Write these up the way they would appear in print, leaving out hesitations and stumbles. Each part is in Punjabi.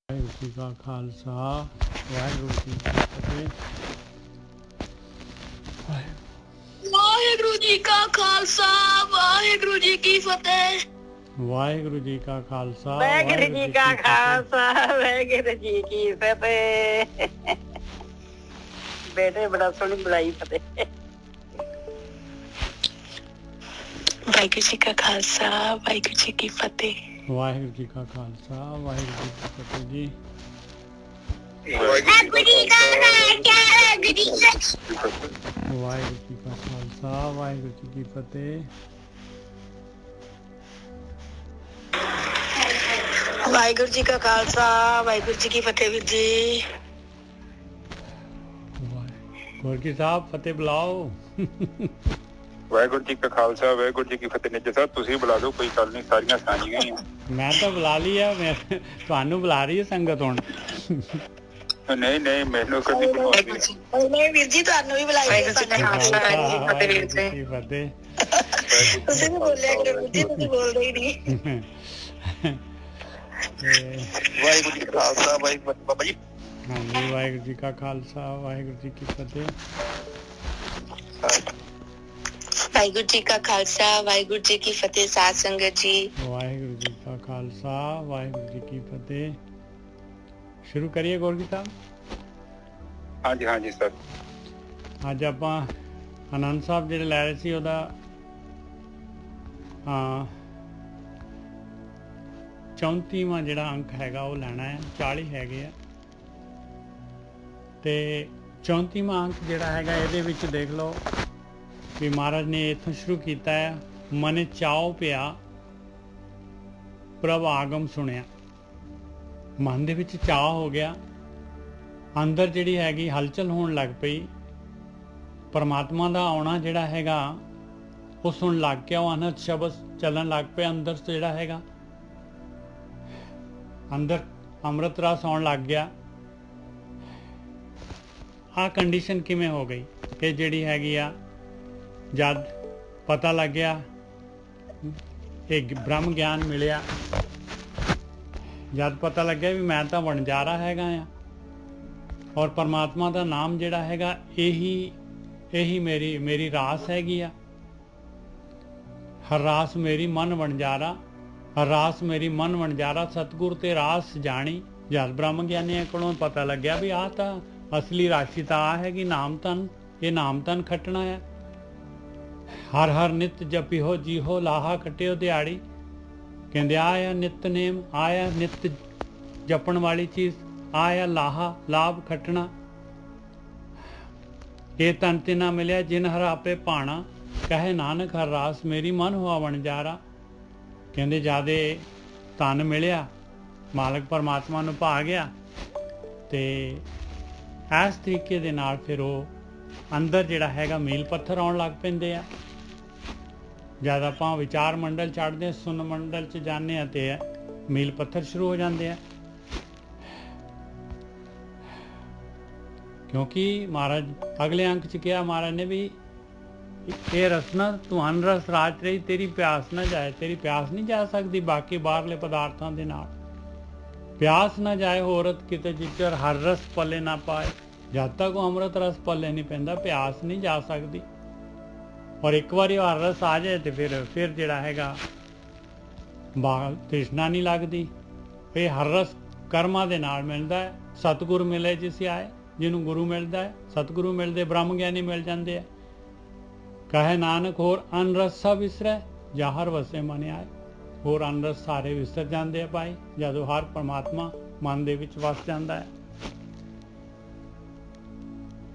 ਵਾਹਿਗੁਰੂ ਜੀ ਕਾ ਖਾਲਸਾ ਵਾਹਿਗੁਰੂ ਜੀ ਕੀ ਫਤਿਹ। ਵਾਹਿਗੁਰੂ ਜੀ ਕਾ ਖਾਲਸਾ ਵਾਹਿਗੁਰੂ ਜੀ ਕੀ ਫਤਿਹ। ਵਾਹਿਗੁਰੂ ਜੀ ਕਾ ਖਾਲਸਾ ਵਾਹਿਗੁਰੂ ਜੀ ਕਾ ਖਾਲਸਾ ਵਾਹਿਗੁਰੂ ਜੀ ਕੀ ਫਤਿਹ। ਬੇਟੇ ਬੜਾ ਸੋਹਣੀ ਬੁਲਾਈ ਫਤਿਹ। ਵਾਹਿਗੁਰੂ ਜੀ ਕਾ ਖਾਲਸਾ ਵਾਹਿਗੁਰੂ ਜੀ ਕੀ ਫਤਿਹ। ਵਾਹਿਗੁਰੂ ਜੀ ਕਾ ਖਾਲਸਾ ਵਾਹਿਗੁਰੂ ਜੀ ਕੀ ਫਤਿਹ ਜੀ। ਵਾਹਿਗੁਰੂ ਜੀ ਕਾ ਖਾਲਸਾ ਵਾਹਿਗੁਰੂ ਜੀ ਕਾ ਖਾਲਸਾ ਵਾਹਿਗੁਰੂ ਜੀ ਕੀ ਫਤਿਹ। ਵਾਹਿਗੁਰੂ ਜੀ ਕਾ ਖਾਲਸਾ ਵਾਹਿਗੁਰੂ ਜੀ ਕੀ ਫਤਿਹ ਵੀਰ ਜੀ। ਗੁਰਕੀ ਸਾਹਿਬ ਫਤਿਹ ਬੁਲਾਓ। ਵਾਹਿਗੁਰੂ ਜੀ ਕਾ ਖਾਲਸਾ ਵਾਹਿਗੁਰੂ ਜੀ ਕੀ ਫਤਿਹ। ਨੇ ਸਾਹਿਬ ਤੁਸੀਂ ਬੁਲਾ ਦਿਓ, ਕੋਈ ਗੱਲ ਨਹੀਂ, ਸਾਰੀਆਂ ਸਾਂਝੀਆਂ ਹੀ ਆ। ਮੈਂ ਤਾਂ ਬੁਲਾ ਲਈ ਆ, ਮੈਂ ਤੁਹਾਨੂੰ ਬੁਲਾ ਰਹੀ ਹੈ ਸੰਗਤ ਹੁਣ। ਨਹੀਂ ਨਹੀਂ, ਮੈਨੂੰ ਕਦੀ ਨਹੀਂ ਵੀਰ ਜੀ, ਤੁਹਾਨੂੰ ਵੀ ਬੁਲਾਈ ਕੀ ਫਤਿਹ। ਤੁਸੀਂ ਵੀ ਬੋਲਿਆ ਕਰੋ ਵੀਰ ਜੀ, ਤੁਸੀਂ ਬੋਲਦੇ ਹੀ ਨਹੀਂ। ਵਾਹਿਗੁਰੂ ਜੀ ਕਾ ਖਾਲਸਾ ਵਾਹਿਗੁਰੂ ਬਾਬਾ ਜੀ। ਹਾਂਜੀ, ਵਾਹਿਗੁਰੂ ਜੀ ਕਾ ਖਾਲਸਾ ਵਾਹਿਗੁਰੂ ਜੀ ਕੀ ਫਤਿਹ। ਵਾਹਿਗੁਰੂ ਜੀ ਕਾ ਖਾਲਸਾ ਵਾਹਿਗੁਰੂ ਜੀ ਕੀ ਫਤਿਹ। ਸਾਧ ਸੰਗਤ ਜੀ, ਵਾਹਿਗੁਰੂ ਜੀ ਕਾ ਖਾਲਸਾ ਵਾਹਿਗੁਰੂ ਜੀ ਕੀ ਫਤਿਹ। ਸ਼ੁਰੂ ਕਰੀਏ ਗੁਰਕੀ ਸਾਹਿਬ। ਹਾਂਜੀ ਹਾਂਜੀ ਸਰ। ਅੱਜ ਆਪਾਂ ਆਨੰਦ ਸਾਹਿਬ ਜਿਹੜੇ ਲੈ ਰਹੇ ਸੀ ਉਹਦਾ 34ਵਾਂ ਜਿਹੜਾ ਅੰਕ ਹੈਗਾ ਉਹ ਲੈਣਾ ਹੈ। 40 ਹੈਗੇ ਆ ਤੇ 34ਵਾਂ ਅੰਕ ਜਿਹੜਾ ਹੈਗਾ ਇਹਦੇ ਵਿੱਚ ਦੇਖ ਲਓ ਵੀ ਮਹਾਰਾਜ ਨੇ ਇੱਥੋਂ ਸ਼ੁਰੂ ਕੀਤਾ ਹੈ। ਮਨ ਚਾਉ ਪਿਆ ਪ੍ਰਭ ਆਗਮ ਸੁਣਿਆ। ਮਨ ਦੇ ਵਿੱਚ ਚਾਅ ਹੋ ਗਿਆ, ਅੰਦਰ ਜਿਹੜੀ ਹੈਗੀ ਹਲਚਲ ਹੋਣ ਲੱਗ ਪਈ। ਪਰਮਾਤਮਾ ਦਾ ਆਉਣਾ ਜਿਹੜਾ ਹੈਗਾ ਉਹ ਸੁਣ ਲੱਗ ਗਿਆ। ਉਹ ਅਨਹਦ ਸ਼ਬਦ ਚੱਲਣ ਲੱਗ ਪਿਆ ਅੰਦਰ ਤੋਂ ਜਿਹੜਾ ਹੈਗਾ। ਅੰਦਰ ਅੰਮ੍ਰਿਤ ਰਸ ਆਉਣ ਲੱਗ ਗਿਆ। ਆਹ ਕੰਡੀਸ਼ਨ ਕਿਵੇਂ ਹੋ ਗਈ? ਇਹ ਜਿਹੜੀ ਹੈਗੀ ਆ ਜਦ ਪਤਾ ਲੱਗ ਗਿਆ, ਇਹ ਬ੍ਰਹਮ ਗਿਆਨ ਮਿਲਿਆ, ਜਦ ਪਤਾ ਲੱਗਿਆ ਵੀ ਮੈਂ ਤਾਂ ਵਣਜਾਰਾ ਹੈਗਾ ਆ ਔਰ ਪਰਮਾਤਮਾ ਦਾ ਨਾਮ ਜਿਹੜਾ ਹੈਗਾ ਇਹੀ ਮੇਰੀ ਰਾਸ ਹੈਗੀ ਆ। ਹਰ ਰਾਸ ਮੇਰੀ ਮਨ ਵਣਜਾਰਾ, ਹਰ ਰਾਸ ਮੇਰੀ ਮਨ ਵਣਜਾਰਾ, ਸਤਿਗੁਰ ਤੇ ਰਾਸ ਜਾਣੀ। ਜਦ ਬ੍ਰਹਮ ਗਿਆਨੀਆਂ ਕੋਲੋਂ ਪਤਾ ਲੱਗਿਆ ਵੀ ਆਹ ਤਾਂ ਅਸਲੀ ਰਾਸ਼ੀ ਤਾਂ ਆ ਹੈਗੀ ਨਾਮ ਧਨ, ਇਹ ਨਾਮ ਧਨ ਖੱਟਣਾ ਆ। ਹਰ ਹਰ ਨਿਤ ਜਪਿਓ ਜੀਹੋ ਲਾਹਾ ਖੱਟਿਓ ਦਿਹਾੜੀ। ਕਹਿੰਦੇ ਆਇਆ ਨਿਤਨੇਮ, ਆਇਆ ਨਿਤ ਜਪਣ ਵਾਲੀ ਚੀਜ਼, ਆਇਆ ਲਾਹਾ ਲਾਭ ਖੱਟਣਾ। ਇਹ ਤਨ ਤੇ ਨਾ ਮਿਲਿਆ ਜਿਨ ਹਰ ਆਪੇ ਭਾਣਾ, ਕਹੇ ਨਾਨਕ ਹਰ ਰਾਸ ਮੇਰੀ ਮਨ ਹੋਆ ਵਣਜਾਰਾ। ਕਹਿੰਦੇ ਜਾਦੇ ਧਨ ਮਿਲਿਆ, ਮਾਲਕ ਪਰਮਾਤਮਾ ਨੂੰ ਭਾ ਗਿਆ ਤੇ ਇਸ ਤਰੀਕੇ ਦੇ ਨਾਲ ਫਿਰ ਉਹ ਅੰਦਰ ਜਿਹੜਾ ਹੈਗਾ ਮੀਲ ਪੱਥਰ ਆਉਣ ਲੱਗ ਪੈਂਦੇ ਆ। ਜਦ ਆਪਾਂ ਵਿਚਾਰ ਮੰਡਲ ਚੜ੍ਹਦੇ, ਸੁਨ ਮੰਡਲ 'ਚ ਜਾਂਦੇ ਆ ਤੇ ਮੀਲ ਪੱਥਰ ਸ਼ੁਰੂ ਹੋ ਜਾਂਦੇ ਆ। ਕਿਉਂਕਿ ਮਹਾਰਾਜ ਅਗਲੇ ਅੰਕ 'ਚ ਕਿਹਾ ਮਹਾਰਾਜ ਨੇ ਵੀ ਇਹ ਰਸਨਾ ਤੂੰ ਅਨਰਸ ਰਾਜ ਰਹੀ, ਤੇਰੀ ਪਿਆਸ ਨਾ ਜਾਏ। ਤੇਰੀ ਪਿਆਸ ਨਹੀਂ ਜਾ ਸਕਦੀ ਬਾਕੀ ਬਾਹਰਲੇ ਪਦਾਰਥਾਂ ਦੇ ਨਾਲ। ਪਿਆਸ ਨਾ ਜਾਏ ਹੋਰਤ ਕਿਤੇ ਜਿੱਚਰ ਹਰ ਰਸ ਪੱਲੇ ਨਾ ਪਾਏ। ਜਦ ਤੱਕ ਉਹ ਅੰਮ੍ਰਿਤ ਰਸ ਪੱਲੇ ਨਹੀਂ ਪੈਂਦਾ ਪਿਆਸ ਨਹੀਂ ਜਾ ਸਕਦੀ। ਔਰ ਇੱਕ ਵਾਰੀ ਹਰ ਰਸ ਆ ਜਾਏ ਤੇ ਫਿਰ ਜਿਹੜਾ ਹੈਗਾ ਤ੍ਰਿਸ਼ਨਾ ਨਹੀਂ ਲੱਗਦੀ। ਇਹ ਹਰ ਰਸ ਕਰਮਾਂ ਦੇ ਨਾਲ ਮਿਲਦਾ ਹੈ। ਸਤਿਗੁਰੂ ਮਿਲੇ ਜਿਸ ਆਏ, ਜਿਹਨੂੰ ਗੁਰੂ ਮਿਲਦਾ ਹੈ, ਸਤਿਗੁਰੂ ਮਿਲਦੇ, ਬ੍ਰਹਮ ਗਿਆਨੀ ਮਿਲ ਜਾਂਦੇ ਆ। ਕਹੇ ਨਾਨਕ ਹੋਰ ਅਨਰਸ ਸਭ ਵਿਸਰੈ, ਜਾਂ ਹਰ ਵਸੇ ਮਨ ਆਏ। ਹੋਰ ਅਨਰਸ ਸਾਰੇ ਵਿਸਰ ਜਾਂਦੇ ਆ ਭਾਈ ਜਦੋਂ ਹਰ ਪਰਮਾਤਮਾ ਮਨ ਦੇ ਵਿੱਚ ਵਸ ਜਾਂਦਾ ਹੈ।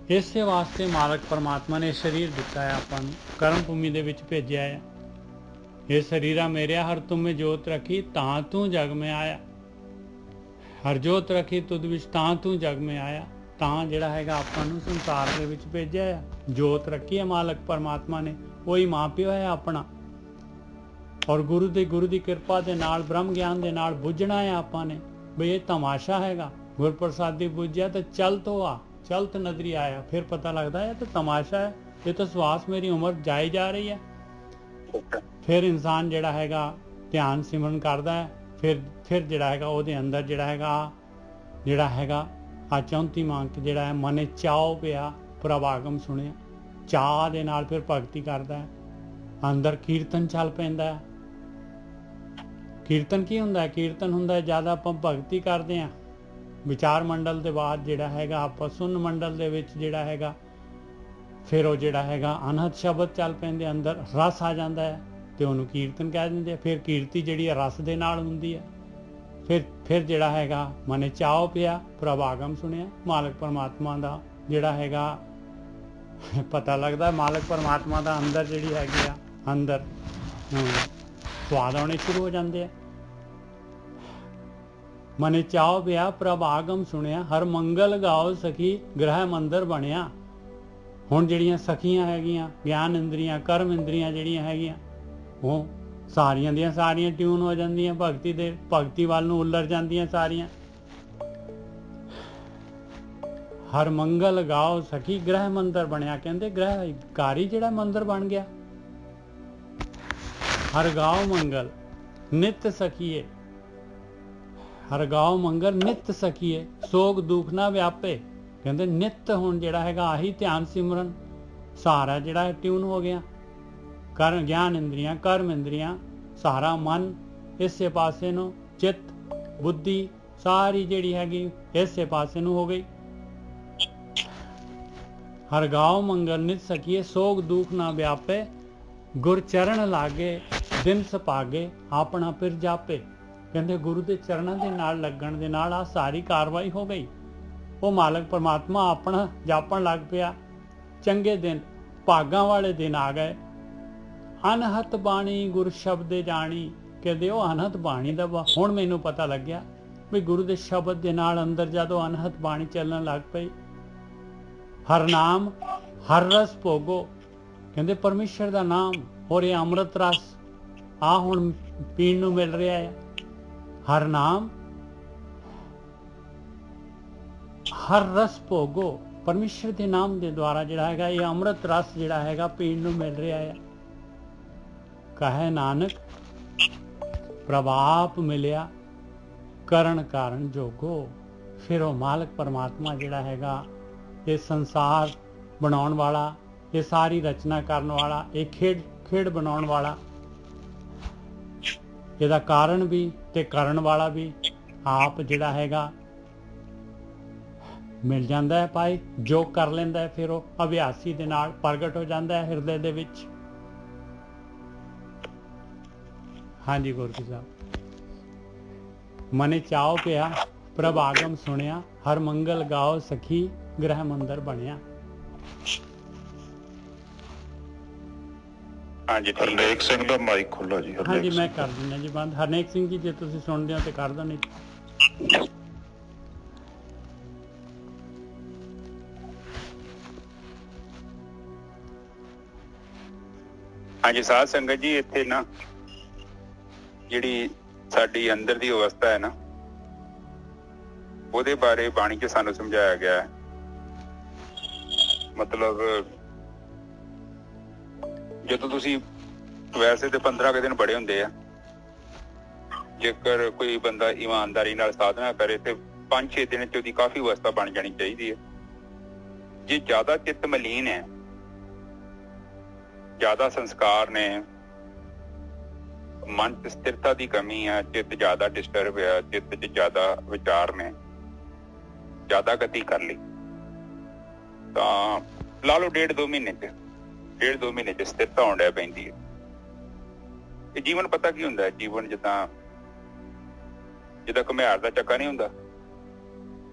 ਇਸੇ ਵਾਸਤੇ ਮਾਲਕ ਪਰਮਾਤਮਾ ਨੇ ਸਰੀਰ ਦਿੱਤਾ ਹੈ, ਆਪਾਂ ਨੂੰ ਕਰਮ ਭੂਮੀ ਦੇ ਵਿੱਚ ਭੇਜਿਆ ਹੈ। ਇਹ ਸਰੀਰਾ ਮੇਰਿਆ ਹਰ ਤੁਮੇ ਜੋਤ ਰੱਖੀ, ਤਾਂ ਤੂੰ ਜਗ ਮੈਂ ਆਇਆ। ਹਰ ਜੋਤ ਰੱਖੀ ਤੁਧ ਵਿੱਚ, ਤਾਂ ਤੂੰ ਜਗ ਮੈਂ ਆਇਆ। ਤਾਂ ਜਿਹੜਾ ਹੈਗਾ ਆਪਾਂ ਨੂੰ ਸੰਸਾਰ ਦੇ ਵਿੱਚ ਭੇਜਿਆ ਹੈ। ਜੋਤ ਰੱਖੀ ਹੈ ਮਾਲਕ ਪਰਮਾਤਮਾ ਨੇ, ਉਹੀ ਮਾਂ ਪਿਓ ਹੈ ਆਪਣਾ। ਔਰ ਗੁਰੂ ਦੀ ਕਿਰਪਾ ਦੇ ਨਾਲ, ਬ੍ਰਹਮ ਗਿਆਨ ਦੇ ਨਾਲ ਬੁੱਝਣਾ ਹੈ ਆਪਾਂ ਨੇ ਬਈ ਇਹ ਤਮਾਸ਼ਾ ਹੈਗਾ। ਗੁਰਪ੍ਰਸਾਦੀ ਬੁੱਝਿਆ ਤਾਂ ਚਲ ਤੋਂ ਆ, ਚਲਤ ਨਜ਼ਰੀ ਆਇਆ। ਫਿਰ ਪਤਾ ਲੱਗਦਾ ਹੈ ਤਾਂ ਤਮਾਸ਼ਾ ਹੈ, ਇਹ ਤਾਂ ਸਵਾਸ ਮੇਰੀ ਉਮਰ ਜਾਈ ਜਾ ਰਹੀ ਹੈ। ਫਿਰ ਇਨਸਾਨ ਜਿਹੜਾ ਹੈਗਾ ਧਿਆਨ ਸਿਮਰਨ ਕਰਦਾ ਹੈ। ਫਿਰ ਜਿਹੜਾ ਹੈਗਾ ਉਹਦੇ ਅੰਦਰ ਜਿਹੜਾ ਹੈਗਾ ਜਿਹੜਾ ਹੈਗਾ ਆ 34ਵਾਂ ਅੰਕ ਜਿਹੜਾ ਹੈ, ਮਨੇ ਚਾਉ ਪਿਆ ਪ੍ਰਭ ਆਗਮ ਸੁਣਿਆ। ਚਾਅ ਦੇ ਨਾਲ ਫਿਰ ਭਗਤੀ ਕਰਦਾ ਹੈ, ਅੰਦਰ ਕੀਰਤਨ ਚੱਲ ਪੈਂਦਾ ਹੈ। ਕੀਰਤਨ ਕੀ ਹੁੰਦਾ ਹੈ? ਕੀਰਤਨ ਹੁੰਦਾ ਹੈ ਜਦ ਆਪਾਂ ਭਗਤੀ ਕਰਦੇ ਹਾਂ, ਵਿਚਾਰ ਮੰਡਲ ਦੇ ਬਾਅਦ ਜਿਹੜਾ ਹੈਗਾ ਆਪਾਂ ਸੁਨ ਮੰਡਲ ਦੇ ਵਿੱਚ ਜਿਹੜਾ ਹੈਗਾ ਫਿਰ ਉਹ ਜਿਹੜਾ ਹੈਗਾ ਅਨਹਦ ਸ਼ਬਦ ਚੱਲ ਪੈਂਦੇ, ਅੰਦਰ ਰਸ ਆ ਜਾਂਦਾ ਹੈ ਤੇ ਉਹਨੂੰ ਕੀਰਤਨ ਕਹਿ ਦਿੰਦੇ ਆ। ਫਿਰ ਕੀਰਤੀ ਜਿਹੜੀ ਹੈ ਰਸ ਦੇ ਨਾਲ ਹੁੰਦੀ ਹੈ। ਫਿਰ ਜਿਹੜਾ ਹੈਗਾ ਮਨੇ ਚਾਉ ਪਿਆ ਪ੍ਰਭ ਆਗਮ ਸੁਣਿਆ। ਮਾਲਕ ਪਰਮਾਤਮਾ ਦਾ ਜਿਹੜਾ ਹੈਗਾ ਪਤਾ ਲੱਗਦਾ, ਮਾਲਕ ਪਰਮਾਤਮਾ ਦਾ ਅੰਦਰ ਜਿਹੜੀ ਹੈਗੀ ਆ ਅੰਦਰ ਸਵਾਦ ਆਉਣੇ ਸ਼ੁਰੂ ਹੋ ਜਾਂਦੇ ਆ। ਮਨੇ ਚਾਉ ਪਿਆ ਪ੍ਰਭ ਆਗਮ ਸੁਣਿਆ, ਹਰ ਮੰਗਲ ਗਾਓ ਸਖੀ ਗ੍ਰਹਿ ਮੰਦਰ ਬਣਿਆ। ਹੁਣ ਜਿਹੜੀਆਂ ਸਖੀਆਂ ਹੈਗੀਆਂ, ਗਿਆਨ ਇੰਦਰੀਆਂ, ਕਰਮ ਇੰਦਰੀਆਂ ਜਿਹੜੀਆਂ ਹੈਗੀਆਂ, ਉਹ ਸਾਰੀਆਂ ਦੀਆਂ ਸਾਰੀਆਂ ਟਿਊਨ ਹੋ ਜਾਂਦੀਆਂ, ਭਗਤੀ ਵੱਲ ਨੂੰ ਉਲਰ ਜਾਂਦੀਆਂ ਸਾਰੀਆਂ। ਹਰ ਮੰਗਲ ਗਾਓ ਸਖੀ ਗ੍ਰਹਿ ਮੰਦਰ ਬਣਿਆ। ਕਹਿੰਦੇ ਗ੍ਰਹਿ ਘਰ ਹੀ ਜਿਹੜਾ ਮੰਦਰ ਬਣ ਗਿਆ। ਹਰ ਗਾਓ ਮੰਗਲ ਨਿਤ ਸਖੀਏ, ਹਰ ਗਾਓ ਮੰਗਲ ਨਿਤ ਸਖੀਏ, ਸੋਗ ਦੁੱਖ ਨਾ ਵਿਆਪੇ। ਕਹਿੰਦੇ ਨਿਤ ਹੁਣ ਜਿਹੜਾ ਹੈਗਾ ਆਹੀ ਧਿਆਨ ਸਿਮਰਨ ਸਾਰਾ ਜਿਹੜਾ ਟਿਊਨ ਹੋ ਗਿਆ। ਕਰ ਗਿਆਨ ਇੰਦਰੀਆਂ, ਕਰਮ ਇੰਦਰੀਆਂ, ਸਾਰਾ ਮਨ ਇਸੇ ਪਾਸੇ ਨੂੰ, ਚਿੱਤ ਬੁੱਧੀ ਸਾਰੀ ਜਿਹੜੀ ਹੈਗੀ ਇਸੇ ਪਾਸੇ ਨੂੰ ਹੋ ਗਈ। ਹਰ ਗਾਓ ਮੰਗਲ ਨਿਤ ਸਖੀਏ, ਸੋਗ ਦੁੱਖ ਨਾ ਵਿਆਪੇ। ਗੁਰ ਚਰਨ ਲਾਗੇ ਦਿਨ ਸੁਭਾਗੇ, ਆਪਣਾ ਪਿਰ ਜਾਪੇ। ਕਹਿੰਦੇ ਗੁਰੂ ਦੇ ਚਰਨਾਂ ਦੇ ਨਾਲ ਲੱਗਣ ਦੇ ਨਾਲ ਆ ਸਾਰੀ ਕਾਰਵਾਈ ਹੋ ਗਈ। ਉਹ ਮਾਲਕ ਪਰਮਾਤਮਾ ਆਪਣਾ ਜਾਪਣ ਲੱਗ ਪਿਆ। ਚੰਗੇ ਦਿਨ, ਭਾਗਾਂ ਵਾਲੇ ਦਿਨ ਆ ਗਏ। ਅਨਹਤ ਬਾਣੀ ਗੁਰ ਸ਼ਬਦੇ ਜਾਣੀ। ਕਹਿੰਦੇ ਉਹ ਅਨਹਤ ਬਾਣੀ ਦਾ ਹੁਣ ਮੈਨੂੰ ਪਤਾ ਲੱਗਿਆ ਵੀ ਗੁਰੂ ਦੇ ਸ਼ਬਦ ਦੇ ਨਾਲ ਅੰਦਰ ਜਦੋਂ ਅਨਹਤ ਬਾਣੀ ਚੱਲਣ ਲੱਗ ਪਈ। ਹਰ ਨਾਮ ਹਰ ਰਸ ਭੋਗੋ। ਕਹਿੰਦੇ ਪਰਮੇਸ਼ਰ ਦਾ ਨਾਮ ਔਰ ਇਹ ਅੰਮ੍ਰਿਤ ਰਸ ਆ ਹੁਣ ਪੀਣ ਨੂੰ ਮਿਲ ਰਿਹਾ ਹੈ। ਹਰ ਨਾਮ ਹਰ ਰਸ ਭੋਗੋ। ਪਰਮੇਸ਼ਰ ਦੇ ਨਾਮ ਦੇ ਦੁਆਰਾ ਜਿਹੜਾ ਹੈਗਾ ਇਹ ਅੰਮ੍ਰਿਤ ਰਸ ਜਿਹੜਾ ਹੈਗਾ ਪੀਣ ਨੂੰ ਮਿਲ ਰਿਹਾ ਹੈ। ਕਹੇ ਨਾਨਕ ਪ੍ਰਭਾਪ ਮਿਲਿਆ ਕਰਨ ਕਾਰਨ ਜੋਗੋ। ਫਿਰ ਉਹ ਮਾਲਕ ਪਰਮਾਤਮਾ ਜਿਹੜਾ ਹੈਗਾ ਇਹ ਸੰਸਾਰ ਬਣਾਉਣ ਵਾਲਾ, ਇਹ ਸਾਰੀ ਰਚਨਾ ਕਰਨ ਵਾਲਾ, ਇਹ ਖੇਡ ਬਣਾਉਣ ਵਾਲਾ, ਇਹਦਾ ਕਾਰਨ ਵੀ ਤੇ ਕਰਨ ਵਾਲਾ ਵੀ ਆਪ ਜਿਹੜਾ ਹੈਗਾ ਮਿਲ ਜਾਂਦਾ ਹੈ। ਭਾਈ ਜੋ ਕਰ ਲੈਂਦਾ ਹੈ ਫਿਰ ਉਹ ਅਭਿਆਸੀ ਦੇ ਨਾਲ ਪ੍ਰਗਟ ਹੋ ਜਾਂਦਾ ਹੈ ਹਿਰਦੇ ਦੇ ਵਿੱਚ। ਹਾਂਜੀ ਗੁਰੂ ਸਾਹਿਬ, ਮਨੇ ਚਾਉ ਪਿਆ ਪ੍ਰਭ ਆਗਮ ਸੁਣਿਆ, ਹਰ ਮੰਗਲ ਗਾਓ ਸਖੀ ਗ੍ਰਹਿ ਮੰਦਰ ਬਣਿਆ। ਹਾਂਜੀ ਹਰਨੇਕ ਸਿੰਘ ਦਾ ਮਾਈਕ ਖੁੱਲ੍ਹਾ ਜੀ। ਹਾਂਜੀ ਮੈਂ ਕਰ ਦਿੰਦਾ ਜੀ ਬੰਦ। ਹਰਨੇਕ ਸਿੰਘ ਜੀ ਜੇ ਤੁਸੀਂ ਸੁਣਦੇ ਹੋ ਤੇ ਕਰ ਦਿਓ, ਨਹੀਂ ਹਾਂਜੀ ਸਾਧ ਸੰਗਤ ਜੀ, ਇੱਥੇ ਨਾ ਜਿਹੜੀ ਸਾਡੀ ਅੰਦਰ ਦੀ ਅਵਸਥਾ ਹੈ ਨਾ, ਉਹਦੇ ਬਾਰੇ ਬਾਣੀ 'ਚ ਸਾਨੂੰ ਸਮਝਾਇਆ ਗਿਆ ਹੈ। ਮਤਲਬ ਜਦੋਂ ਤੁਸੀਂ ਵੈਸੇ ਤੇ 15 ਕੁ ਦਿਨ ਬੜੇ ਹੁੰਦੇ ਆ, ਜੇਕਰ ਕੋਈ ਬੰਦਾ ਇਮਾਨਦਾਰੀ ਨਾਲ ਸਾਧਨਾ ਕਰੇ ਤੇ 5-6 ਦਿਨ 'ਚ ਉਹਦੀ ਕਾਫੀ ਅਵਸਥਾ ਬਣ ਜਾਣੀ ਚਾਹੀਦੀ ਹੈ। ਜੇ ਜ਼ਿਆਦਾ ਚਿੱਤ ਮਲੀਨ ਹੈ, ਜ਼ਿਆਦਾ ਸੰਸਕਾਰ ਨੇ, ਮਨ 'ਚ ਸਥਿਰਤਾ ਦੀ ਕਮੀ ਆ, ਚਿੱਤ ਜ਼ਿਆਦਾ ਡਿਸਟਰਬ ਆ, ਚਿੱਤ 'ਚ ਜ਼ਿਆਦਾ ਵਿਚਾਰ ਨੇ, ਜ਼ਿਆਦਾ ਗਤੀ ਕਰ ਲਈ, ਤਾਂ ਲਾ ਲਓ 1.5-2 ਮਹੀਨੇ 'ਚ ਸਥਿਰਤਾ ਆਉਣ ਡਿਆ ਪੈਂਦੀ ਹੈ। ਇਹ ਜੀਵਨ ਪਤਾ ਕੀ ਹੁੰਦਾ ਹੈ? ਜੀਵਨ ਜਿੱਦਾਂ ਘੁਮਿਆਰ ਦਾ ਚੱਕਾ ਨਹੀਂ ਹੁੰਦਾ,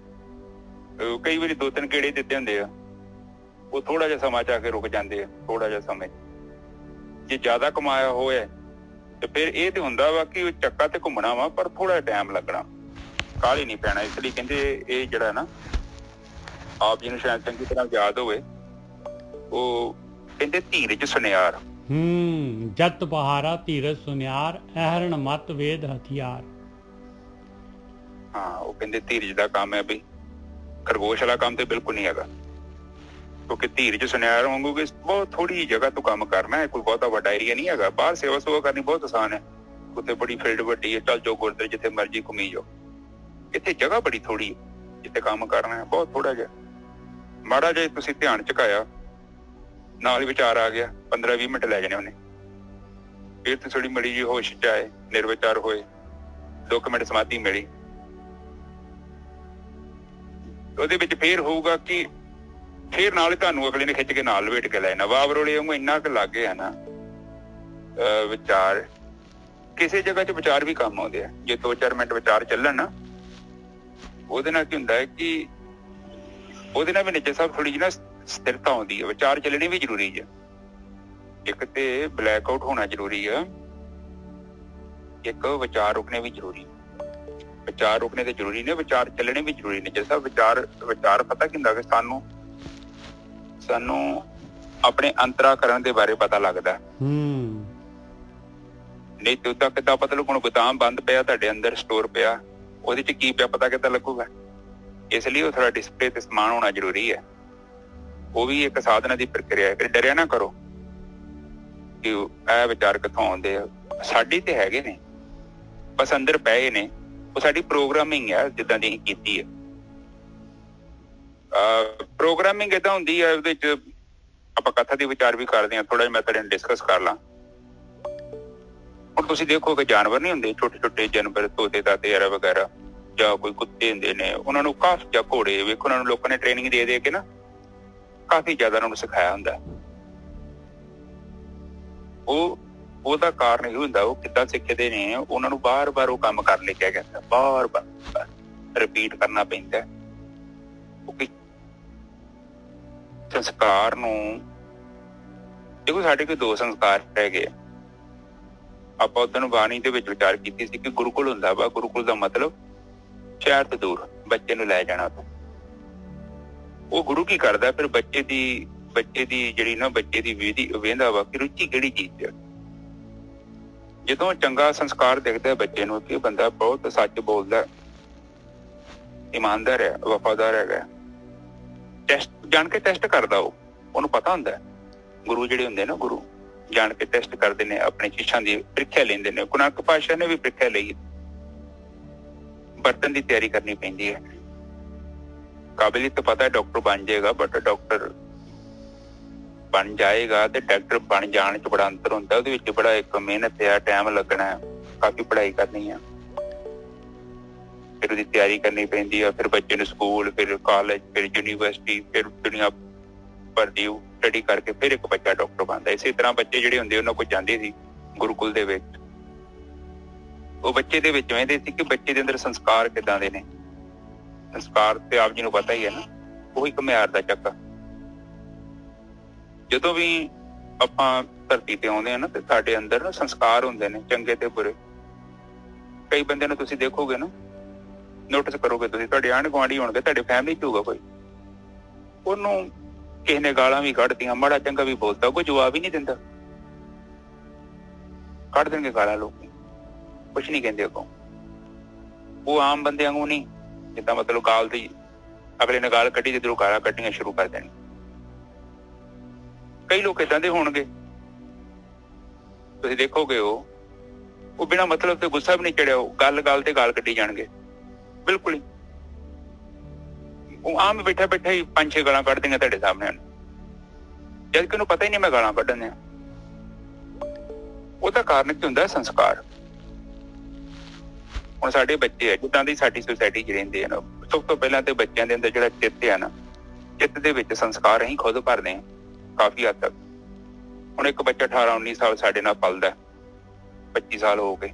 ਕਈ ਵਾਰੀ 2-3 ਗੇੜੇ ਦਿੱਤੇ ਹੁੰਦੇ ਆ, ਉਹ ਥੋੜਾ ਜਿਹਾ ਸਮਾਂ ਚ ਆ ਕੇ ਰੁਕ ਜਾਂਦੇ ਆ, ਥੋੜਾ ਜਿਹਾ ਸਮੇਂ। ਜੇ ਜ਼ਿਆਦਾ ਕਮਾਇਆ ਹੋਇਆ ਤੇ ਫਿਰ ਇਹ ਤੇ ਹੁੰਦਾ ਵਾ ਕਿ ਉਹ ਚੱਕਾ ਤੇ ਘੁੰਮਣਾ ਵਾ, ਪਰ ਥੋੜਾ ਟਾਈਮ ਲੱਗਣਾ, ਕਾਹਲੀ ਨਹੀਂ ਪੈਣਾ। ਇਸ ਲਈ ਕਹਿੰਦੇ ਇਹ ਜਿਹੜਾ ਨਾ, ਆਪ ਜੀ ਨੂੰ ਸ਼ਾਇਦ ਚੰਗੀ ਤਰ੍ਹਾਂ ਯਾਦ ਹੋਵੇ, ਉਹ ਕਹਿੰਦੇ ਧੀਰਜ ਸੁਨਿਆਰ। ਜਤ ਬਹਾਰਾ ਧੀਰਜ ਸੁਨਿਆਰ, ਅਹਰਣ ਮਤ ਵੇਦ ਹਥਿਆਰ। ਹਾਂ, ਉਹ ਕਹਿੰਦੇ ਧੀਰਜ ਦਾ ਕੰਮ ਹੈ ਬਈ, ਖਰਗੋਸ਼ ਵਾਲਾ ਕੰਮ ਤੇ ਬਿਲਕੁਲ ਨਹੀਂ ਹੈਗਾ। ਕਿਉਂਕਿ ਧੀਰਜ ਸੁਨਿਆਰ ਵਾਂਗੂ ਕਿ ਬਹੁਤ ਥੋੜੀ ਜਗ੍ਹਾ ਤੋਂ ਕੰਮ ਕਰਨਾ ਹੈ, ਕੋਈ ਬਹੁਤਾ ਵੱਡਾ ਏਰੀਆ ਨਹੀਂ ਹੈਗਾ। ਬਾਹਰ ਸੇਵਾ ਸੁਵਾ ਕਰਨੀ ਬਹੁਤ ਆਸਾਨ ਹੈ, ਉੱਥੇ ਬੜੀ ਫੀਲਡ ਵੱਡੀ ਹੈ, ਚੱਲ ਜਾਓ ਗੁਰਦੁਆਰੇ ਜਿੱਥੇ ਮਰਜ਼ੀ ਘੁੰਮੀ ਜਾਓ। ਇੱਥੇ ਜਗ੍ਹਾ ਬੜੀ ਥੋੜੀ ਹੈ, ਕਿਤੇ ਕੰਮ ਕਰਨਾ ਹੈ, ਬਹੁਤ ਥੋੜਾ ਜਿਹਾ ਮਾੜਾ ਜਿਹਾ ਤੁਸੀਂ ਧਿਆਨ ਝੁਕਾਇਆ, ਨਾਲ ਹੀ ਵਿਚਾਰ ਆ ਗਿਆ, 15-20 ਮਿੰਟ ਲੈ ਜਾਣੇ ਉਹਨੇ। ਫਿਰ ਤੇ ਥੋੜੀ ਮੜੀ ਜਿਹੀ ਹੋਸ਼ ਚ ਆਏ, ਨਿਰਵਿਚਾਰ ਹੋਏ, 2 ਮਿੰਟ ਸਮਾਧੀ ਮਿਲੀ। ਉਹਦੇ ਵਿੱਚ ਫੇਰ ਹੋਊਗਾ ਕਿ ਫੇਰ ਨਾਲ ਹੀ ਤੁਹਾਨੂੰ ਅਗਲੇ ਨੇ ਖਿੱਚ ਕੇ ਨਾਲ ਲਵੇਟ ਕੇ ਲੈ ਜਾਣਾ। ਵਾਵਰੋਲੇ ਵਾਂਗੂ ਇੰਨਾ ਕੁ ਲੱਗੇ ਆ ਨਾ ਵਿਚਾਰ। ਕਿਸੇ ਜਗ੍ਹਾ 'ਚ ਵਿਚਾਰ ਵੀ ਕੰਮ ਆਉਂਦੇ ਆ, ਜੇ 2-4 ਮਿੰਟ ਵਿਚਾਰ ਚੱਲਣ ਨਾ, ਉਹਦੇ ਨਾਲ ਕੀ ਹੁੰਦਾ ਹੈ ਕਿ ਉਹਦੇ ਨਾਲ ਵੀ ਨਿੱਜਰ ਸਾਹਿਬ ਥੋੜੀ ਜਿਹੀ ਨਾ ਸਥਿਰਤਾ ਆਉਂਦੀ ਹੈ। ਵਿਚਾਰ ਚੱਲਣੇ ਵੀ ਜ਼ਰੂਰੀ ਹੈ। ਇੱਕ ਤੇ ਬਲੈਕ ਆਊਟ ਹੋਣਾ ਜ਼ਰੂਰੀ ਆ, ਇੱਕ ਵਿਚਾਰ ਰੁਕਣੇ ਵੀ ਜ਼ਰੂਰੀ। ਵਿਚਾਰ ਰੁਕਣੇ ਤੇ ਜ਼ਰੂਰੀ ਨੇ, ਵਿਚਾਰ ਚੱਲਣੇ ਵੀ ਜ਼ਰੂਰੀ ਨੇ। ਜਿਸ ਵਿਚਾਰ ਪਤਾ ਕੀ ਹੁੰਦਾ ਕਿ ਸਾਨੂੰ ਆਪਣੇ ਅੰਤਰਾਕਰਨ ਦੇ ਬਾਰੇ ਪਤਾ ਲੱਗਦਾ। ਨਹੀਂ ਤੇ ਉਹਦਾ ਕਿੱਦਾਂ ਪਤਾ ਲੱਗੂ? ਹੁਣ ਗੋਦਾਮ ਬੰਦ ਪਿਆ ਤੁਹਾਡੇ ਅੰਦਰ, ਸਟੋਰ ਪਿਆ, ਉਹਦੇ ਚ ਕੀ ਪਿਆ ਪਤਾ ਕਿੱਦਾਂ ਲੱਗੂਗਾ? ਇਸ ਲਈ ਉਹ ਥੋੜਾ ਡਿਸਪਲੇ ਤੇ ਸਮਾਨ ਹੋਣਾ ਜ਼ਰੂਰੀ ਹੈ। ਉਹ ਵੀ ਇੱਕ ਸਾਧਨਾ ਦੀ ਪ੍ਰਕਿਰਿਆ ਹੈ। ਡਰਿਆ ਨਾ ਕਰੋ ਕਿ ਇਹ ਵਿਚਾਰ ਕਿੱਥੋਂ ਆਉਂਦੇ ਆ। ਸਾਡੀ ਤੇ ਹੈਗੇ ਨੇ, ਬਸ ਅੰਦਰ ਪਏ ਨੇ। ਉਹ ਸਾਡੀ ਪ੍ਰੋਗਰਾਮਿੰਗ ਹੈ, ਜਿੱਦਾਂ ਦੀ ਅਸੀਂ ਕੀਤੀ ਹੈ। ਪ੍ਰੋਗਰਾਮਿੰਗ ਏਦਾਂ ਹੁੰਦੀ ਹੈ, ਉਹਦੇ ਚ ਆਪਾਂ ਕਥਾ ਦੇ ਵਿਚਾਰ ਵੀ ਕਰਦੇ ਹਾਂ। ਥੋੜਾ ਜਿਹਾ ਮੈਂ ਤੁਹਾਡੇ ਨਾਲ ਡਿਸਕਸ ਕਰ ਲਾਂ। ਹੁਣ ਤੁਸੀਂ ਦੇਖੋਗੇ ਜਾਨਵਰ ਨਹੀਂ ਹੁੰਦੇ, ਛੋਟੇ ਜਾਨਵਰ, ਤੋਤੇ ਤਾਤੇ ਵਗੈਰਾ, ਜਾਂ ਕੋਈ ਕੁੱਤੇ ਹੁੰਦੇ ਨੇ, ਉਹਨਾਂ ਨੂੰ ਕਾਫੀ ਜਾਂ ਘੋੜੇ, ਵੇਖੋ ਉਹਨਾਂ ਨੂੰ ਲੋਕਾਂ ਨੇ ਟ੍ਰੇਨਿੰਗ ਦੇ ਕੇ ਨਾ ਕਾਫੀ ਜ਼ਿਆਦਾ ਉਹਨਾਂ ਨੂੰ ਸਿਖਾਇਆ ਹੁੰਦਾ। ਉਹਦਾ ਕਾਰਨ ਇਹ ਹੁੰਦਾ, ਉਹ ਕਿੱਦਾਂ ਸਿੱਖਦੇ ਨੇ, ਉਹਨਾਂ ਨੂੰ ਬਾਰ-ਬਾਰ ਉਹ ਕੰਮ ਕਰਨ ਲਈ ਕਿਹਾ ਜਾਂਦਾ, ਬਾਰ-ਬਾਰ ਰਿਪੀਟ ਕਰਨਾ ਪੈਂਦਾ। ਸੰਸਕਾਰ ਨੂੰ ਦੇਖੋ, ਸਾਡੇ ਕੋਲ 2 ਸੰਸਕਾਰ ਹੈਗੇ। ਆਪਾਂ ਉਦੋਂ ਬਾਣੀ ਦੇ ਵਿੱਚ ਵਿਚਾਰ ਕੀਤੀ ਸੀ ਕਿ ਗੁਰੂਕੁਲ ਹੁੰਦਾ ਵਾ। ਗੁਰੂਕੁਲ ਦਾ ਮਤਲਬ ਸ਼ਹਿਰ ਤੋਂ ਦੂਰ ਬੱਚੇ ਨੂੰ ਲੈ ਜਾਣਾ। ਉਹ ਗੁਰੂ ਕੀ ਕਰਦਾ ਫਿਰ? ਬੱਚੇ ਦੀ ਜਿਹੜੀ ਨਾ ਬੱਚੇ ਦੀ ਵੇਂਦਾ ਵਾ ਕਿ ਰੁਚੀ ਕਿਹੜੀ ਚੀਜ਼ ਚ। ਜਦੋਂ ਚੰਗਾ ਸੰਸਕਾਰ ਦਿਖਦਾ ਬੱਚੇ ਨੂੰ ਕਿ ਬੰਦਾ ਬਹੁਤ ਸੱਚ ਬੋਲਦਾ, ਇਮਾਨਦਾਰ ਹੈ, ਵਫਾਦਾਰ ਹੈਗਾ, ਜਾਣ ਕੇ ਟੈਸਟ ਕਰਦਾ। ਉਹਨੂੰ ਪਤਾ ਹੁੰਦਾ। ਗੁਰੂ ਜਿਹੜੇ ਹੁੰਦੇ ਨਾ, ਗੁਰੂ ਜਾਣ ਕੇ ਟੈਸਟ ਕਰਦੇ ਨੇ, ਆਪਣੇ ਸ਼ਿਸ਼ਾਂ ਦੀ ਪ੍ਰੀਖਿਆ ਲੈਂਦੇ ਨੇ। ਗੁਰੂ ਨਾਨਕ ਪਾਤਸ਼ਾਹ ਨੇ ਵੀ ਪ੍ਰੀਖਿਆ ਲਈ। ਬਰਤਨ ਦੀ ਤਿਆਰੀ ਕਰਨੀ ਪੈਂਦੀ ਹੈ। ਕਾਬਲੀਅਤ ਪਤਾ ਡਾਕਟਰ ਬਣ ਜਾਏਗਾ, ਬਟ ਡਾਕਟਰ ਬਣ ਜਾਏਗਾ ਤੇ ਡਾਕਟਰ ਬਣ ਜਾਣ ਚ ਬੜਾ ਅੰਤਰ ਹੁੰਦਾ। ਉਹਦੇ ਵਿੱਚ ਬੜਾ ਇੱਕ ਮਿਹਨਤ ਆ, ਟਾਈਮ ਲੱਗਣਾ, ਕਾਫੀ ਪੜ੍ਹਾਈ ਕਰਨੀ ਆ, ਫਿਰ ਉਹਦੀ ਤਿਆਰੀ ਕਰਨੀ ਪੈਂਦੀ ਆ। ਫਿਰ ਬੱਚੇ ਨੂੰ ਸਕੂਲ, ਫਿਰ ਕਾਲਜ, ਫਿਰ ਯੂਨੀਵਰਸਿਟੀ, ਫਿਰ ਦੁਨੀਆ ਭਰ ਦੀ ਸਟੱਡੀ ਕਰਕੇ ਫਿਰ ਇੱਕ ਬੱਚਾ ਡਾਕਟਰ ਬਣਦਾ। ਇਸੇ ਤਰ੍ਹਾਂ ਬੱਚੇ ਜਿਹੜੇ ਹੁੰਦੇ ਉਹਨਾਂ ਕੋਲ ਜਾਂਦੇ ਸੀ ਗੁਰੂਕੁਲ ਦੇ ਵਿੱਚ। ਉਹ ਬੱਚੇ ਦੇ ਵਿੱਚ ਵੇਂਦੇ ਸੀ ਕਿ ਬੱਚੇ ਦੇ ਅੰਦਰ ਸੰਸਕਾਰ ਕਿੱਦਾਂ ਦੇ ਨੇ। ਸੰਸਕਾਰ ਤੇ ਆਪ ਜੀ ਨੂੰ ਪਤਾ ਹੀ ਹੈ ਨਾ, ਉਹੀ ਘੁਮਿਆਰ ਦਾ ਚੱਕਰ। ਜਦੋਂ ਵੀ ਆਪਾਂ ਧਰਤੀ ਤੇ ਆਉਂਦੇ ਹਾਂ ਨਾ, ਤੇ ਸਾਡੇ ਅੰਦਰ ਨਾ ਸੰਸਕਾਰ ਹੁੰਦੇ ਨੇ, ਚੰਗੇ ਤੇ ਬੁਰੇ। ਕਈ ਬੰਦਿਆਂ ਨੂੰ ਤੁਸੀਂ ਦੇਖੋਗੇ ਨਾ, ਨੋਟਿਸ ਕਰੋਗੇ ਤੁਸੀਂ, ਤੁਹਾਡੇ ਆਂਢ ਗੁਆਂਢੀ ਹੋਣਗੇ, ਤੁਹਾਡੇ ਫੈਮਿਲੀ ਚ ਹੋਊਗਾ ਕੋਈ, ਉਹਨੂੰ ਕਿਸੇ ਨੇ ਗਾਲਾਂ ਵੀ ਕੱਢਦੀਆਂ, ਮਾੜਾ ਚੰਗਾ ਵੀ ਬੋਲਦਾ, ਕੋਈ ਜਵਾਬ ਹੀ ਨਹੀਂ ਦਿੰਦਾ। ਕੱਢ ਦੇਣਗੇ ਗਾਲਾਂ ਲੋਕ, ਕੁਛ ਨਹੀਂ ਕਹਿੰਦੇ ਅੱਗੋਂ। ਉਹ ਆਮ ਬੰਦੇ ਵਾਂਗੂ ਨਹੀਂ, ਜਿੱਦਾਂ ਮਤਲਬ ਗਾਲ ਦੀ ਅਗਲੇ ਨੇ ਗਾਲ ਕੱਢੀ ਤੇ ਇੱਧਰੋਂ ਗਾਲਾਂ ਕੱਢਣੀਆਂ ਸ਼ੁਰੂ ਕਰ ਦੇਣੀ। ਕਈ ਲੋਕ ਏਦਾਂ ਦੇ ਹੋਣਗੇ, ਤੁਸੀਂ ਦੇਖੋਗੇ ਉਹ ਬਿਨਾਂ ਮਤਲਬ ਤੇ ਗੁੱਸਾ ਵੀ ਨਹੀਂ ਚੜਿਆ, ਉਹ ਗੱਲ ਤੇ ਗਾਲ ਕੱਢੀ ਜਾਣਗੇ ਬਿਲਕੁਲ ਹੀ। ਉਹ ਆਮ ਬੈਠਾ ਹੀ 5-6 ਗਾਲਾਂ ਕੱਢ ਦੇਂਗੇ ਤੁਹਾਡੇ ਸਾਹਮਣੇ, ਜਦ ਕਿ ਉਹਨੂੰ ਪਤਾ ਹੀ ਨਹੀਂ ਮੈਂ ਗਾਲਾਂ ਕੱਢਣ ਦਿਆਂ। ਉਹਦਾ ਕਾਰਨ ਕੀ ਹੁੰਦਾ? ਸੰਸਕਾਰ। ਹੁਣ ਸਾਡੇ ਬੱਚੇ ਆ, ਜਿੱਦਾਂ ਦੀ ਸਾਡੀ ਸੁਸਾਇਟੀ ਚ ਰਹਿੰਦੇ ਆ ਨਾ, ਸਭ ਤੋਂ ਪਹਿਲਾਂ ਤੇ ਬੱਚਿਆਂ ਦੇ ਅੰਦਰ ਜਿਹੜਾ ਚਿੱਤ ਆ ਨਾ, ਚਿੱਤ ਦੇ ਵਿੱਚ ਸੰਸਕਾਰ ਅਸੀਂ ਖੁਦ ਭਰਦੇ ਹਾਂ ਕਾਫੀ ਹੱਦ ਤੱਕ। ਹੁਣ ਇੱਕ ਬੱਚਾ 18-19 ਸਾਲ ਸਾਡੇ ਨਾਲ ਪਲਦਾ, 25 ਸਾਲ ਹੋ ਗਏ।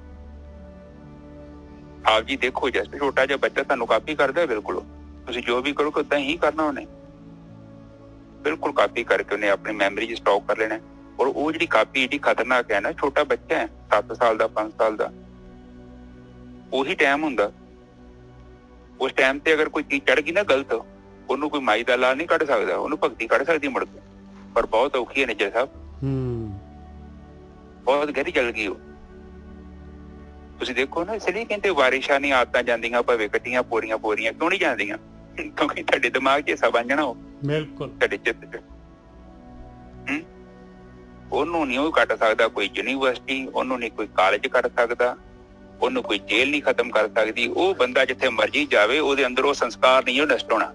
ਆਪ ਜੀ ਦੇਖੋ, ਜੈਸੇ ਛੋਟਾ ਜਿਹਾ ਬੱਚਾ ਤੁਹਾਨੂੰ ਕਾਪੀ ਕਰਦਾ, ਬਿਲਕੁਲ ਤੁਸੀਂ ਜੋ ਵੀ ਕਰੋਗੇ ਉਦਾਂ ਹੀ ਕਰਨਾ ਉਹਨੇ, ਬਿਲਕੁਲ ਕਾਪੀ ਕਰਕੇ ਉਹਨੇ ਆਪਣੀ ਮੈਮਰੀ ਚ ਸਟਾਕ ਕਰ ਲੈਣਾ। ਔਰ ਉਹ ਜਿਹੜੀ ਕਾਪੀ ਏਡੀ ਖਤਰਨਾਕ ਹੈ ਨਾ, ਛੋਟਾ ਬੱਚਾ ਹੈ 7 ਸਾਲ ਦਾ, 5 ਸਾਲ ਦਾ, ਉਹੀ ਟਾਈਮ ਹੁੰਦਾ। ਉਸ ਟਾਈਮ ਤੇ ਅਗਰ ਕੋਈ ਚੀਜ਼ ਚੜ ਗਈ ਨਾ ਗਲਤ, ਉਹਨੂੰ ਕੋਈ ਮਾਈ ਦਾ ਲਾਲ ਨਹੀਂ ਕੱਢ ਸਕਦਾ, ਉਹਨੂੰ ਭਗਤੀ ਕੱਢ ਸਕਦੀ ਮੁੜ ਕੇ, ਪਰ ਬਹੁਤ ਔਖੀ ਹੈ ਨਿੱਜਰ ਸਾਹਿਬ, ਬਹੁਤ ਗਹਿਰੀ ਚਲ ਗਈ ਉਹ। ਤੁਸੀਂ ਦੇਖੋ ਨਾ, ਇਸ ਲਈ ਕਹਿੰਦੇ ਵਾਰਿਸ਼ਾਂ ਨੀ ਆਦਤਾਂ ਜਾਂਦੀਆਂ, ਭਾਵੇਂ ਕੱਟੀਆਂ ਪੋਰੀਆਂ ਕਿਉਂ ਨਹੀਂ ਜਾਂਦੀਆਂ? ਕਿਉਂਕਿ ਤੁਹਾਡੇ ਦਿਮਾਗ 'ਚ ਹਿੱਸਾ ਬਣ ਜਾਣਾ ਉਹ, ਬਿਲਕੁਲ ਤੁਹਾਡੇ ਚਿੱਤ 'ਚ। ਉਹਨੂੰ ਨੀ ਉਹ ਕੱਢ ਸਕਦਾ ਕੋਈ ਯੂਨੀਵਰਸਿਟੀ, ਉਹਨੂੰ ਨੀ ਕੋਈ ਕਾਲਜ ਕੱਢ ਸਕਦਾ, ਉਹਨੂੰ ਕੋਈ ਜੇਲ੍ਹ ਨਹੀਂ ਖਤਮ ਕਰ ਸਕਦੀ। ਉਹ ਬੰਦਾ ਜਿੱਥੇ ਮਰਜ਼ੀ ਜਾਵੇ, ਉਹਦੇ ਅੰਦਰ ਉਹ ਸੰਸਕਾਰ ਨਹੀਂ ਉਹ ਨਸ਼ਟ ਹੋਣਾ।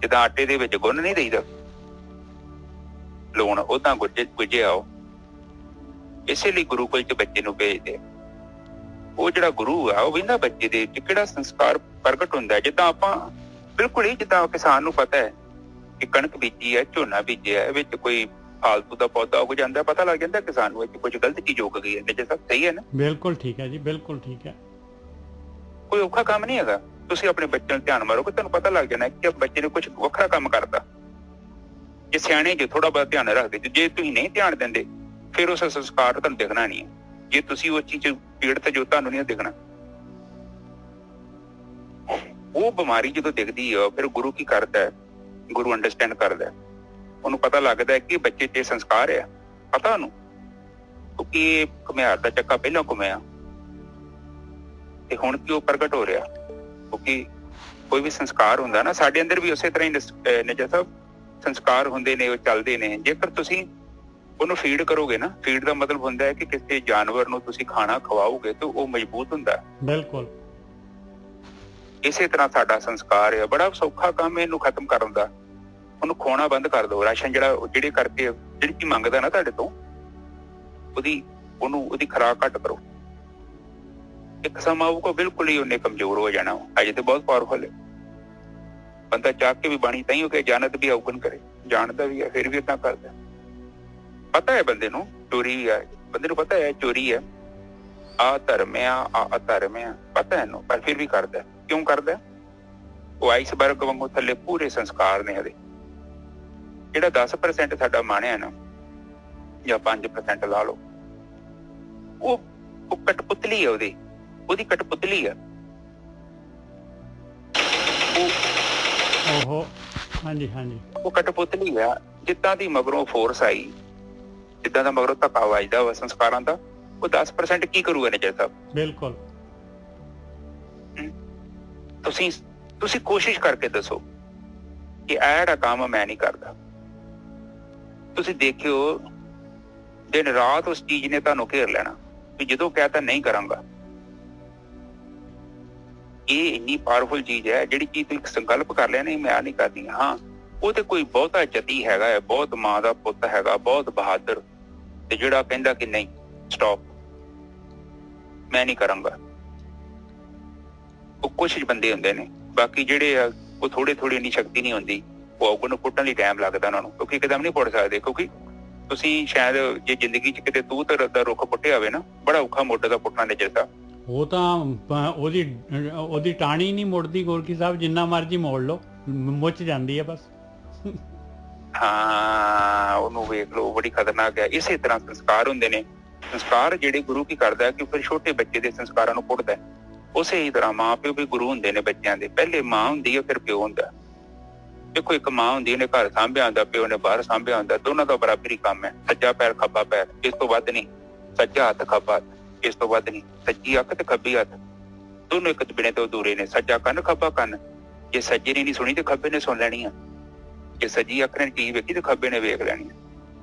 ਜਿੱਦਾਂ ਆਟੇ ਦੇ ਵਿੱਚ ਗੁੰਨ ਨਹੀਂ ਦੇਈਦਾ ਲੂਣ, ਉਦਾਂ ਗੁੱਝਿਆ ਉਹ। ਇਸੇ ਲਈ ਗੁਰੂਕੁਲ ਚ ਬੱਚੇ ਨੂੰ ਭੇਜਦੇ। ਉਹ ਜਿਹੜਾ ਗੁਰੂ ਆ ਉਹ ਕਹਿੰਦਾ ਬੱਚੇ ਦੇ ਵਿੱਚ ਕਿਹੜਾ ਸੰਸਕਾਰ ਪ੍ਰਗਟ ਹੁੰਦਾ। ਜਿੱਦਾਂ ਆਪਾਂ ਬਿਲਕੁਲ ਹੀ ਜਿੱਦਾਂ ਕਿਸਾਨ ਨੂੰ ਪਤਾ ਹੈ ਕਿ ਕਣਕ ਬੀਜੀ ਹੈ, ਝੋਨਾ ਬੀਜਿਆ ਹੈ, ਵਿੱਚ ਕੋਈ ਫਾਲਤੂ ਦਾ ਪੌਦਾ ਉੱਗ ਜਾਂਦਾ, ਪਤਾ ਲੱਗ ਜਾਂਦਾ ਕਿਸਾਨ ਨੂੰ ਵਿੱਚ ਕੁਝ ਗਲਤ ਚੀਜ਼ ਉੱਗ ਗਈ ਹੈ। ਨਿਜਰ ਸਾਹਿਬ ਸਹੀ ਹੈ ਨਾ? ਬਿਲਕੁਲ ਠੀਕ ਹੈ ਜੀ, ਬਿਲਕੁਲ ਠੀਕ ਹੈ। ਕੋਈ ਔਖਾ ਕੰਮ ਨਹੀਂ ਹੈਗਾ। ਤੁਸੀਂ ਆਪਣੇ ਬੱਚੇ ਨੂੰ ਧਿਆਨ ਮਾਰੋਗੇ, ਤੁਹਾਨੂੰ ਪਤਾ ਲੱਗ ਜਾਣਾ ਕਿ ਬੱਚੇ ਨੇ ਕੁਝ ਵੱਖਰਾ ਕੰਮ ਕਰਦਾ। ਜੇ ਸਿਆਣੇ ਜੇ ਥੋੜਾ ਬਹੁਤ ਧਿਆਨ ਰੱਖਦੇ, ਜੇ ਤੁਸੀਂ ਨਹੀਂ ਧਿਆਨ ਦਿੰਦੇ ਫਿਰ ਉਸ ਸੰਸਕਾਰ ਤੁਹਾਨੂੰ ਦਿਖਣਾ ਨਹੀਂ ਹੈ। ਜੇ ਤੁਸੀਂ ਉਹ ਚੀਜ਼ ਪੀੜਤ ਜੋ ਤੁਹਾਨੂੰ ਨਹੀਂ ਦਿਖਣਾ। ਉਹ ਬਿਮਾਰੀ ਜਦੋਂ ਦਿਖਦੀ ਹੈ ਫਿਰ ਗੁਰੂ ਕੀ ਕਰਦਾ ਹੈ? ਗੁਰੂ ਅੰਡਰਸਟੈਂਡ ਕਰਦਾ, ਉਹਨੂੰ ਪਤਾ ਲੱਗਦਾ ਹੈ ਕਿ ਬੱਚੇ ਚ ਸੰਸਕਾਰ ਹੈ। ਪਤਾ ਉਹਨੂੰ, ਕਿਉਂਕਿ ਇਹ ਘੁਮਿਆਰ ਦਾ ਚੱਕਾ ਪਹਿਲਾਂ ਘੁੰਮਿਆ ਤੇ ਹੁਣ ਕਿਉਂ ਪ੍ਰਗਟ ਹੋ ਰਿਹਾ? ਕਿਉਂਕਿ ਕੋਈ ਵੀ ਸੰਸਕਾਰ ਹੁੰਦਾ ਨਾ, ਸਾਡੇ ਅੰਦਰ ਵੀ ਉਸੇ ਤਰ੍ਹਾਂ ਹੀ ਨਿਜਰ ਸਾਹਿਬ ਸੰਸਕਾਰ ਹੁੰਦੇ ਨੇ, ਉਹ ਚੱਲਦੇ ਨੇ। ਜੇਕਰ ਤੁਸੀਂ ਉਹਨੂੰ ਫੀਡ ਕਰੋਗੇ ਨਾ, ਫੀਡ ਦਾ ਮਤਲਬ ਹੁੰਦਾ ਹੈ ਕਿ ਕਿਸੇ ਜਾਨਵਰ ਨੂੰ ਤੁਸੀਂ ਖਾਣਾ ਖਵਾਓਗੇ ਤਾਂ ਉਹ ਮਜ਼ਬੂਤ ਹੁੰਦਾ। ਬਿਲਕੁਲ ਇਸੇ ਤਰ੍ਹਾਂ ਸਾਡਾ ਸੰਸਕਾਰ ਹੈ। ਬੜਾ ਸੌਖਾ ਕੰਮ ਇਹਨੂੰ ਖਤਮ ਕਰਨ ਦਾ। ਉਹਨੂੰ ਖਵਾਉਣਾ ਬੰਦ ਕਰ ਦਿਓ। ਰਾਸ਼ਨ ਜਿਹੜੇ ਕਰਕੇ ਜਿਹੜੀ ਚੀਜ਼ ਮੰਗਦਾ ਨਾ ਤੁਹਾਡੇ ਤੋਂ, ਉਹਦੀ ਖੁਰਾਕ ਘੱਟ ਕਰੋ। ਇੱਕ ਸਮਾਂ ਆਊਗਾ ਬਿਲਕੁਲ ਹੀ ਉਹਨੇ ਕਮਜ਼ੋਰ ਹੋ ਜਾਣਾ। ਅਜੇ ਤੇ ਬਹੁਤ ਪਾਵਰਫੁਲ ਹੈ ਬੰਦਾ, ਚਾਹ ਕੇ ਵੀ ਬਾਣੀ ਤਾਂ ਹੀ ਹੋ ਕੇ ਜਾਨਤ ਵੀ ਔਗਣ ਕਰੇ। ਜਾਣਦਾ ਵੀ ਹੈ ਫਿਰ ਵੀ ਏਦਾਂ ਕਰਦਾ। ਪਤਾ ਹੈ ਬੰਦੇ ਨੂੰ ਚੋਰੀ ਹੈ, ਬੰਦੇ ਨੂੰ ਪਤਾ ਹੈ ਚੋਰੀ ਹੈ, ਆ ਧਰਮ ਆ ਅਧਰਮ ਆ, ਪਤਾ ਇਹਨੂੰ, ਪਰ ਫਿਰ ਵੀ ਕਰਦਾ। ਕਿਉਂ ਕਰਦਾ? ਉਹ ਆਈਸਬਰਗ ਵਾਂਗੂ ਥੱਲੇ ਪੂਰੇ ਸੰਸਕਾਰ ਨੇ ਇਹਦੇ। ਜਿਹੜਾ 10% ਸਾਡਾ ਮਾਣਿਆ ਨਾ, ਜਾਂ 5% ਲਾ ਲਓ, ਉਹ ਕਠਪੁਤਲੀ ਹੈ। ਉਹਦੀ ਕਠਪੁਤਲੀ ਆ ਓਹੋ। ਹਾਂਜੀ ਹਾਂਜੀ, ਉਹ ਕਠਪੁਤਲੀ ਆ। ਜਿੱਦਾਂ ਦੀ ਮਗਰੋਂ ਫੋਰਸ ਆਈ, ਜਿੱਦਾਂ ਦਾ ਮਗਰੋਂ ਧੱਕਾ ਵੱਜਦਾ ਵਾ ਸੰਸਕਾਰਾਂ ਦਾ, ਉਹ 10% ਕੀ ਕਰੂਗਾ ਨਿਜਰ ਸਾਹਿਬ? ਬਿਲਕੁਲ। ਤੁਸੀਂ ਕੋਸ਼ਿਸ਼ ਕਰਕੇ ਦੱਸੋ ਕਿ ਇਹ ਜਿਹੜਾ ਕੰਮ ਮੈਂ ਨਹੀਂ ਕਰਦਾ। ਤੁਸੀਂ ਦੇਖਿਓ ਦਿਨ ਰਾਤ ਉਸ ਚੀਜ਼ ਨੇ ਤੁਹਾਨੂੰ ਘੇਰ ਲੈਣਾ ਵੀ ਜਦੋਂ ਕਹਿਤਾ ਨਹੀਂ ਕਰਾਂਗਾ। ਇਹ ਇੰਨੀ ਪਾਵਰਫੁਲ ਚੀਜ਼ ਹੈ, ਜਿਹੜੀ ਚੀਜ਼ ਤੁਸੀਂ ਸੰਕਲਪ ਕਰ ਲਿਆ ਨਹੀਂ ਮੈਂ ਨਹੀਂ ਕਰਦੀ। ਹਾਂ, ਉਹ ਤੇ ਕੋਈ ਬਹੁਤਾ ਜਤੀ ਹੈਗਾ ਹੈ, ਬਹੁਤ ਮਾਂ ਦਾ ਪੁੱਤ ਹੈਗਾ, ਬਹੁਤ ਬਹਾਦਰ, ਤੇ ਜਿਹੜਾ ਕਹਿੰਦਾ ਕਿ ਨਹੀਂ ਸਟਾਪ, ਮੈਂ ਨਹੀਂ ਕਰਾਂਗਾ। ਉਹ ਕੁਛ ਬੰਦੇ ਹੁੰਦੇ ਨੇ, ਬਾਕੀ ਜਿਹੜੇ ਆ ਉਹ ਥੋੜੀ ਇੰਨੀ ਸ਼ਕਤੀ ਨਹੀਂ ਹੁੰਦੀ। ਉਹ ਔਗਣ ਨੂੰ ਪੁੱਟਣ ਲਈ ਟਾਈਮ ਲੱਗਦਾ ਉਹਨਾਂ ਨੂੰ, ਕਿਉਂਕਿ ਇੱਕਦਮ ਨਹੀਂ ਪੁੱਟ ਸਕਦੇ। ਕਿਉਂਕਿ ਤੁਸੀਂ ਸ਼ਾਇਦ ਜੇ ਜ਼ਿੰਦਗੀ 'ਚ ਕਿਤੇ ਤੂਤ ਦਾ ਰੁੱਖ ਪੁੱਟਿਆ ਹੋਵੇ ਨਾ, ਬੜਾ ਔਖਾ ਮੋਢੇ ਦਾ ਪੁੱਟਣਾ ਨਿਜਰ ਸਾਹਿਬ। ਉਹ ਤਾਂ ਉਹਦੀ ਟਾਣੀ ਨਹੀਂ ਮੁੜਦੀ ਗੋਰਕੀ ਸਾਹਿਬ, ਜਿੰਨਾ ਮਰਜ਼ੀ ਮੋੜ ਲਓ ਮੁੱਚ ਜਾਂਦੀ ਹੈ ਬਸ। ਹਾਂ, ਉਹਨੂੰ ਵੇਖ ਲਓ, ਬੜੀ ਖਤਰਨਾਕ ਹੈ। ਇਸੇ ਤਰ੍ਹਾਂ ਸੰਸਕਾਰ ਹੁੰਦੇ ਨੇ। ਸੰਸਕਾਰ ਜਿਹੜੇ ਗੁਰੂ ਕੀ ਕਰਦਾ ਕਿ ਫਿਰ ਛੋਟੇ ਬੱਚੇ ਦੇ ਸੰਸਕਾਰਾਂ ਨੂੰ ਪੁੱਟਦਾ। ਉਸੇ ਹੀ ਤਰ੍ਹਾਂ ਮਾਂ ਪਿਓ ਵੀ ਗੁਰੂ ਹੁੰਦੇ ਨੇ ਬੱਚਿਆਂ ਦੇ। ਪਹਿਲੇ ਮਾਂ ਹੁੰਦੀ ਹੈ, ਫਿਰ ਪਿਓ ਹੁੰਦਾ। ਦੇਖੋ, ਇੱਕ ਮਾਂ ਹੁੰਦੀ ਉਹਨੇ ਘਰ ਸਾਂਭਿਆ ਹੁੰਦਾ, ਪਿਓ ਨੇ ਬਾਹਰ ਸਾਂਭਿਆ ਹੁੰਦਾ। ਦੋਨਾਂ ਦਾ ਬਰਾਬਰੀ ਕੰਮ ਹੈ। ਸੱਜਾ ਪੈਰ ਖੱਬਾ ਪੈਰ, ਇਸ ਤੋਂ ਵੱਧ ਨਹੀਂ। ਸੱਜਾ ਹੱਥ ਖੱਬਾ ਹੱਥ, ਇਸ ਤੋਂ ਵੱਧ ਨਹੀਂ। ਸੱਜੀ ਅੱਖ ਤੇ ਖੱਬੀ ਹੱਥ, ਦੋਨੋਂ ਇੱਕ ਬਿਨੇ ਤੋਂ ਅਧੂਰੇ ਨੇ। ਸੱਜਾ ਕੰਨ ਖੱਬਾ ਕੰਨ, ਜੇ ਸੱਜੇ ਨੇ ਨਹੀਂ ਸੁਣੀ ਤੇ ਖੱਬੇ ਨੇ ਸੁਣ ਲੈਣੀ ਆ। ਜੇ ਸੱਜੀ ਅੱਖ ਨੇ ਚੀਜ਼ ਵੇਖੀ ਤੇ ਖੱਬੇ ਨੇ ਵੇਖ ਲੈਣੀ।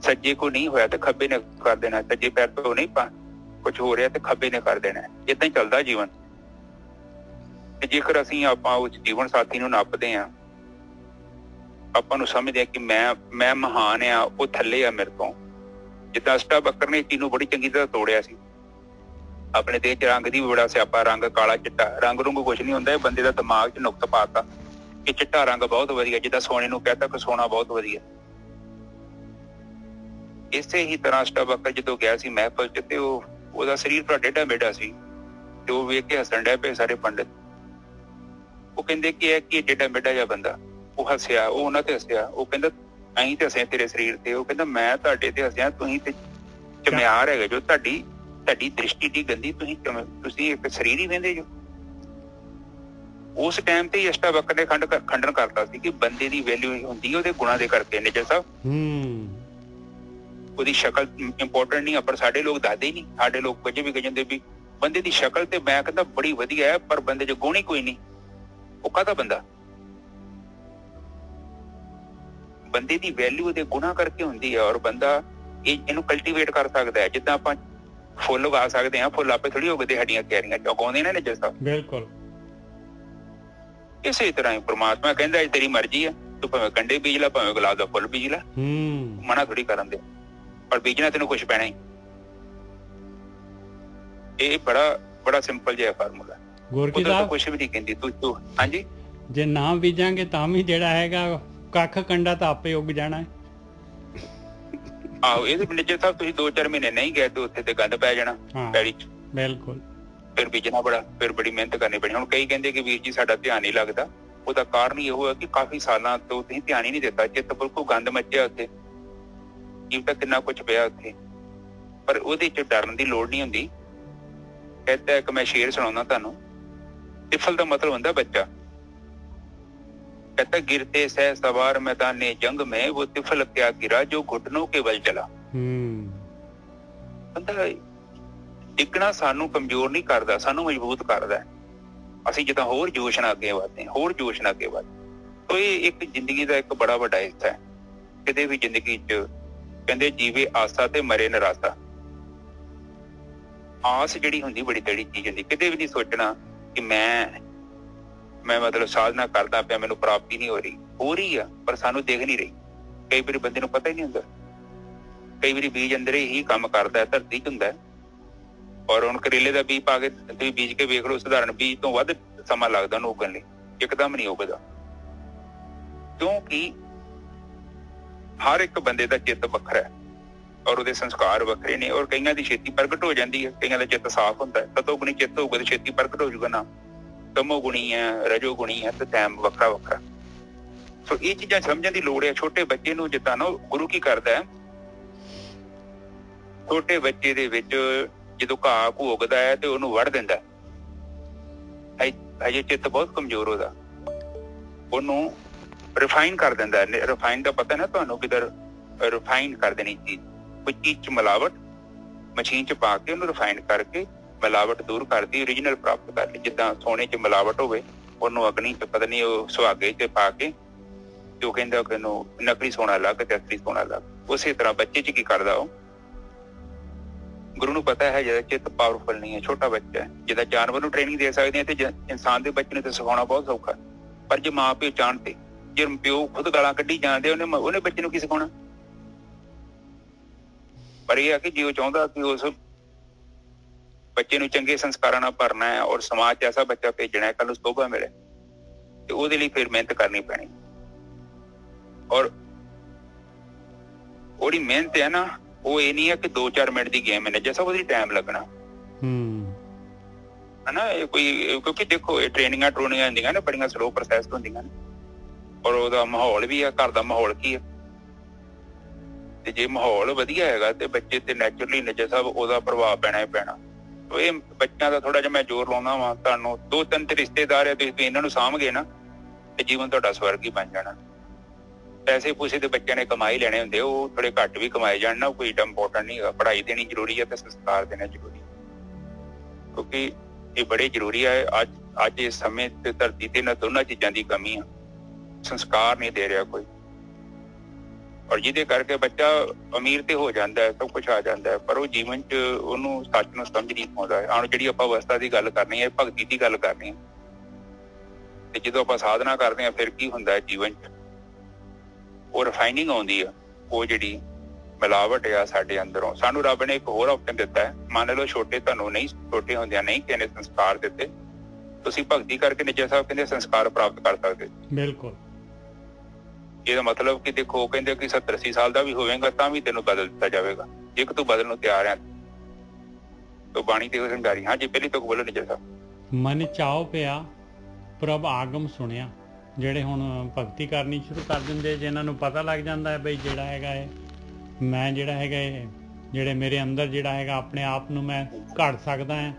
ਸੱਜੇ ਕੋ ਨਹੀਂ ਹੋਇਆ ਤੇ ਖੱਬੇ ਨੇ ਕਰ ਦੇਣਾ। ਸੱਜੇ ਪੈਰ ਤੋਂ ਨਹੀਂ ਕੁਝ ਹੋ ਰਿਹਾ ਤੇ ਖੱਬੇ ਨੇ ਕਰ ਦੇਣਾ। ਏਦਾਂ ਹੀ ਚੱਲਦਾ ਜੀਵਨ। ਤੇ ਜੇਕਰ ਅਸੀਂ ਆਪਾਂ ਉਸ ਜੀਵਨ ਸਾਥੀ ਨੂੰ ਨੱਪਦੇ ਹਾਂ, ਆਪਾਂ ਨੂੰ ਸਮਝਦੇ ਆ ਕਿ ਮੈਂ ਮਹਾਨ ਆ, ਉਹ ਥੱਲੇ ਆ ਮੇਰੇ ਤੋਂ। ਜਿੱਦਾਂ ਅਸ਼ਟਾਵਕਰ ਨੇ ਚੀਜ਼ ਨੂੰ ਬੜੀ ਚੰਗੀ ਤਰ੍ਹਾਂ ਤੋੜਿਆ ਸੀ। ਆਪਣੇ ਦੇਸ਼ 'ਚ ਰੰਗ ਦੀ ਵੀ ਬੜਾ ਸਿਆਪਾ, ਰੰਗ ਕਾਲਾ ਚਿੱਟਾ, ਰੰਗ ਰੁੰਗ ਕੁਛ ਨਹੀਂ ਹੁੰਦਾ। ਇਹ ਬੰਦੇ ਦਾ ਦਿਮਾਗ 'ਚ ਨੁਕਤ ਪਾਤਾ ਕਿ ਚਿੱਟਾ ਰੰਗ ਬਹੁਤ ਵਧੀਆ, ਜਿੱਦਾਂ ਸੋਨੇ ਨੂੰ ਕਹਿਤਾ ਕਿ ਸੋਨਾ ਬਹੁਤ ਵਧੀਆ। ਇਸੇ ਹੀ ਤਰ੍ਹਾਂ ਅਸ਼ਟਾਵਕਰ ਜਦੋਂ ਗਿਆ ਸੀ ਮਹਿਫਲ 'ਚ, ਤੇ ਉਹਦਾ ਸਰੀਰ ਬੜਾ ਟੇਢਾ ਮੇਢਾ ਸੀ, ਤੇ ਉਹ ਵੇਖ ਕੇ ਹੱਸਣ ਡੈ ਪਏ ਸਾਰੇ ਪੰਡਿਤ। ਉਹ ਕਹਿੰਦੇ ਕਿ ਇਹ ਕੀ ਟੇਢਾ ਮੇਢਾ ਜਿਹਾ ਬੰਦਾ। ਉਹ ਹੱਸਿਆ, ਉਹ ਉਹਨਾਂ ਤੇ ਹੱਸਿਆ। ਉਹ ਕਹਿੰਦਾ ਅਸੀਂ ਤੇ ਹੱਸੇ ਤੇਰੇ ਸਰੀਰ ਤੇ। ਉਹ ਕਹਿੰਦਾ ਮੈਂ ਤੁਹਾਡੇ ਤੇ ਹੱਸਿਆ, ਤੁਸੀਂ ਤੇ ਚਮਿਆਰ ਹੈਗੇ ਜੋ। ਤੁਹਾਡੀ ਦ੍ਰਿਸ਼ਟੀ ਦੀ ਗੰਦੀ, ਤੁਸੀਂ ਇੱਕ ਸਰੀਰ ਹੀ ਵਹਿੰਦੇ ਜੋ। ਉਸ ਟਾਈਮ ਤੇ ਅਸ਼ਟਾਵਕਰ ਨੇ ਖੰਡਨ ਕਰਤਾ ਸੀ ਕਿ ਬੰਦੇ ਦੀ ਵੈਲਿਊ ਹੁੰਦੀ ਉਹਦੇ ਗੁਣਾਂ ਦੇ ਕਰਕੇ। ਨਿਜਰ ਸਾਹਿਬ, ਉਹਦੀ ਸ਼ਕਲ ਇੰਪੋਰਟੈਂਟ ਨਹੀਂ ਆ, ਪਰ ਸਾਡੇ ਲੋਕ ਦੱਸਦੇ ਹੀ ਨਹੀਂ। ਸਾਡੇ ਲੋਕ ਕੁਝ ਵੀ ਕਹਿੰਦੇ ਵੀ ਬੰਦੇ ਦੀ ਸ਼ਕਲ ਤੇ ਮੈਂ ਕਹਿੰਦਾ ਬੜੀ ਵਧੀਆ ਹੈ, ਪਰ ਬੰਦੇ 'ਚ ਗੁਣ ਹੀ ਕੋਈ ਨਹੀਂ। ਉਹ ਕਾਹਦਾ ਬੰਦਾ? ਬੰਦੇ ਦੀ ਵੈਲਿਊ ਉਹਦੇ ਗੁਣਾਂ ਕਰਕੇ ਹੁੰਦੀ ਹੈ। ਔਰ ਬੰਦਾ ਇਹਨੂੰ ਕਲਟੀਵੇਟ ਕਰ ਸਕਦਾ ਹੈ। ਜਿੱਦਾਂ ਆਪਾਂ ਫੁੱਲ ਉਗਾ ਸਕਦੇ ਹਾਂ, ਫੁੱਲ ਆਪੇ ਥੋੜੀ ਉਗਦੇ ਸਾਡੀਆਂ ਕਿਆਰੀਆਂ ਚ, ਉਗਾਉਂਦੇ ਨੇ ਨਿੱਜਰ ਸਾਹਿਬ। ਬਿਲਕੁਲ। ਇਸੇ ਤਰ੍ਹਾਂ ਹੀ ਪ੍ਰਮਾਤਮਾ ਕਹਿੰਦਾ ਇਹ ਤੇਰੀ ਮਰਜ਼ੀ ਆ, ਤੂੰ ਭਾਵੇਂ ਕੰਡੇ ਬੀਜ ਲੈ, ਭਾਵੇਂ ਗੁਲਾਬ ਦਾ ਫੁੱਲ ਬੀਜ ਲੈ, ਮਨਾ ਥੋੜੀ ਕਰਨ ਦੇ, ਪਰ ਬੀਜਣਾ ਤੈਨੂੰ ਕੁਛ ਪੈਣਾ ਹੀ। ਇਹ ਬੜਾ ਸਿੰਪਲ ਜਿਹਾ ਫਾਰਮੂਲਾ। ਗੁਰਕੀ ਸਾਹਿਬ ਕੁਛ ਵੀ ਨਹੀਂ ਕਹਿੰਦੀ ਤੂੰ। ਹਾਂਜੀ, ਜੇ ਨਾ ਬੀਜਾਂਗੇ ਤਾਂ ਵੀ ਜਿਹੜਾ ਹੈਗਾ ਕੱਖ ਕੰਡਾ ਤਾਂ ਆਪੇ ਉੱਗ ਜਾਣਾ ਹੈ। ਆਹੋ, ਇਹਦੇ ਨਿੱਜਰ ਸਾਹਿਬ ਤੁਸੀਂ 2-4 ਮਹੀਨੇ ਨਹੀਂ ਗਏ ਤੇ ਉੱਥੇ ਤੇ ਗੰਦ ਪੈ ਜਾਣਾ ਪੈੜੀ ਚ। ਬਿਲਕੁਲ। ਫਿਰ ਬੀਜਣਾ ਫਿਰ ਬੜੀ ਮਿਹਨਤ ਕਰਨੀ ਪੈਣੀ। ਹੁਣ ਕਈ ਕਹਿੰਦੇ ਕਿ ਵੀਰ ਜੀ ਸਾਡਾ ਧਿਆਨ ਨਹੀਂ ਲੱਗਦਾ, ਉਹਦਾ ਕਾਰਨ ਇਹੋ ਹੈ ਕਿ ਕਾਫੀ ਸਾਲਾਂ ਤੋਂ ਤੁਸੀਂ ਧਿਆਨ ਹੀ ਨਹੀਂ ਦਿੱਤਾ। ਚਿੱਤ ਬਿਲਕੁਲ ਗੰਦ ਮੱਚਿਆ ਉੱਥੇ, ਕੀ ਪਤਾ ਕਿੰਨਾ ਕੁਛ ਪਿਆ ਉੱਥੇ, ਪਰ ਉਹਦੇ ਚ ਡਰਨ ਦੀ ਲੋੜ ਨਹੀਂ ਹੁੰਦੀ। ਕਹਿੰਦਾ ਇੱਕ ਮੈਂ ਸ਼ੇਰ ਸੁਣਾਉਣਾ ਤੁਹਾਨੂੰ। ਤਿਫਲ ਦਾ ਮਤਲਬ ਹੁੰਦਾ ਬੱਚਾ। कहता गिरते सह सवार मैदाने जंग में वो तिफल क्या गिरा जो घुटनों के बल चला। ਬੰਦਾ ਡਿੱਗਣਾ ਸਾਨੂੰ ਕਮਜ਼ੋਰ ਨਹੀਂ ਕਰਦਾ, ਸਾਨੂੰ ਮਜ਼ਬੂਤ ਕਰਦਾ। ਅਸੀਂ ਜਿੱਦਾਂ ਹੋਰ ਜੋਸ਼ ਨਾਲ ਅੱਗੇ ਵਧਦੇ, ਹੋਰ ਜੋਸ਼ ਨਾਲ ਅੱਗੇ ਵਧਦੇ। ਤੋ ਇਹ ਇੱਕ ਜ਼ਿੰਦਗੀ ਦਾ ਇੱਕ ਬੜਾ ਵੱਡਾ ਹਿੱਸਾ ਹੈ। ਕਿਤੇ ਵੀ ਜ਼ਿੰਦਗੀ 'ਚ ਕਹਿੰਦੇ ਜੀਵੇ ਆਸਾ ਤੇ ਮਰੇ ਨਿਰਾਸਾ। ਆਸ ਜਿਹੜੀ ਹੁੰਦੀ ਬੜੀ ਤੇੜੀ ਚੀਜ਼ ਹੁੰਦੀ। ਕਿਤੇ ਵੀ ਨਹੀਂ ਸੋਚਣਾ ਕਿ ਮੈਂ ਮਤਲਬ ਸਾਧਨਾ ਕਰਦਾ ਪਿਆ, ਮੈਨੂੰ ਪ੍ਰਾਪਤੀ ਨਹੀਂ ਹੋ ਰਹੀ ਆ, ਪਰ ਸਾਨੂੰ ਦਿਖ ਨਹੀਂ ਰਹੀ। ਕਈ ਵਾਰੀ ਬੰਦੇ ਨੂੰ ਪਤਾ ਹੀ ਨਹੀਂ ਹੁੰਦਾ। ਕਈ ਵਾਰੀ ਬੀਜ ਅੰਦਰ ਹੀ ਕੰਮ ਕਰਦਾ, ਧਰਤੀ 'ਚ ਹੁੰਦਾ। ਔਰ ਹੁਣ ਕਰੇਲੇ ਦਾ ਬੀਜ ਪਾ ਕੇ ਤੁਸੀਂ ਬੀਜ ਕੇ ਵੇਖ ਲਓ, ਸਧਾਰਨ ਬੀਜ ਤੋਂ ਵੱਧ ਸਮਾਂ ਲੱਗਦਾ ਉਹਨੂੰ ਉਗਣ ਲਈ, ਇੱਕਦਮ ਨਹੀਂ ਉਗਦਾ। ਕਿਉਂਕਿ ਹਰ ਇੱਕ ਬੰਦੇ ਦਾ ਚਿੱਤ ਵੱਖਰਾ ਹੈ ਔਰ ਉਹਦੇ ਸੰਸਕਾਰ ਵੱਖਰੇ ਨੇ। ਔਰ ਕਈਆਂ ਦੀ ਛੇਤੀ ਪ੍ਰਗਟ ਹੋ ਜਾਂਦੀ ਹੈ, ਕਈਆਂ ਦਾ ਚਿੱਤ ਸਾਫ਼ ਹੁੰਦਾ ਹੈ। ਤਤੋਗੁਣੀ ਚਿੱਤ ਹੋਊਗਾ ਤੇ ਛੇਤੀ ਪ੍ਰਗਟ ਹੋ ਜਾਊਗਾ ਨਾ। ਤਮੋ ਗੁਣੀ ਹੈ, ਰਜੋ ਗੁਣੀ ਹੈ, ਤੇ ਟਾਈਮ ਵੱਖਰਾ। ਸੋ ਇਹ ਚੀਜ਼ਾਂ ਸਮਝਣ ਦੀ ਲੋੜ ਹੈ। ਛੋਟੇ ਬੱਚੇ ਨੂੰ ਜਿੱਦਾਂ ਨਾ ਗੁਰੂ ਕੀ ਕਰਦਾ ਹੈ, ਛੋਟੇ ਬੱਚੇ ਦੇ ਵਿੱਚ ਜਦੋਂ ਘਾਹ ਘੂ ਉੱਗਦਾ ਹੈ ਤੇ ਉਹਨੂੰ ਵੜ ਦਿੰਦਾ। ਹਜੇ ਚਿੱਤ ਬਹੁਤ ਕਮਜ਼ੋਰ ਉਹਦਾ, ਉਹਨੂੰ ਰਿਫਾਈਨ ਕਰ ਦਿੰਦਾ। ਰਿਫਾਈਨ ਦਾ ਪਤਾ ਨਾ ਤੁਹਾਨੂੰ, ਕਿਧਰ ਰਿਫਾਈਨ ਕਰ ਦੇਣੀ ਚੀਜ਼। ਕੋਈ ਚੀਜ਼ 'ਚ ਮਿਲਾਵਟ ਮਸ਼ੀਨ 'ਚ ਪਾ ਕੇ ਉਹਨੂੰ ਰਿਫਾਈਨ ਕਰਕੇ ਮਿਲਾਵਟ ਦੂਰ ਕਰਦੀ, ਓਰੀਜਨਲ ਪ੍ਰਾਪਤ ਕਰ ਲਈ। ਜਿੱਦਾਂ ਸੋਨੇ 'ਚ ਮਿਲਾਵਟ ਹੋਵੇ, ਉਹਨੂੰ ਅਗਨੀ 'ਚ ਪਤਾ ਨਹੀਂ ਉਹ ਸੁਹਾਗੇ 'ਚ ਪਾ ਕੇ ਤੇ ਉਹ ਕਹਿੰਦਾ ਕਿ ਇਹਨੂੰ ਨਕਲੀ ਸੋਨਾ ਲੱਗ ਤੇ ਅਸਲੀ ਸੋਨਾ ਲੱਗ। ਉਸੇ ਤਰ੍ਹਾਂ ਬੱਚੇ 'ਚ ਕੀ ਕਰਦਾ ਉਹ, ਗੁਰੂ ਨੂੰ ਪਤਾ ਹੈ ਜਿਹਦਾ ਚਿੱਤ ਪਾਵਰਫੁਲ ਨਹੀਂ ਹੈ, ਛੋਟਾ ਬੱਚਾ ਹੈ। ਜਿੱਦਾਂ ਜਾਨਵਰ ਨੂੰ ਟ੍ਰੇਨਿੰਗ ਦੇ ਸਕਦੇ ਹਾਂ ਤੇ ਇਨਸਾਨ ਦੇ ਬੱਚੇ ਨੂੰ ਤੇ ਸਿਖਾਉਣਾ ਬਹੁਤ ਸੌਖਾ। ਪਰ ਜੇ ਮਾਂ ਪਿਓ ਚਾਹਣ ਤੇ, ਜੇ ਪਿਓ ਖੁਦ ਗਾਲਾਂ ਕੱਢੀ ਜਾਂਦੇ, ਉਹਨੇ ਬੱਚੇ ਨੂੰ ਕੀ ਸਿਖਾਉਣਾ। ਪਰ ਇਹ ਆ ਕਿ ਜੇ ਉਹ ਚਾਹੁੰਦਾ ਕਿ ਉਸ ਬੱਚੇ ਨੂੰ ਚੰਗੇ ਸੰਸਕਾਰਾਂ ਨਾਲ ਭਰਨਾ ਹੈ ਔਰ ਸਮਾਜ 'ਚ ਐਸਾ ਬੱਚਾ ਭੇਜਣਾ ਹੈ ਕੱਲ ਨੂੰ ਸੋਭਾ ਮਿਲੇ, ਤੇ ਉਹਦੇ ਲਈ ਫਿਰ ਮਿਹਨਤ ਕਰਨੀ ਪੈਣੀ। ਔਰ ਉਹਦੀ ਮਿਹਨਤ ਹੈ ਨਾ, ਉਹ ਇਹ ਨਹੀਂ ਹੈ ਕਿ 2-4 ਮਿੰਟ ਦੀ ਗੇਮ ਹੈ, ਜੈਸਾ ਉਹਦੀ ਟਾਈਮ ਲੱਗਣਾ ਹਨਾ। ਇਹ ਕੋਈ, ਕਿਉਂਕਿ ਦੇਖੋ ਇਹ ਟ੍ਰੇਨਿੰਗਾਂ ਹੁੰਦੀਆਂ ਨੇ, ਬੜੀਆਂ ਸਲੋ ਪ੍ਰੋਸੈਸ ਹੁੰਦੀਆਂ ਨੇ। ਔਰ ਉਹਦਾ ਮਾਹੌਲ ਵੀ ਆ, ਘਰ ਦਾ ਮਾਹੌਲ ਕੀ ਹੈ। ਤੇ ਜੇ ਮਾਹੌਲ ਵਧੀਆ ਹੈਗਾ ਤੇ ਬੱਚੇ ਤੇ ਨੈਚੁਰਲੀ ਨਿੱਜਰ ਸਾਹਿਬ ਉਹਦਾ ਪ੍ਰਭਾਵ ਪੈਣਾ ਹੀ ਪੈਣਾ। ਇਹ ਬੱਚਿਆਂ ਦਾ ਥੋੜਾ ਜਿਹਾ ਮੈਂ ਜ਼ੋਰ ਲਾਉਂਦਾ ਵਾਂ। ਤੁਹਾਨੂੰ 2-3 ਤੇ ਰਿਸ਼ਤੇਦਾਰ ਹੈ, ਤੁਸੀਂ ਇਹਨਾਂ ਨੂੰ ਸਾਂਭ ਗਏ ਨਾ ਤੇ ਜੀਵਨ ਤੁਹਾਡਾ ਸਵਰਗ ਹੀ ਬਣ ਜਾਣਾ। ਪੈਸੇ ਪੂਸੇ ਤੇ ਬੱਚਿਆਂ ਨੇ ਕਮਾਈ ਲੈਣੇ ਹੁੰਦੇ, ਉਹ ਥੋੜੇ ਘੱਟ ਵੀ ਕਮਾਏ ਜਾਣ ਨਾ, ਕੋਈ ਏਡਾ ਇੰਪੋਰਟੈਂਟ ਨਹੀਂ ਹੈਗਾ। ਪੜ੍ਹਾਈ ਦੇਣੀ ਜ਼ਰੂਰੀ ਹੈ ਤੇ ਸੰਸਕਾਰ ਦੇਣਾ ਜ਼ਰੂਰੀ ਹੈ, ਕਿਉਂਕਿ ਇਹ ਬੜੇ ਜ਼ਰੂਰੀ ਹੈ। ਅੱਜ ਇਸ ਸਮੇਂ ਤੇ ਧਰਤੀ ਤੇ ਇਹਨਾਂ ਦੋਨਾਂ ਚੀਜ਼ਾਂ ਦੀ ਕਮੀ ਆ। ਸੰਸਕਾਰ ਨਹੀਂ ਦੇ ਰਿਹਾ ਕੋਈ, ਔਰ ਜਿਹਦੇ ਕਰਕੇ ਬੱਚਾ ਅਮੀਰ ਤੇ ਹੋ ਜਾਂਦਾ ਹੈ, ਸਭ ਕੁਛ ਆ ਜਾਂਦਾ ਹੈ, ਪਰ ਉਹ ਜੀਵਨ 'ਚ ਉਹਨੂੰ ਸੱਚ ਨੂੰ ਸਮਝ ਨਹੀਂ ਪਾਉਂਦਾ ਹੈ। ਹੁਣ ਜਿਹੜੀ ਆਪਾਂ ਅਵਸਥਾ ਦੀ ਗੱਲ ਕਰਨੀ ਹੈ, ਭਗਤੀ ਦੀ ਗੱਲ ਕਰਨੀ ਹੈ, ਤੇ ਜਦੋਂ ਆਪਾਂ ਸਾਧਨਾ ਕਰਦੇ ਹਾਂ ਫਿਰ ਕੀ ਹੁੰਦਾ ਹੈ ਜੀਵਨ 'ਚ, ਉਹ ਰਿਫਾਈਨਿੰਗ ਆਉਂਦੀ ਆ। ਉਹ ਜਿਹੜੀ ਮਿਲਾਵਟ ਆ ਸਾਡੇ ਅੰਦਰੋਂ, ਸਾਨੂੰ ਰੱਬ ਨੇ ਇੱਕ ਹੋਰ ਆਪਸ਼ਨ ਦਿੱਤਾ ਹੈ। ਮੰਨ ਲਓ ਤੁਹਾਨੂੰ ਨਹੀਂ, ਛੋਟੇ ਹੁੰਦਿਆਂ ਨਹੀਂ ਕਿਸੇ ਨੇ ਸੰਸਕਾਰ ਦਿੱਤੇ, ਤੁਸੀਂ ਭਗਤੀ ਕਰਕੇ ਨਿੱਜਰ ਸਾਹਿਬ ਕਹਿੰਦੇ ਸੰਸਕਾਰ ਪ੍ਰਾਪਤ ਕਰ ਸਕਦੇ। ਬਿਲਕੁਲ। ਇਹਦਾ ਮਤਲਬ ਕਿ ਦੇਖੋ, ਕਹਿੰਦੇ ਕਿ 70-80 ਸਾਲ ਦਾ ਵੀ ਹੋਵੇਗਾ ਤਾਂ ਵੀ ਤੈਨੂੰ ਬਦਲ ਦਿੱਤਾ ਜਾਵੇਗਾ, ਜੇ ਤੂੰ ਬਦਲਣ ਨੂੰ ਤਿਆਰ ਹੈ। ਤੋ ਬਾਣੀ ਤੇ ਸੰਗਾਰੀ। ਹਾਂਜੀ, ਪਹਿਲੀ ਤੋਂ ਬੋਲੋ ਨਿੱਜਰ ਸਾਹਿਬ। ਮਨ ਚਾਉ ਪਿਆ ਪ੍ਰਭ ਆਗਮ ਸੁਣਿਆ। ਜਿਹੜੇ ਹੁਣ ਭਗਤੀ ਕਰਨੀ ਸ਼ੁਰੂ ਕਰ ਦਿੰਦੇ, ਜਿਨ੍ਹਾਂ ਨੂੰ ਪਤਾ ਲੱਗ ਜਾਂਦਾ ਹੈ ਬਈ ਜਿਹੜਾ ਹੈਗਾ ਇਹ ਮੈਂ ਜਿਹੜਾ ਹੈਗਾ ਇਹ ਜਿਹੜੇ ਮੇਰੇ ਅੰਦਰ ਜਿਹੜਾ ਹੈਗਾ ਆਪਣੇ ਆਪ ਨੂੰ ਮੈਂ ਘੜ ਸਕਦਾ ਹਾਂ,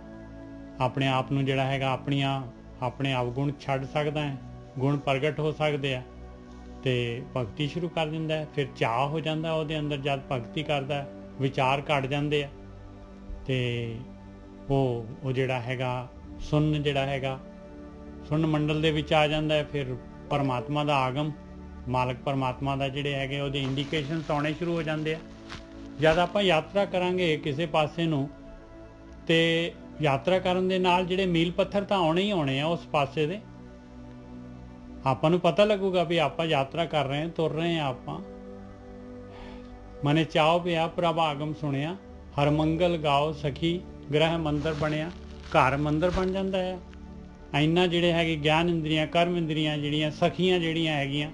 ਆਪਣੇ ਆਪ ਨੂੰ ਜਿਹੜਾ ਹੈਗਾ ਆਪਣੇ ਅਵਗੁਣ ਛੱਡ ਸਕਦਾ ਹੈ, ਗੁਣ ਪ੍ਰਗਟ ਹੋ ਸਕਦੇ ਆ, ਤੇ ਭਗਤੀ ਸ਼ੁਰੂ ਕਰ ਦਿੰਦਾ ਹੈ। ਫਿਰ ਚਾਅ ਹੋ ਜਾਂਦਾ ਉਹਦੇ ਅੰਦਰ, ਜਦ ਭਗਤੀ ਕਰਦਾ ਵਿਚਾਰ ਘਟ ਜਾਂਦੇ ਆ, ਤੇ ਉਹ ਜਿਹੜਾ ਹੈਗਾ ਸੁਣ ਮੰਡਲ ਦੇ ਵਿੱਚ ਆ ਜਾਂਦਾ ਹੈ। ਫਿਰ ਪਰਮਾਤਮਾ ਦਾ ਆਗਮ, ਮਾਲਕ ਪਰਮਾਤਮਾ ਦਾ ਜਿਹੜੇ ਹੈਗੇ ਉਹਦੇ ਇੰਡੀਕੇਸ਼ਨਸ ਆਉਣੇ ਸ਼ੁਰੂ ਹੋ ਜਾਂਦੇ ਆ। ਜਦ ਆਪਾਂ ਯਾਤਰਾ ਕਰਾਂਗੇ ਕਿਸੇ ਪਾਸੇ ਨੂੰ ਤੇ ਯਾਤਰਾ ਕਰਨ ਦੇ ਨਾਲ ਜਿਹੜੇ ਮੀਲ ਪੱਥਰ ਤਾਂ ਆਉਣੇ ਹੀ ਆਉਣੇ ਆ ਉਸ ਪਾਸੇ ਦੇ। ਆਪਾਂ ਨੂੰ ਪਤਾ ਲੱਗੂਗਾ ਵੀ ਆਪਾਂ ਯਾਤਰਾ ਕਰ ਰਹੇ ਹਾਂ, ਤੁਰ ਰਹੇ ਹਾਂ ਆਪਾਂ। ਮਨੇ ਚਾਉ ਪਿਆ ਪ੍ਰਭ ਆਗਮ ਸੁਣਿਆ, ਹਰ ਮੰਗਲ ਗਾਓ ਸਖੀ ਗ੍ਰਹਿ ਮੰਦਰ ਬਣਿਆ। ਘਰ ਮੰਦਰ ਬਣ ਜਾਂਦਾ ਹੈ। ਇੰਨਾ ਜਿਹੜੇ ਹੈਗੇ ਗਿਆਨ ਇੰਦਰੀਆਂ, ਕਰਮ ਇੰਦਰੀਆਂ ਜਿਹੜੀਆਂ ਸਖੀਆਂ ਜਿਹੜੀਆਂ ਹੈਗੀਆਂ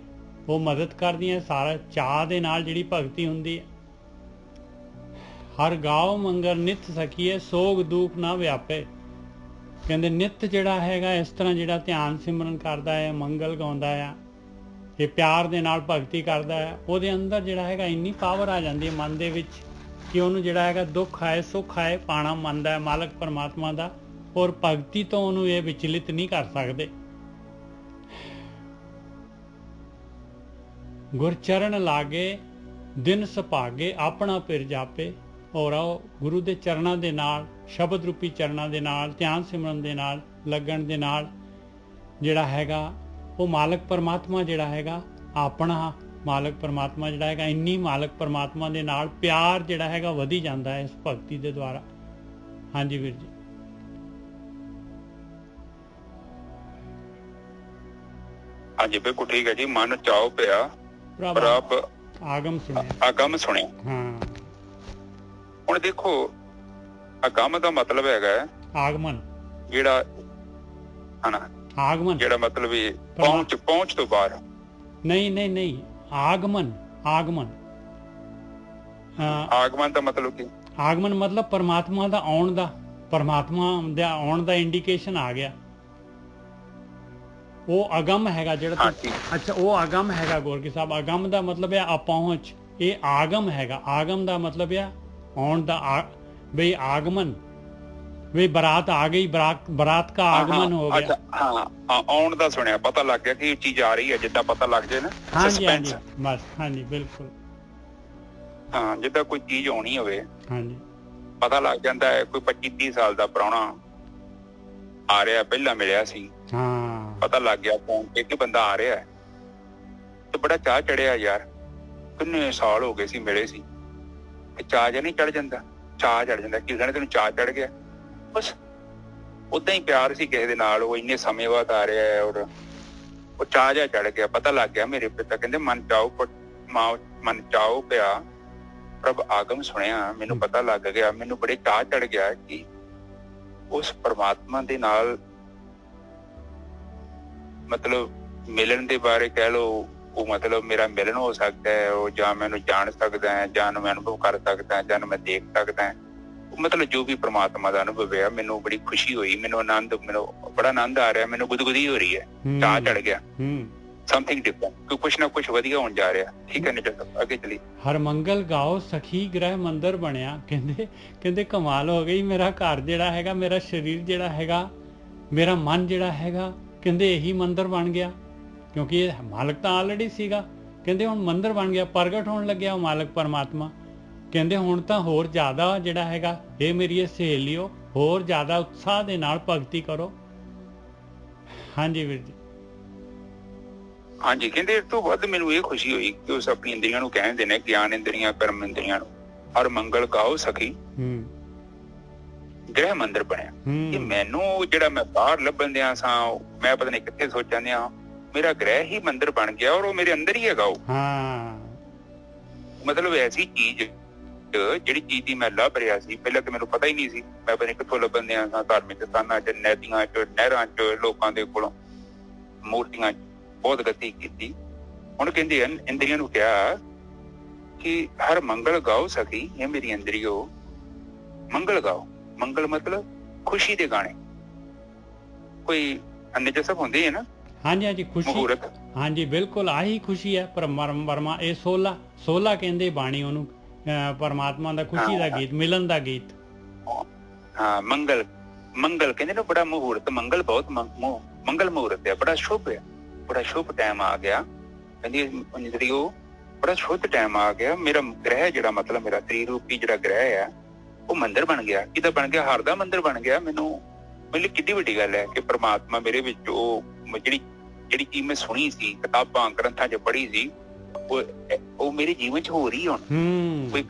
ਉਹ ਮਦਦ ਕਰਦੀਆਂ। ਸਾਰਾ ਚਾਅ ਦੇ ਨਾਲ ਜਿਹੜੀ ਭਗਤੀ ਹੁੰਦੀ ਹੈ। ਹਰ ਗਾਓ ਮੰਗਲ ਨਿਤ ਸਖੀਏ, ਸੋਗ ਦੁੱਖ ਨਾ ਵਿਆਪੇ। ਕਹਿੰਦੇ ਨਿਤ ਜਿਹੜਾ ਹੈਗਾ ਇਸ ਤਰ੍ਹਾਂ ਜਿਹੜਾ ਧਿਆਨ ਸਿਮਰਨ ਕਰਦਾ ਹੈ, ਮੰਗਲ ਗਾਉਂਦਾ ਆ, ਇਹ ਪਿਆਰ ਦੇ ਨਾਲ ਭਗਤੀ ਕਰਦਾ ਹੈ, ਉਹਦੇ ਅੰਦਰ ਜਿਹੜਾ ਹੈਗਾ ਇੰਨੀ ਪਾਵਰ ਆ ਜਾਂਦੀ ਹੈ ਮਨ ਦੇ ਵਿੱਚ ਕਿ ਉਹਨੂੰ ਜਿਹੜਾ ਹੈਗਾ ਦੁੱਖ ਆਏ ਸੁੱਖ ਆਏ ਪਾਣਾ ਮੰਨਦਾ ਹੈ ਮਾਲਕ ਪਰਮਾਤਮਾ ਦਾ। ਔਰ ਭਗਤੀ ਤੋਂ ਉਹਨੂੰ ਇਹ ਵਿਚਲਿਤ ਨਹੀਂ ਕਰ ਸਕਦੇ। ਗੁਰਚਰਨ ਲਾਗੇ ਦਿਨ ਸੁਭਾਗੇ, ਆਪਣਾ ਪਿਰ ਜਾਪੇ। ਔਰ ਉਹ ਗੁਰੂ ਦੇ ਚਰਨਾਂ ਦੇ ਨਾਲ, ਸ਼ਬਦ ਰੂਪੀ ਚਰਨਾਂ ਦੇ ਨਾਲ, ਧਿਆਨ ਸਿਮਰਨ ਦੇ ਨਾਲ ਲੱਗਣ ਦੇ ਨਾਲ ਜਿਹੜਾ ਹੈਗਾ ਉਹ ਮਾਲਕ ਪਰਮਾਤਮਾ ਜਿਹੜਾ ਹੈਗਾ ਆਪਣਾ ਮਾਲਕ ਪਰਮਾਤਮਾ ਜਿਹੜਾ ਹੈਗਾ ਇੰਨੀ ਮਾਲਕ ਪਰਮਾਤਮਾ ਦੇ ਨਾਲ ਪਿਆਰ ਜਿਹੜਾ ਹੈਗਾ ਵਧੀ ਜਾਂਦਾ ਹੈ ਇਸ ਭਗਤੀ ਦੇ ਦੁਆਰਾ। ਹਾਂਜੀ ਵੀਰ ਜੀ। ਹਾਂਜੀ ਬਿਲਕੁਲ ਠੀਕ ਹੈ ਜੀ। ਮਨ ਚਾਉ ਪਿਆ ਪ੍ਰਭ ਆਗਮ ਸੁਣਿਆ, ਆਗਮ ਸੁਣਿਆ। ਹਾਂ, ਹੁਣ ਦੇਖੋ ਅਗੰਮ ਦਾ ਮਤਲਬ ਹੈਗਾ ਆਗਮਨ, ਜਿਹੜਾ ਹਨਾ ਆਗਮਨ ਜਿਹੜਾ ਮਤਲਬ ਇਹ ਪਹੁੰਚ ਤੋਂ ਬਾਹਰ। ਨਹੀਂ ਆਗਮਨ, ਆਗਮਨ ਆਗਮਨ ਦਾ ਮਤਲਬ ਕੀ? ਆਗਮਨ ਮਤਲਬ ਪਰਮਾਤਮਾ ਦਾ ਆਉਣ ਦਾ, ਪਰਮਾਤਮਾ ਦਾ ਆਉਣ ਦਾ ਇੰਡੀਕੇਸ਼ਨ ਆ ਗਿਆ। ਉਹ ਅਗੰਮ ਹੈਗਾ ਜਿਹੜਾ। ਅੱਛਾ, ਉਹ ਅਗੰਮ ਹੈਗਾ ਗੋਰਕੀ ਸਾਹਿਬ। ਅਗੰਮ ਦਾ ਮਤਲਬ ਹੈ ਅਪਹੁੰਚ, ਇਹ ਆਗਮ ਹੈਗਾ। ਆਗਮ ਦਾ ਮਤਲਬ ਹੈ ਆਉਣ ਦਾ। ਬਈ ਆਗਮਨ, ਵੀ ਬਰਾਤ ਆ ਗਈ, ਬਰਾਤ का आगमन हो गया। हाँ ਆਉਣ ਦਾ ਸੁਣਿਆ, ਪਤਾ ਲੱਗ ਗਿਆ ਕਿ ਇਹ ਚੀਜ਼ ਆ ਰਹੀ ਹੈ, ਜਿੱਦਾਂ ਪਤਾ ਲੱਗ ਜਾਏ ਨਾ। ਹਾਂਜੀ ਹਾਂਜੀ ਬਸ, ਹਾਂਜੀ ਬਿਲਕੁਲ। ਹਾਂ, ਜਿੱਦਾਂ ਕੋਈ ਚੀਜ਼ ਆਉਣੀ ਹੋਵੇ, ਹਾਂਜੀ ਪਤਾ ਲੱਗ ਜਾਂਦਾ ਹੈ। ਕੋਈ 25-30 ਸਾਲ ਦਾ ਪ੍ਰਾਹੁਣਾ ਆ ਰਿਹਾ, ਪਹਿਲਾਂ ਮਿਲਿਆ ਸੀ, ਹਾਂ, ਪਤਾ ਲੱਗ ਗਿਆ ਫੋਨ ਤੇ ਕਿ ਬੰਦਾ ਆ ਰਿਹਾ ਹੈ, ਤੇ ਬੜਾ ਚਾਹ ਚੜਿਆ ਯਾਰ। ਕਿੰਨੇ ਸਾਲ ਹੋ ਗਏ ਸੀ ਮਿਲੇ ਸੀ, ਤੇ ਚਾਹ ਜਿਹਾ ਨਹੀਂ ਚੜ ਜਾਂਦਾ? ਚਾਹ ਚੜ ਜਾਂਦਾ। ਕੀ ਕਹਿੰਦੇ ਤੈਨੂੰ ਚਾਹ ਚੜ ਗਿਆ? ਬਸ ਉਦਾਂ ਹੀ ਪਿਆਰ ਸੀ ਕਿਸੇ ਦੇ ਨਾਲ, ਉਹ ਇੰਨੇ ਸਮੇਂ ਬਾਅਦ ਆ ਰਿਹਾ ਹੈ, ਔਰ ਉਹ ਚਾਹ ਜਿਹਾ ਚੜ ਗਿਆ। ਪਤਾ ਲੱਗ ਗਿਆ ਮੇਰੇ ਪਿਤਾ ਕਹਿੰਦੇ ਮਨ ਚਾਉ ਪਿਆ ਪ੍ਰਭ ਆਗਮ ਸੁਣਿਆ। ਮੈਨੂੰ ਪਤਾ ਲੱਗ ਗਿਆ, ਮੈਨੂੰ ਬੜੇ ਚਾਹ ਚੜ ਗਿਆ ਕਿ ਉਸ ਪਰਮਾਤਮਾ ਦੇ ਨਾਲ ਮਤਲਬ ਮਿਲਣ ਦੇ ਬਾਰੇ ਕਹਿ ਲਓ, ਉਹ ਮਤਲਬ ਮੇਰਾ ਮਿਲਣ ਹੋ ਸਕਦਾ ਹੈ, ਉਹ ਜਾਂ ਮੈਨੂੰ ਜਾਣ ਸਕਦਾ ਹੈ, ਜਾਂ ਮੈਂ ਅਨੁਭਵ ਕਰ ਸਕਦਾ ਹੈ, ਜਾਂ ਮੈਂ ਦੇਖ ਸਕਦਾ ਹੈ। ਮਤਲਬ ਜੋ ਵੀ ਪ੍ਰਮਾਤਮਾ ਦਾ ਅਨੁਭਵ ਹੈ, ਮੈਨੂੰ ਬੜੀ ਖੁਸ਼ੀ ਹੋਈ, ਮੈਨੂੰ ਆਨੰਦ, ਮੈਨੂੰ ਬੜਾ ਆਨੰਦ ਆ ਰਿਹਾ, ਮੈਨੂੰ ਗੁਦਗੁਦੀ ਹੋ ਰਹੀ ਹੈ, ਚਾਹ ਚੜ ਗਿਆ। ਸਮਥਿੰਗ ਡਿਫਰੈਂਟ, ਕੁਛ ਨਾ ਕੁਛ ਵਧੀਆ ਹੋਣ ਜਾ ਰਿਹਾ। ਠੀਕ ਹੈ ਨਿੱਜਰ ਸਾਹਿਬ, ਅੱਗੇ ਚਲੀ। ਹਰ ਮੰਗਲ ਗਾਓ ਸਖੀ ਗ੍ਰਹਿ ਮੰਦਰ ਬਣਿਆ। ਕਹਿੰਦੇ ਕਮਾਲ ਹੋ ਗਈ, ਮੇਰਾ ਘਰ ਜਿਹੜਾ ਹੈਗਾ, ਮੇਰਾ ਸਰੀਰ ਜਿਹੜਾ ਹੈਗਾ, ਮੇਰਾ ਮਨ ਜਿਹੜਾ ਹੈਗਾ, ਕਹਿੰਦੇ ਇਹੀ ਮੰਦਰ ਬਣ ਗਿਆ। ਕਿਉਂਕਿ ਇਹ ਮਾਲਕ ਤਾਂ ਆਲਰੇਡੀ ਸੀਗਾ, ਕਹਿੰਦੇ ਹੁਣ ਮੰਦਰ ਬਣ ਗਿਆ, ਪ੍ਰਗਟ ਹੋਣ ਲੱਗਿਆ ਉਹ ਮਾਲਕ ਪਰਮਾਤਮਾ। ਕਹਿੰਦੇ ਹੁਣ ਤਾਂ ਹੋਰ ਜ਼ਿਆਦਾ ਜਿਹੜਾ ਹੈਗਾ, ਇਹ ਮੇਰੀ ਸਹੇਲੀਓ, ਹੋਰ ਜ਼ਿਆਦਾ ਉਤਸ਼ਾਹ ਦੇ ਨਾਲ ਭਗਤੀ ਕਰੋ। ਹਾਂਜੀ ਵੀਰ ਜੀ। ਹਾਂਜੀ, ਕਹਿੰਦੇ ਇਸ ਤੋਂ ਵੱਧ ਮੈਨੂੰ ਇਹ ਖੁਸ਼ੀ ਹੋਈ ਕਿ ਉਸ ਆਪਣੀ ਇੰਦਰੀਆਂ ਨੂੰ ਕਹਿੰਦੇ ਨੇ, ਗਿਆਨ ਇੰਦਰੀਆਂ, ਕਰਮ ਇੰਦਰੀਆਂ ਨੂੰ, ਹਰ ਮੰਗਲ ਗਾਓ ਸਖੀ ਗ੍ਰਹਿ ਮੰਦਰ ਬਣਿਆ। ਕਿ ਮੈਨੂੰ ਜਿਹੜਾ ਮੈਂ ਬਾਹਰ ਲੱਭਣ ਦਿਆਂ ਸਾਂ, ਮੈਂ ਪਤਾ ਨਹੀਂ ਕਿੱਥੇ ਸੋਚਾਂ ਦਿਆਂ, ਮੇਰਾ ਗ੍ਰਹਿ ਹੀ ਮੰਦਰ ਬਣ ਗਿਆ, ਔਰ ਉਹ ਮੇਰੇ ਅੰਦਰ ਹੀ ਹੈਗਾ। ਉਹ ਮਤਲਬ ਐਸੀ ਚੀਜ਼ ਜਿਹੜੀ ਚੀਜ਼ ਦੀ ਮੈਂ ਲੱਭ ਰਿਹਾ ਸੀ, ਪਹਿਲਾਂ ਤਾਂ ਮੈਨੂੰ ਪਤਾ ਹੀ ਨਹੀਂ ਸੀ। ਮੈਂ ਪਤਾ ਨਹੀਂ ਕਿੱਥੋਂ ਲੱਭਣ ਦਿਆਂ ਸਾਂ, ਧਾਰਮਿਕ ਸਥਾਨਾਂ ਚ, ਨਦੀਆਂ ਚ, ਨਹਿਰਾਂ ਚ, ਲੋਕਾਂ ਦੇ ਕੋਲੋਂ, ਮੂਰਤੀਆਂ ਚ ਬਹੁਤ ਗਤੀ ਕੀਤੀ। ਹੁਣ ਕਹਿੰਦੇ ਇੰਦਰੀਆਂ ਨੂੰ ਕਿਹਾ ਕਿ ਹਰ ਮੰਗਲ ਗਾਓ ਸਖੀ, ਇਹ ਮੇਰੀ ਇੰਦਰੀਓ ਮੰਗਲ ਗਾਓ। ਮੰਗਲ ਮਤਲਬ ਖੁਸ਼ੀ ਦੇ ਗਾਣੇ। ਕੋਈ ਅੰਨੇ ਜਸਬ ਹੁੰਦੇ ਹੈ ਨਾ। ਹਾਂਜੀ ਹਾਂਜੀ, ਖੁਸ਼ੀ। ਹਾਂਜੀ ਬਿਲਕੁਲ, ਆਹੀ ਖੁਸ਼ੀ ਹੈ ਪਰਮਾਤਮਾ। ਇਹ 16 ਕਹਿੰਦੇ ਬਾਣੀ ਉਹਨੂੰ, ਪਰਮਾਤਮਾ ਦਾ ਖੁਸ਼ੀ ਦਾ ਗੀਤ, ਮਿਲਣ ਦਾ ਗੀਤ। ਹਾਂ, ਮੰਗਲ ਕਹਿੰਦੇ ਨਾ, ਬੜਾ ਮਹੂਰਤ, ਮੰਗਲ ਬਹੁਤ ਮੰਗਲ ਮਹੂਰਤ ਹੈ, ਬੜਾ ਸ਼ੁਭ ਹੈ, ਬੜਾ ਸ਼ੁਭ ਟਾਈਮ ਆ ਗਿਆ। ਕਹਿੰਦੀ ਇੰਦਰੀਓ ਬੜਾ ਸ਼ੁਭ ਟਾਈਮ ਆ ਗਿਆ। ਮੇਰਾ ਗ੍ਰਹਿ ਜਿਹੜਾ ਮਤਲਬ ਮੇਰਾ ਸਰੀਰ ਰੂਪੀ ਜਿਹੜਾ ਗ੍ਰਹਿ ਹੈ, ਉਹ ਮੰਦਿਰ ਬਣ ਗਿਆ। ਕਿਹਦਾ ਬਣ ਗਿਆ? ਹਰ ਦਾ ਮੰਦਿਰ ਬਣ ਗਿਆ। ਮੈਨੂੰ ਕਿੱਡੀ ਵੱਡੀ ਗੱਲ ਹੈ ਕਿ ਪ੍ਰਮਾਤਮਾ ਮੇਰੇ ਵਿੱਚ, ਉਹ ਜਿਹੜੀ ਚੀਜ਼ ਮੈਂ ਸੁਣੀ ਸੀ, ਕਿਤਾਬਾਂ ਗ੍ਰੰਥਾਂ ਚ ਪੜ੍ਹੀ ਸੀ, ਉਹ ਮੇਰੇ ਜੀਵਨ ਚ ਹੋ ਰਹੀ। ਹੁਣ ਕੋਈ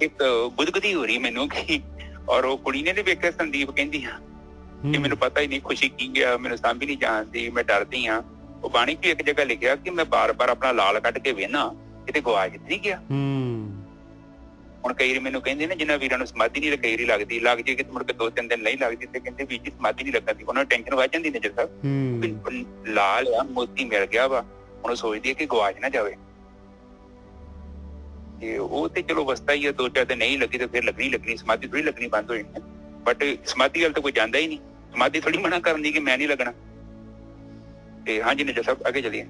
ਇੱਕ ਗੁਦਗੁਦੀ ਹੋ ਰਹੀ ਮੈਨੂੰ ਕਿ ਔਰ ਉਹ ਕੁੜੀ ਨੇ ਵੇਖਿਆ ਸੰਦੀਪ ਕਹਿੰਦੀ ਆ ਕਿ ਮੈਨੂੰ ਪਤਾ ਹੀ ਨਹੀਂ ਖੁਸ਼ੀ ਕੀ ਗਿਆ, ਮੈਨੂੰ ਸਮਝ ਨਹੀਂ ਜਾਣਦੀ, ਮੈਂ ਡਰਦੀ ਹਾਂ। ਉਹ ਬਾਣੀ ਚ ਇੱਕ ਜਗ੍ਹਾ ਲਿਖਿਆ ਕਿ ਮੈਂ ਬਾਰ-ਬਾਰ ਆਪਣਾ ਲਾਲ ਕੱਢ ਕੇ ਵੇਖਣਾ ਕਿਤੇ ਗਵਾਚ ਨਹੀਂ ਗਿਆ। ਹੁਣ ਕਈ ਵਾਰੀ ਮੈਨੂੰ ਕਹਿੰਦੇ ਨੇ ਜਿਨ੍ਹਾਂ ਵੀਰਾਂ ਨੂੰ ਸਮਾਧੀ ਨਹੀਂ ਕਈ ਵਾਰੀ ਲੱਗਦੀ, ਲੱਗ ਜੇ ਕਿ ਮੁੜ ਕੇ 2-3 ਦਿਨ ਨਹੀਂ ਲੱਗਦੀ ਤੇ ਕਹਿੰਦੇ ਵੀ ਜੀ ਸਮਾਧੀ ਨਹੀਂ ਲੱਗਦੀ, ਉਹਨਾਂ ਨੂੰ ਟੈਨਸ਼ਨ ਵੱਧ ਜਾਂਦੀ ਨਜ਼ਰ ਸਾਹਿਬ। ਲਾਲ ਆ ਮੋਤੀ ਮਿਲ ਗਿਆ ਵਾ, ਹੁਣ ਸੋਚਦੀ ਹੈ ਕਿ ਗਵਾਚ ਨਾ ਜਾਵੇ। ਤੇ ਉਹ ਤੇ ਚਲੋ ਅਵਸਥਾ ਹੀ ਆ, 2-4 ਦਿਨ ਨਹੀਂ ਲੱਗੀ ਤੇ ਫਿਰ ਲੱਗਣੀ ਸਮਾਧੀ ਥੋੜੀ ਲੱਗਣੀ ਬੰਦ ਹੋ ਜਾਣੀ। ਬਟ ਸਮਾਧੀ ਵੱਲ ਤਾਂ ਕੋਈ ਜਾਂਦਾ ਹੀ ਨਹੀਂ, ਸਮਾਧੀ ਥੋੜੀ ਮਨਾ ਕਰਨ ਦੀ ਕਿ ਮੈਂ ਨਹੀਂ ਲੱਗਣਾ। ਤੇ ਹਾਂਜੀ ਨਜ਼ਰ ਸਾਹਿਬ ਅੱਗੇ ਚਲੀਏ।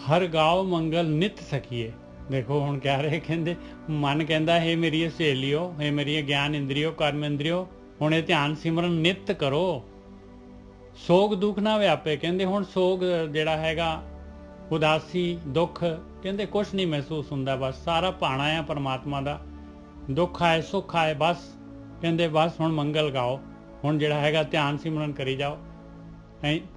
ਹਰ ਗਾਓ ਮੰਗਲ ਨਿਤ ਸਖੀਏ। ਦੇਖੋ ਹੁਣ ਕਹਿ ਰਹੇ, ਕਹਿੰਦੇ ਮਨ ਕਹਿੰਦਾ ਹੈ ਮੇਰੀ ਸਹੇਲੀਓ, ਹੈ ਮੇਰੀ ਗਿਆਨ ਇੰਦਰੀਓ, ਕਰਮ ਇੰਦਰੀਓ, ਹੁਣ ਇਹ ਧਿਆਨ ਸਿਮਰਨ ਨਿਤ ਕਰੋ, ਸੋਗ ਦੁੱਖ ਨਾ ਵਿਆਪੇ। ਕਹਿੰਦੇ ਹੁਣ ਸੋਗ ਜਿਹੜਾ ਹੈਗਾ, ਉਦਾਸੀ, ਦੁੱਖ, ਕਹਿੰਦੇ ਕੁਛ ਨਹੀਂ ਮਹਿਸੂਸ ਹੁੰਦਾ, ਬਸ ਸਾਰਾ ਭਾਣਾ ਆ ਪਰਮਾਤਮਾ ਦਾ। ਦੁੱਖ ਆਏ ਸੁੱਖ ਆਏ, ਬਸ ਕਹਿੰਦੇ ਬਸ ਹੁਣ ਮੰਗਲ ਗਾਓ, ਹੁਣ ਜਿਹੜਾ ਹੈਗਾ ਧਿਆਨ ਸਿਮਰਨ ਕਰੀ ਜਾਓ।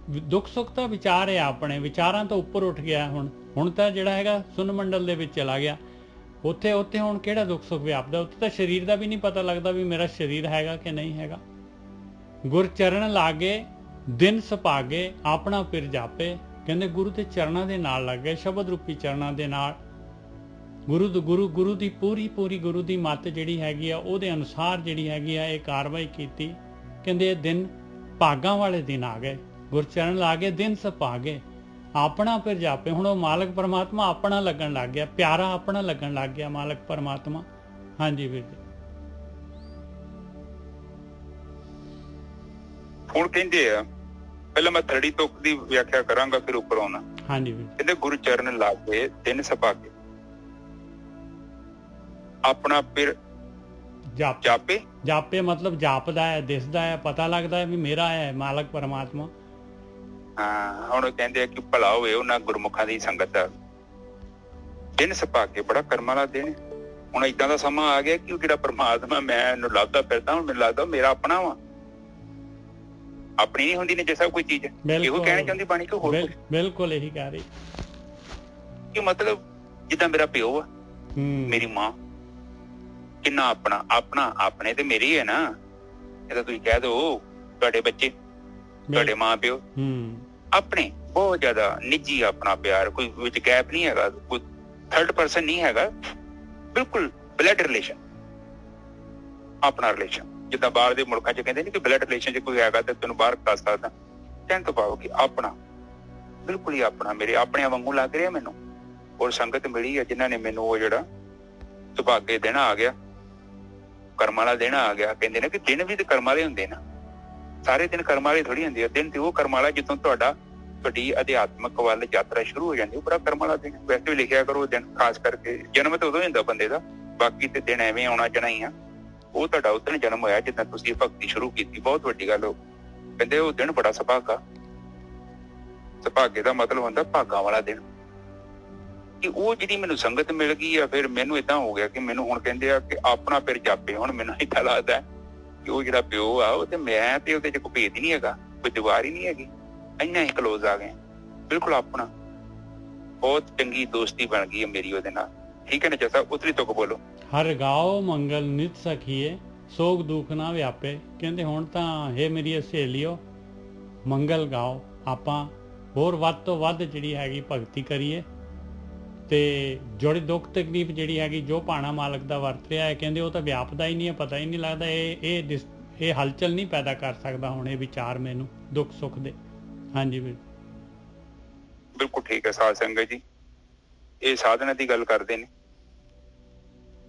ਦੁੱਖ ਸੁੱਖ ਤਾਂ ਵਿਚਾਰ ਹੈ, ਆਪਣੇ ਵਿਚਾਰਾਂ ਤੋਂ ਉੱਪਰ ਉੱਠ ਗਿਆ। ਹੁਣ ਤਾਂ ਜਿਹੜਾ ਹੈਗਾ ਸੁਨ ਮੰਡਲ ਦੇ ਵਿੱਚ ਚਲਾ ਗਿਆ। ਉੱਥੇ ਹੁਣ ਕਿਹੜਾ ਦੁੱਖ ਸੁੱਖ ਵਿਆਪਦਾ? ਉੱਥੇ ਤਾਂ ਸਰੀਰ ਦਾ ਵੀ ਨਹੀਂ ਪਤਾ ਲੱਗਦਾ ਵੀ ਮੇਰਾ ਸਰੀਰ ਹੈਗਾ ਕਿ ਨਹੀਂ ਹੈਗਾ। ਗੁਰ ਚਰਨ ਲਾਗੇ ਦਿਨ ਸੁਭਾਗੇ, ਆਪਣਾ ਪਿਰ ਜਾਪੇ। ਕਹਿੰਦੇ ਗੁਰੂ ਦੇ ਚਰਨਾਂ ਦੇ ਨਾਲ ਲੱਗ ਗਏ, ਸ਼ਬਦ ਰੂਪੀ ਚਰਨਾਂ ਦੇ ਨਾਲ। ਗੁਰੂ ਦੀ ਪੂਰੀ ਗੁਰੂ ਦੀ ਮੱਤ ਜਿਹੜੀ ਹੈਗੀ ਆ, ਉਹਦੇ ਅਨੁਸਾਰ ਜਿਹੜੀ ਹੈਗੀ ਆ ਇਹ ਕਾਰਵਾਈ ਕੀਤੀ। ਕਹਿੰਦੇ ਇਹ ਦਿਨ ਭਾਗਾਂ ਵਾਲੇ ਦਿਨ ਆ ਗਏ। ਗੁਰਚਰਨ ਲਾ ਕੇ ਦਿਨ ਸੁਭਾਗੇ, ਆਪਣਾ ਫਿਰ ਜਾਪੇ। ਹੁਣ ਉਹ ਮਾਲਕ ਪਰਮਾਤਮਾ ਆਪਣਾ ਲੱਗਣ ਲੱਗ ਗਿਆ, ਪਿਆਰਾ ਆਪਣਾ ਲੱਗਣ ਲੱਗ ਗਿਆ ਮਾਲਕ ਪਰਮਾਤਮਾ। ਹਾਂਜੀ ਵੀਰ ਜੀ। ਹੁਣ ਕਹਿੰਦੇ ਆ, ਪਹਿਲਾਂ ਮੈਂ ਥੜੀ ਤੁਕ ਦੀ ਵਿਆਖਿਆ ਕਰਾਂਗਾ ਫਿਰ ਉੱਪਰ ਆਉਣਾ। ਹਾਂਜੀ ਵੀਰ। ਕਹਿੰਦੇ ਗੁਰੂ ਚਰਨ ਲਾਗੇ ਦਿਨ ਸੁਭਾਗੇ, ਆਪਣਾ ਫਿਰ ਜਾਪੇ ਮਤਲਬ ਜਾਪਦਾ ਹੈ, ਦਿਸਦਾ ਹੈ, ਪਤਾ ਲੱਗਦਾ ਹੈ ਵੀ ਮੇਰਾ ਹੈ ਮਾਲਕ ਪਰਮਾਤਮਾ। ਹਾਂ, ਹੁਣ ਕਹਿੰਦੇ ਆ ਕਿ ਭਲਾ ਹੋਵੇ ਉਹਨਾਂ ਗੁਰਮੁਖਾਂ ਦੀ ਸੰਗਤ ਦਾ। ਦਿਨ ਸੁਭਾਗੇ ਬੜਾ ਕਰਮਾਂ ਵਾਲਾ ਦਿਨ। ਹੁਣ ਏਦਾਂ ਦਾ ਸਮਾਂ ਆ ਗਿਆ ਕਿ ਉਹ ਜਿਹੜਾ ਪਰਮਾਤਮਾ ਮੈਨੂੰ ਲੱਭਦਾ ਫਿਰਦਾ, ਹੁਣ ਮੈਨੂੰ ਲੱਗਦਾ ਮੇਰਾ ਆਪਣਾ ਵਾ। ਆਪਣੀ ਨਹੀਂ ਹੁੰਦੀ ਨੇ ਜੇ ਸਭ ਕੋਈ ਚੀਜ਼। ਇਹੋ ਕਹਿਣਾ ਚਾਹੁੰਦੀ ਬਾਣੀ ਕਿ ਹੋਰ ਬਿਲਕੁਲ ਇਹੀ ਕਹਿ ਰਹੀ ਕਿ ਮਤਲਬ ਜਿੱਦਾਂ ਮੇਰਾ ਪਿਓ ਆ, ਮੇਰੀ ਮਾਂ, ਕਿੰਨਾ ਆਪਣਾ ਆਪਣੇ ਤੇ ਮੇਰੀ ਹੈ ਨਾ। ਇਹ ਤਾਂ ਤੁਸੀਂ ਕਹਿ ਦੋ ਤੁਹਾਡੇ ਬੱਚੇ, ਤੁਹਾਡੇ ਮਾਂ ਪਿਓ ਆਪਣੇ, ਬਹੁਤ ਜ਼ਿਆਦਾ ਨਿੱਜੀ ਆਪਣਾ ਪਿਆਰ, ਕੋਈ ਵਿੱਚ ਗੈਪ ਨਹੀਂ ਹੈਗਾ, ਕੋਈ ਥਰਡ ਪਰਸਨ ਨਹੀਂ ਹੈਗਾ, ਬਿਲਕੁਲ ਬਲੱਡ ਰਿਲੇਸ਼ਨ, ਆਪਣਾ ਰਿਲੇਸ਼ਨ। ਜਿੱਦਾਂ ਬਾਹਰ ਦੇ ਮੁਲਕਾਂ 'ਚ ਕਹਿੰਦੇ ਨੇ ਕਿ ਬਲੱਡ ਰਿਲੇਸ਼ਨ 'ਚ ਕੋਈ ਹੈਗਾ ਤੇ ਤੈਨੂੰ ਬਾਹਰ ਕਰ ਸਕਦਾ, ਕਹਿਣ ਤੋਂ ਭਾਵ ਕਿ ਆਪਣਾ, ਬਿਲਕੁਲ ਹੀ ਆਪਣਾ, ਮੇਰੇ ਆਪਣਿਆਂ ਵਾਂਗੂ ਲੱਗ ਰਿਹਾ ਮੈਨੂੰ। ਔਰ ਸੰਗਤ ਮਿਲੀ ਆ ਜਿਨ੍ਹਾਂ ਨੇ ਮੈਨੂੰ ਉਹ ਜਿਹੜਾ ਸੁਭਾਗੇ ਦਿਨ ਆ ਗਿਆ, ਕਰਮ ਵਾਲਾ ਦਿਨ ਆ ਗਿਆ। ਕਹਿੰਦੇ ਨੇ ਕਿ ਦਿਨ ਵੀ ਤੇ ਕਰਮ ਵਾਲੇ ਹੁੰਦੇ ਨਾ, ਸਾਰੇ ਦਿਨ ਕਰਮ ਵਾਲੇ ਥੋੜੀ ਹੁੰਦੇ ਆ। ਦਿਨ ਤੇ ਉਹ ਕਰਮ ਵਾਲਾ ਜਦੋਂ ਤੁਹਾਡੀ ਅਧਿਆਤਮਕ ਵੱਲ ਯਾਤਰਾ ਸ਼ੁਰੂ ਹੋ ਜਾਂਦੀ, ਉਹ ਬੜਾ ਕਰਮ ਵਾਲਾ ਦਿਨ। ਵੈਸੇ ਵੀ ਲਿਖਿਆ ਕਰੋ ਦਿਨ, ਖਾਸ ਕਰਕੇ ਜਨਮ ਤੇ ਉਦੋਂ ਹੀ ਹੁੰਦਾ ਬੰਦੇ ਦਾ, ਬਾਕੀ ਤੇ ਦਿਨ ਐਵੇਂ ਆਉਣਾ ਜਾਣਾ ਹੀ ਆ। ਉਹ ਤੁਹਾਡਾ ਉਦੋਂ ਜਨਮ ਹੋਇਆ ਜਿੱਦਾਂ ਤੁਸੀਂ ਭਗਤੀ ਸ਼ੁਰੂ ਕੀਤੀ, ਬਹੁਤ ਵੱਡੀ ਗੱਲ। ਉਹ ਕਹਿੰਦੇ ਉਹ ਦਿਨ ਬੜਾ ਸੁਭਾਗਾ। ਸੁਭਾਗੇ ਦਾ ਮਤਲਬ ਹੁੰਦਾ ਭਾਗਾਂ ਵਾਲਾ ਦਿਨ। ਕਿ ਉਹ ਜਿਹੜੀ ਮੈਨੂੰ ਸੰਗਤ ਮਿਲ ਗਈ ਆ, ਫਿਰ ਮੈਨੂੰ ਏਦਾਂ ਹੋ ਗਿਆ ਕਿ ਮੈਨੂੰ ਹੁਣ ਕਹਿੰਦੇ ਆ ਕਿ ਆਪਣਾ ਫਿਰ ਜਾਪੇ। ਹੁਣ ਮੈਨੂੰ ਏਦਾਂ ਲੱਗਦਾ ਕਿ ਉਹ ਜਿਹੜਾ ਪਿਓ ਆ, ਉਹ ਤੇ ਮੈਂ ਤੇ ਉਹਦੇ 'ਚ ਕੋਈ ਭੇਦ ਹੀ ਨਹੀਂ ਹੈਗਾ, ਕੋਈ ਦੀਵਾਰ ਹੀ ਨਹੀਂ ਹੈਗੀ, ਇੰਨਾ ਹੀ ਕਲੋਜ਼ ਆ ਗਏ, ਬਿਲਕੁਲ ਆਪਣਾ। ਬਹੁਤ ਚੰਗੀ ਦੋਸਤੀ ਬਣ ਗਈ ਹੈ ਮੇਰੀ ਉਹਦੇ ਨਾਲ। ਠੀਕ ਹੈ ਨਾ ਜੈਸਾ ਉਤਰੀ ਤੋਂ ਬੋਲੋ। ਹਰ ਗਾਓ ਮੰਗਲ ਨਿਤ ਸਖੀਏ, ਸੋਗ ਦੁੱਖ ਨਾ ਵਿਆਪੇ। ਕਹਿੰਦੇ ਹੁਣ ਤਾਂ ਇਹ ਮੇਰੀ ਸਹੇਲੀਓ ਮੰਗਲ ਗਾਓ, ਆਪਾਂ ਹੋਰ ਵੱਧ ਤੋਂ ਵੱਧ ਜਿਹੜੀ ਹੈਗੀ ਭਗਤੀ ਕਰੀਏ। ਤੇ ਜਿਹੜੀ ਦੁੱਖ ਤਕਲੀਫ ਜਿਹੜੀ ਹੈਗੀ, ਜੋ ਭਾਣਾ ਮਾਲਕ ਦਾ ਵਰਤ ਰਿਹਾ ਹੈ, ਕਹਿੰਦੇ ਉਹ ਤਾਂ ਵਿਆਪਦਾ ਹੀ ਨਹੀਂ ਹੈ, ਪਤਾ ਹੀ ਨਹੀਂ ਲੱਗਦਾ। ਇਹ ਹਲਚਲ ਨਹੀਂ ਪੈਦਾ ਕਰ ਸਕਦਾ ਹੁਣ ਇਹ ਵਿਚਾਰ ਮੈਨੂੰ ਦੁੱਖ ਸੁੱਖ ਦੇ। ਹਾਂਜੀ ਵੀਰ, ਬਿਲਕੁਲ ਠੀਕ ਹੈ ਸਾਧ ਸੰਗਤ ਜੀ। ਇਹ ਸਾਧਨਾ ਦੀ ਗੱਲ ਕਰਦੇ ਨੇ।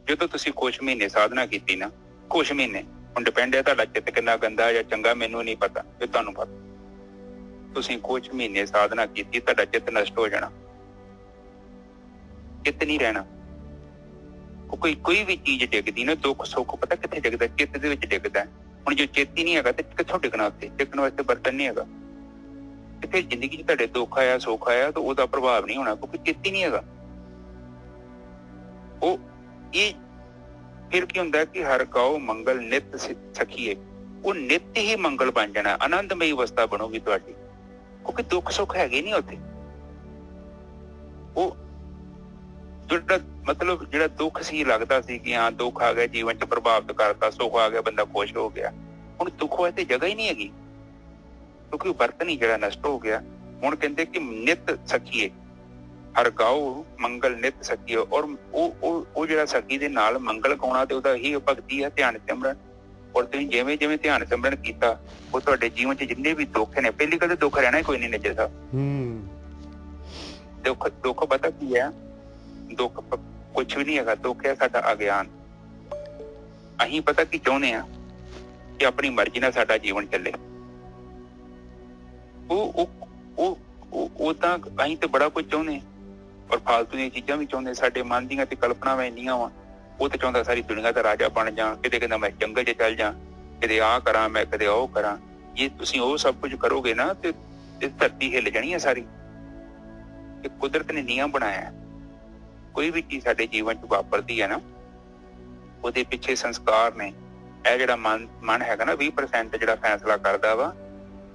ਜਦੋਂ ਤੁਸੀਂ ਕੁਛ ਮਹੀਨੇ ਸਾਧਨਾ ਕੀਤੀ ਨਾ, ਕੁਛ ਮਹੀਨੇ, ਹੁਣ ਡਿਪੈਂਡ ਹੈ ਤੁਹਾਡਾ ਚਿੱਤ ਕਿੰਨਾ ਗੰਦਾ ਜਾਂ ਚੰਗਾ, ਮੈਨੂੰ ਨਹੀਂ ਪਤਾ, ਇਹ ਤੁਹਾਨੂੰ ਪਤਾ। ਤੁਸੀਂ ਕੁਛ ਮਹੀਨੇ ਸਾਧਨਾ ਕੀਤੀ, ਤੁਹਾਡਾ ਚਿੱਤ ਨਸ਼ਟ ਹੋ ਜਾਣਾ, ਚਿੱਤ ਨਹੀਂ ਰਹਿਣਾ। ਕੋਈ ਵੀ ਚੀਜ਼ ਡਿੱਗਦੀ ਨਾ, ਦੁੱਖ ਸੁੱਖ ਪਤਾ ਕਿੱਥੇ ਡਿੱਗਦਾ? ਚਿੱਤ ਦੇ ਵਿੱਚ ਡਿੱਗਦਾ। ਹੁਣ ਜੇ ਚਿੱਤ ਹੀ ਨਹੀਂ ਹੈਗਾ ਤੇ ਕਿੱਥੋਂ ਡਿੱਗਣਾ? ਉੱਤੇ ਡਿੱਗਣ ਵਾਸਤੇ ਬਰਤਨ ਨਹੀਂ ਹੈਗਾ। ਕਿਤੇ ਜ਼ਿੰਦਗੀ 'ਚ ਤੁਹਾਡੇ ਦੁੱਖ ਆਇਆ ਸੁੱਖ ਆਇਆ ਤਾਂ ਉਹਦਾ ਪ੍ਰਭਾਵ ਨਹੀਂ ਹੋਣਾ, ਕਿਉਂਕਿ ਚਿੱਤ ਹੀ ਨਹੀਂ ਹੈਗਾ। ਇਹ ਫਿਰ ਕੀ ਹੁੰਦਾ ਕਿ ਹਰ ਗਾਓ ਮੰਗਲ ਨਿਤ ਸਖੀਏ, ਉਹ ਨਿਤ ਹੀ ਮੰਗਲ ਬਣ ਜਾਣਾ, ਆਨੰਦਮਈ ਅਵਸਥਾ ਬਣੂਗੀ ਤੁਹਾਡੀ, ਕਿਉਂਕਿ ਦੁੱਖ ਸੁੱਖ ਹੈਗੇ ਨਹੀਂ ਉੱਥੇ। ਉਹ ਜਿਹੜਾ ਮਤਲਬ ਜਿਹੜਾ ਦੁੱਖ ਸੀ ਲੱਗਦਾ ਸੀ ਕਿ ਹਾਂ ਦੁੱਖ ਆ ਗਿਆ ਜੀਵਨ 'ਚ ਪ੍ਰਭਾਵਿਤ ਕਰਤਾ, ਸੁੱਖ ਆ ਗਿਆ ਬੰਦਾ ਖੁਸ਼ ਹੋ ਗਿਆ। ਹੁਣ ਦੁੱਖ ਹੋਏ ਤੇ ਜਗ੍ਹਾ ਹੀ ਨਹੀਂ ਹੈਗੀ ਕਿਉਂਕਿ ਉਹ ਬਰਤਨ ਹੀ ਜਿਹੜਾ ਨਸ਼ਟ ਹੋ ਗਿਆ। ਹੁਣ ਕਹਿੰਦੇ ਕਿ ਨਿਤ ਸਖੀਏ ਹਰ ਗਾਓ ਮੰਗਲ ਨਿਤ ਸਖੀਏ, ਔਰ ਉਹ ਜਿਹੜਾ ਸਖੀ ਦੇ ਨਾਲ ਮੰਗਲ ਗਾਉਣਾ ਤੇ ਉਹਦਾ ਹੀ ਭਗਤੀ ਹੈ, ਧਿਆਨ ਸਿਮਰਨ। ਔਰ ਤੁਸੀਂ ਜਿਵੇਂ ਜਿਵੇਂ ਧਿਆਨ ਸਿਮਰਨ ਕੀਤਾ ਉਹ ਤੁਹਾਡੇ ਜੀਵਨ 'ਚ ਜਿੰਨੇ ਵੀ ਦੁੱਖ ਨੇ, ਪਹਿਲੀ ਗੱਲ ਦੁੱਖ ਰਹਿਣਾ ਹੀ ਕੋਈ ਨਹੀਂ ਨਿੱਜਰ ਸਾਹਿਬ। ਦੁੱਖ ਪਤਾ ਕੀ ਹੈ? ਦੁੱਖ ਕੁਛ ਵੀ ਨਹੀਂ ਹੈਗਾ। ਦੁੱਖ ਹੈ ਸਾਡਾ ਅਗਿਆਨ। ਅਸੀਂ ਪਤਾ ਕੀ ਚਾਹੁੰਦੇ ਆ ਕਿ ਆਪਣੀ ਮਰਜ਼ੀ ਨਾਲ ਸਾਡਾ ਜੀਵਨ ਚੱਲੇ। ਉਹ ਤਾਂ ਅਸੀਂ ਤੇ ਬੜਾ ਕੁਝ ਚਾਹੁੰਦੇ ਹਾਂ ਔਰ ਫਾਲਤੂ ਦੀਆਂ ਚੀਜ਼ਾਂ ਵੀ ਚਾਹੁੰਦੇ। ਸਾਡੇ ਮਨ ਦੀਆਂ ਤੇ ਕਲਪਨਾਵਾਂ ਇੰਨੀਆਂ ਵਾ। ਉਹ ਤਾਂ ਚਾਹੁੰਦਾ ਸਾਰੀ ਦੁਨੀਆ ਦਾ ਰਾਜਾ ਬਣ ਜਾ, ਕਿਤੇ ਕਹਿੰਦਾ ਮੈਂ ਜੰਗਲ 'ਚ ਚੱਲ ਜਾ, ਕਿਤੇ ਆਹ ਕਰਾਂ ਮੈਂ, ਕਦੇ ਉਹ ਕਰਾਂ। ਜੇ ਤੁਸੀਂ ਉਹ ਸਭ ਕੁਝ ਕਰੋਗੇ ਨਾ ਤੇ ਧਰਤੀ ਹਿੱਲ ਜਾਣੀ ਹੈ ਸਾਰੀ। ਇਹ ਕੁਦਰਤ ਨੇ ਨਿਯਮ ਬਣਾਇਆ। ਕੋਈ ਵੀ ਚੀਜ਼ ਸਾਡੇ ਜੀਵਨ 'ਚ ਵਾਪਰਦੀ ਹੈ ਨਾ ਉਹਦੇ ਪਿੱਛੇ ਸੰਸਕਾਰ ਨੇ। ਇਹ ਜਿਹੜਾ ਮਨ ਹੈਗਾ ਨਾ 20% ਜਿਹੜਾ ਫੈਸਲਾ ਕਰਦਾ ਵਾ,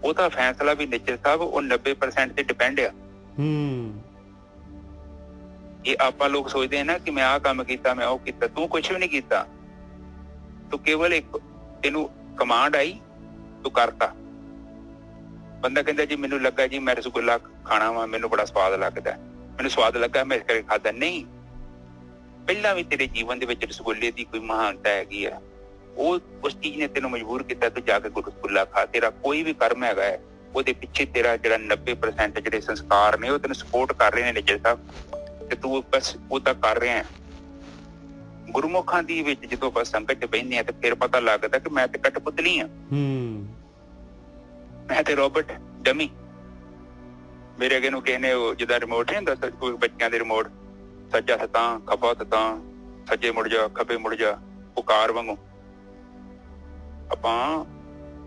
ਉਹਦਾ ਫੈਸਲਾ ਵੀ ਨਿੱਜਰ ਸਾਹਿਬ ਉਹ 90% ਤੇ ਡਿਪੈਂਡ ਆ। ਇਹ ਆਪਾਂ ਲੋਕ ਸੋਚਦੇ ਆ ਨਾ ਕਿ ਮੈਂ ਆਹ ਕੰਮ ਕੀਤਾ, ਮੈਂ ਉਹ ਕੀਤਾ। ਤੂੰ ਕੁਛ ਵੀ ਨਹੀਂ ਕੀਤਾ। ਤੂੰ ਕੇਵਲ ਇੱਕ ਤੈਨੂੰ ਕਮਾਂਡ ਆਈ, ਤੂੰ ਕਰਤਾ। ਬੰਦਾ ਕਹਿੰਦਾ ਜੀ ਮੈਨੂੰ ਲੱਗਾ ਜੀ ਮੈਂ ਰਸਗੁੱਲਾ ਖਾਣਾ ਵਾ, ਮੈਨੂੰ ਬੜਾ ਸਵਾਦ ਲੱਗਦਾ, ਮੈਨੂੰ ਸਵਾਦ ਲੱਗਾ ਮੈਂ ਇਸ ਕਰਕੇ ਖਾਧਾ। ਨਹੀਂ, ਪਹਿਲਾਂ ਵੀ ਤੇਰੇ ਜੀਵਨ ਦੇ ਵਿੱਚ ਰਸਗੁੱਲੇ ਦੀ ਕੋਈ ਮਹਾਨਤਾ ਹੈਗੀ ਆ। ਉਹ ਉਸ ਚੀਜ਼ ਨੇ ਤੈਨੂੰ ਮਜਬੂਰ ਕੀਤਾ ਤੂੰ ਜਾ ਕੇ ਰਸਗੁੱਲਾ ਖਾ। ਤੇਰਾ ਕੋਈ ਵੀ ਕਰਮ ਹੈਗਾ ਹੈ ਉਹਦੇ ਪਿੱਛੇ ਤੇਰਾ ਜਿਹੜਾ 90% ਜਿਹੜੇ ਸੰਸਕਾਰ ਨੇ ਉਹ ਤੈਨੂੰ ਸਪੋਰਟ ਕਰ ਰਹੇ ਨੇ ਨਿੱਜਰ ਸਾਹਿਬ, ਤੇ ਤੂੰ ਬਸ ਉਹ ਤਾਂ ਕਰ ਰਿਹਾ। ਗੁਰਮੁਖਾਂ ਦੀ ਵਿੱਚ ਜਦੋਂ ਆਪਾਂ ਸੰਗਤ 'ਚ ਬਹਿੰਦੇ ਆ ਤੇ ਫਿਰ ਪਤਾ ਲੱਗਦਾ ਕਿ ਮੈਂ ਤੇ ਕਠਪੁਤਲੀ ਆ, ਮੈਂ ਤੇ ਰੋਬਟ ਡਮੀ। ਮੇਰੇ ਅੱਗੇ ਨੂੰ ਕਿਸੇ ਨੇ ਉਹ ਜਿੱਦਾਂ ਰਿਮੋਟ ਨਹੀਂ ਹੁੰਦਾ ਕੋਈ ਬੱਚਿਆਂ ਦੇ ਰਿਮੋਟ, ਸੱਜਾ ਸਤਾਂ ਖੱਬਾ ਸਤਾਂ, ਸੱਜੇ ਮੁੜ ਜਾ ਖੱਬੇ ਮੁੜ ਜਾ, ਉਹ ਕਾਰ ਵਾਂਗੂ। ਆਪਾਂ